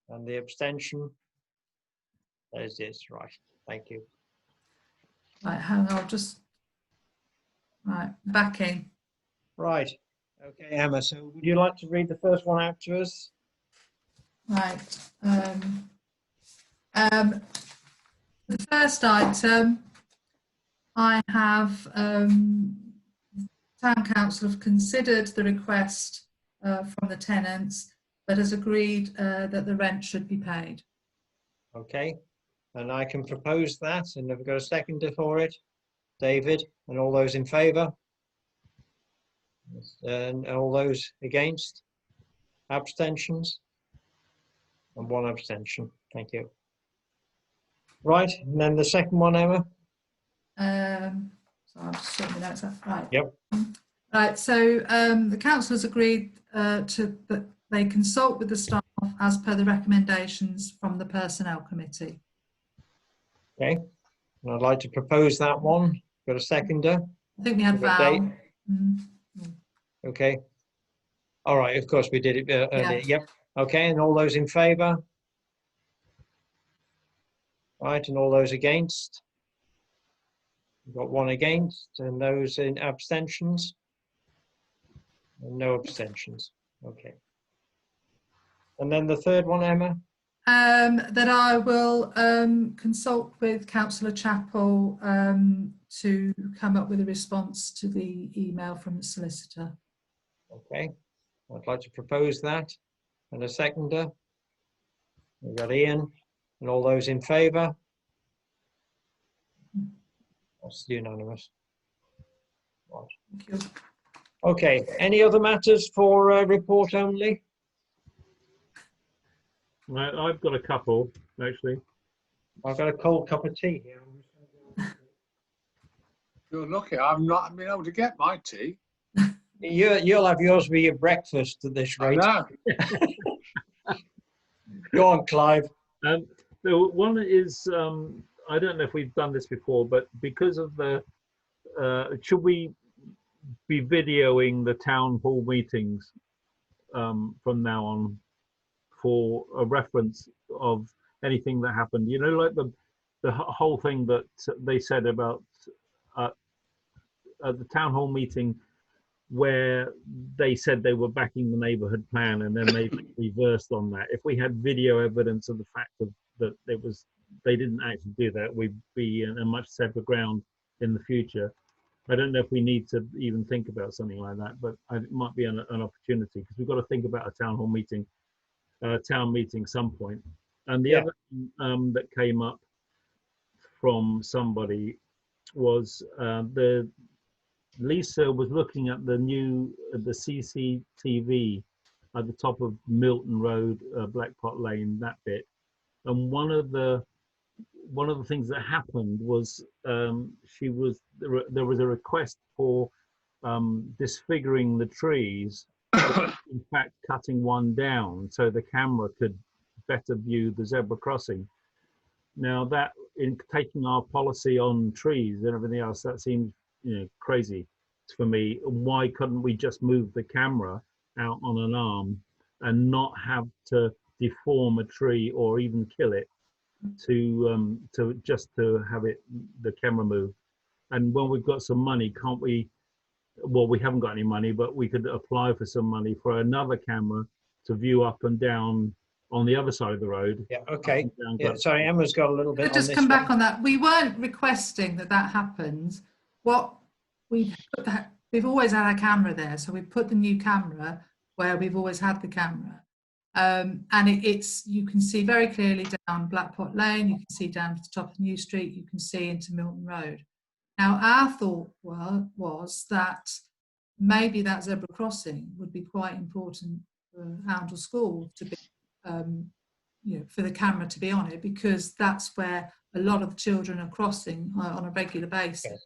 A: And the abstention. There's this, right. Thank you.
B: Right, hang on, I'll just. Right, back in.
A: Right. Okay, Emma. So would you like to read the first one out to us?
B: Right. The first item, I have Town Council have considered the request from the tenants, but has agreed that the rent should be paid.
A: Okay, and I can propose that, and I've got a seconder for it. David, and all those in favour? And all those against? Abstentions? And 1 abstention. Thank you. Right, and then the second one, Emma?
B: So I'll just sort the notes out. Right.
A: Yep.
B: Right, so the councillors agreed that they consult with the staff as per the recommendations from the Personnel Committee.
A: Okay, and I'd like to propose that one. Got a seconder?
B: I think we had
A: We've got
B: Val.
A: Okay. All right, of course we did it earlier. Yep. Okay, and all those in favour? Right, and all those against? We've got 1 against, and those in abstentions? And no abstentions. Okay. And then the third one, Emma?
B: That I will consult with Councillor Chappell to come up with a response to the email from the solicitor.
A: Okay, I'd like to propose that. And a seconder? We've got Ian, and all those in favour? That's unanimous. Right.
B: Thank you.
A: Okay, any other matters for report only?
G: Right, I've got a couple, actually.
A: I've got a cold cup of tea here.
H: You're lucky. I've not been able to get my tea.
A: You'll have yours with your breakfast at this
H: I
A: rate.
H: know.
A: Go on, Clive.
G: The one is, I don't know if we've done this before, but because of the, should we be videoing the town hall meetings from now on for a reference of anything that happened? You know, like the whole thing that they said about at the town hall meeting, where they said they were backing the neighbourhood plan and then they reversed on that. If we had video evidence of the fact that it was, they didn't actually do that, we'd be in a much safer ground in the future. I don't know if we need to even think about something like that, but it might be an opportunity, because we've got to think about a town hall meeting, town meeting some point. And the other thing that came up from somebody was Lisa was looking at the CCTV at the top of Milton Road, Blackpot Lane, that bit. And one of the things that happened was there was a request for disfiguring the trees, in fact cutting one down so the camera could better view the zebra crossing. Now that, in taking our policy on trees and everything else, that seems, you know, crazy for me. Why couldn't we just move the camera out on an arm and not have to deform a tree or even kill it to have it, the camera move? And when we've got some money, can't we, well, we haven't got any money, but we could apply for some money for another camera to view up and down on the other side of the road.
A: Yeah, okay. Yeah, sorry, Emma's got a little bit on
B: Just
A: this
B: come back
A: one.
B: on that. We weren't requesting that happens. What we've always had a camera there, so we put the new camera where we've always had the camera, and it's, you can see very clearly down Blackpot Lane, you can see down to the top of New Street, you can see into Milton Road. Now our thought was that maybe that zebra crossing would be quite important for Oundle School to be, you know, for the camera to be on it, because that's where a lot of the children are crossing on a regular basis.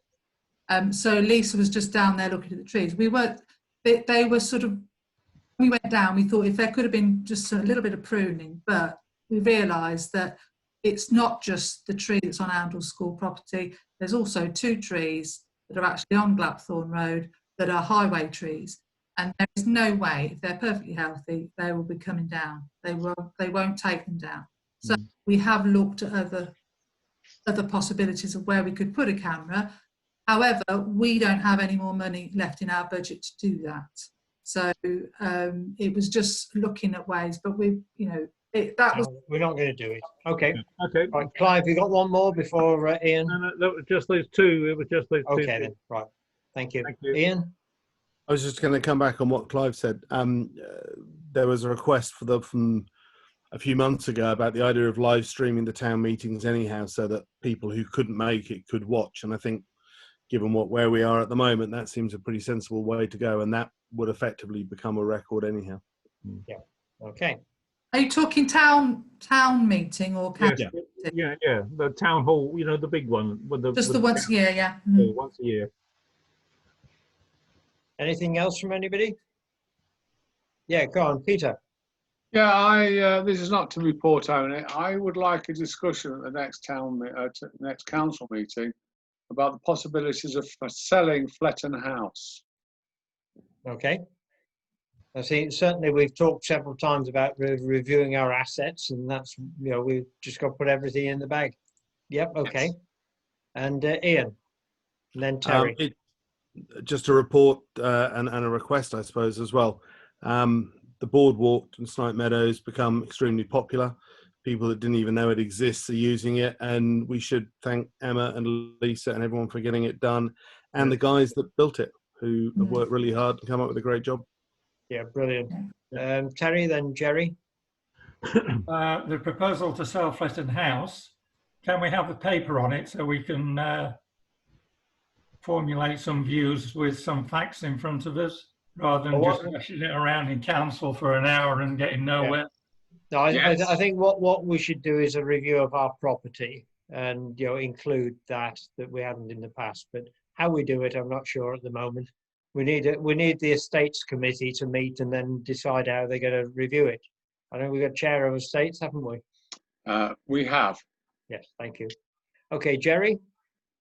B: So Lisa was just down there looking at the trees. We were, they were sort of, we went down, we thought if there could have been just a little bit of pruning, but we realised that it's not just the tree that's on Oundle School property. There's also 2 trees that are actually on Glapthorne Road that are highway trees. And there is no way, if they're perfectly healthy, they will be coming down. They won't take them down. So we have looked at other possibilities of where we could put a camera. However, we don't have any more money left in our budget to do that. So it was just looking at ways, but we, you know, that was.
A: We're not going to do it. Okay.
G: Okay.
A: Right, Clive, you got one more before Ian?
G: No, that was just those 2. It was just those 2.
A: Okay then. Right. Thank you.
G: Thank you.
A: Ian?
I: I was just going to come back on what Clive said. There was a request from a few months ago about the idea of live streaming the town meetings anyhow, so that people who couldn't make it could watch. And I think, given where we are at the moment, that seems a pretty sensible way to go, and that would effectively become a record anyhow.
A: Yeah. Okay.
B: Are you talking town meeting or
G: Yes,
B: council?
G: yeah, the town hall, you know, the big one. With
B: Just
G: with
B: the once a year, yeah.
G: yeah, once a year.
A: Anything else from anybody? Yeah, go on, Peter.
H: Yeah, this is not to report on it. I would like a discussion at the next next council meeting about the possibilities of selling Fletton House.
A: Okay. I see. Certainly, we've talked several times about reviewing our assets, and that's, you know, we've just got to put everything in the bag. Yep. Okay.
H: Yes.
A: And Ian, and then Terry.
I: Just a report and a request, I suppose, as well. The boardwalk in Snipe Meadows become extremely popular. People that didn't even know it exists are using it, and we should thank Emma and Lisa and everyone for getting it done, and the guys that built it, who have worked really hard and come up with a great job.
A: Yeah, brilliant. Terry, then Jerry.
D: The proposal to sell Fletton House, can we have the paper on it so we can formulate some views with some facts in front of us, rather than just rushing it around in council for an hour and getting nowhere?
A: No, I think what we should do is a review of our property, and, you know, include that we haven't in the past. But how we do it, I'm not sure at the moment. We need the estates committee to meet and then decide how they're going to review it. I know we've got chair of estates, haven't we?
H: We have.
A: Yes, thank you. Okay, Jerry.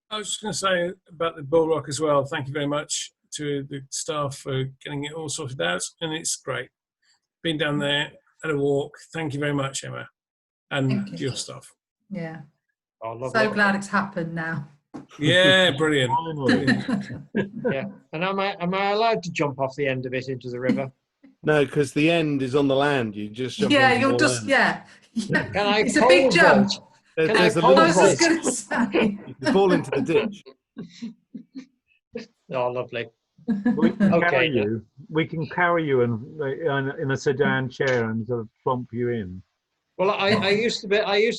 F: I was just going to say about the Bull Rock as well. Thank you very much to the staff for getting it all sorted out, and it's great. Been down there, had a walk. Thank you very much, Emma, and your staff.
B: Yeah.
A: Oh,
B: So glad it's happened now.
F: Yeah, brilliant.
A: Yeah, and am I allowed to jump off the end of it into the river?
I: No, because the end is on the land. You just jump
B: Yeah,
I: onto
B: you'll
I: the
B: just
I: land.
B: yeah.
A: Can I
B: It's a big
A: pole
B: jump.
A: vault?
I: There's a
A: pole
B: I
I: little
B: was just
I: place.
B: going to say.
I: You fall into the ditch.
A: Oh, lovely.
G: We can
A: Okay,
G: carry
A: then.
G: you. We can carry you in a sedan chair and sort of plump you in.
A: Well, I used to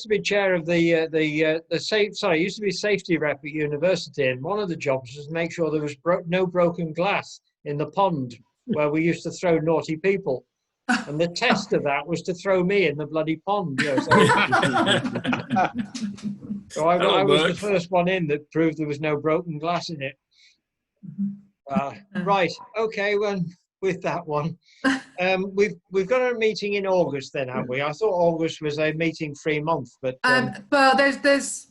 A: be chair of I used to be safety rep at university, and one of the jobs was to make sure there was no broken glass in the pond where we used to throw naughty people. And the test of that was to throw me in the bloody pond. You know, so I was the first one in that proved there was no broken glass in it. Right. Okay. Well, with that one, we've got a meeting in August. Then, have we? I thought August was a meeting-free month, but
B: well,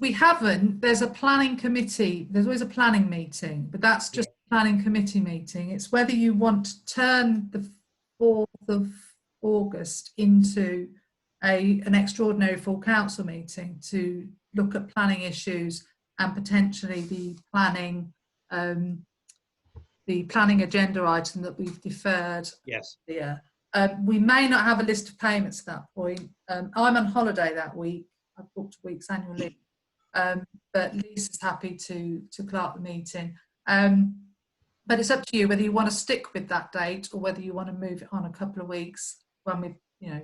B: we haven't. There's a planning committee. There's always a planning meeting, but that's just a planning committee meeting. It's whether you want to turn the 4th of August into an extraordinary full council meeting to look at planning issues and potentially the planning agenda item that we've deferred.
A: Yes.
B: Yeah. We may not have a list of payments at that point. I'm on holiday that week. I've booked a week's annual leave. But Lisa's happy to clerk the meeting. But it's up to you whether you want to stick with that date or whether you want to move it on a couple of weeks when we, you know.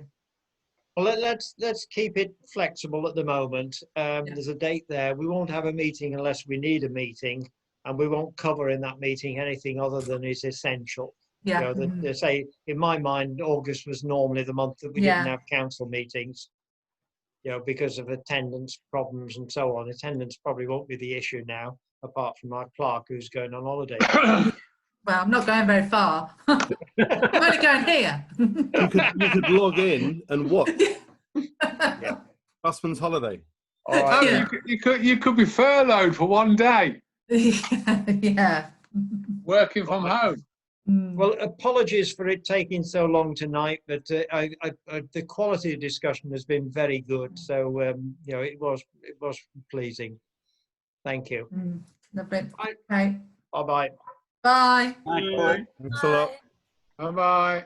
A: Well, let's keep it flexible at the moment. There's a date there. We won't have a meeting unless we need a meeting, and we won't cover in that meeting anything other than is essential.
B: Yeah.
A: You know, they say, in my mind, August was normally the month that we didn't have council meetings. You know, because of attendance problems and so on. Attendance probably won't be the issue now, apart from our clerk who's going on holiday.
B: Well, I'm not going very far. I'm only going here.
I: You could log in and watch Busman's holiday.
A: All right.
H: You could be furloughed for one day.
B: Yeah.
H: Working from home.
A: Well, apologies for it taking so long tonight, but the quality of discussion has been very good. So you know, it was pleasing. Thank you.
B: Lovely.
A: Bye.
B: Okay.
A: Bye-bye.
B: Bye.
I: Thanks a lot.
H: Bye bye.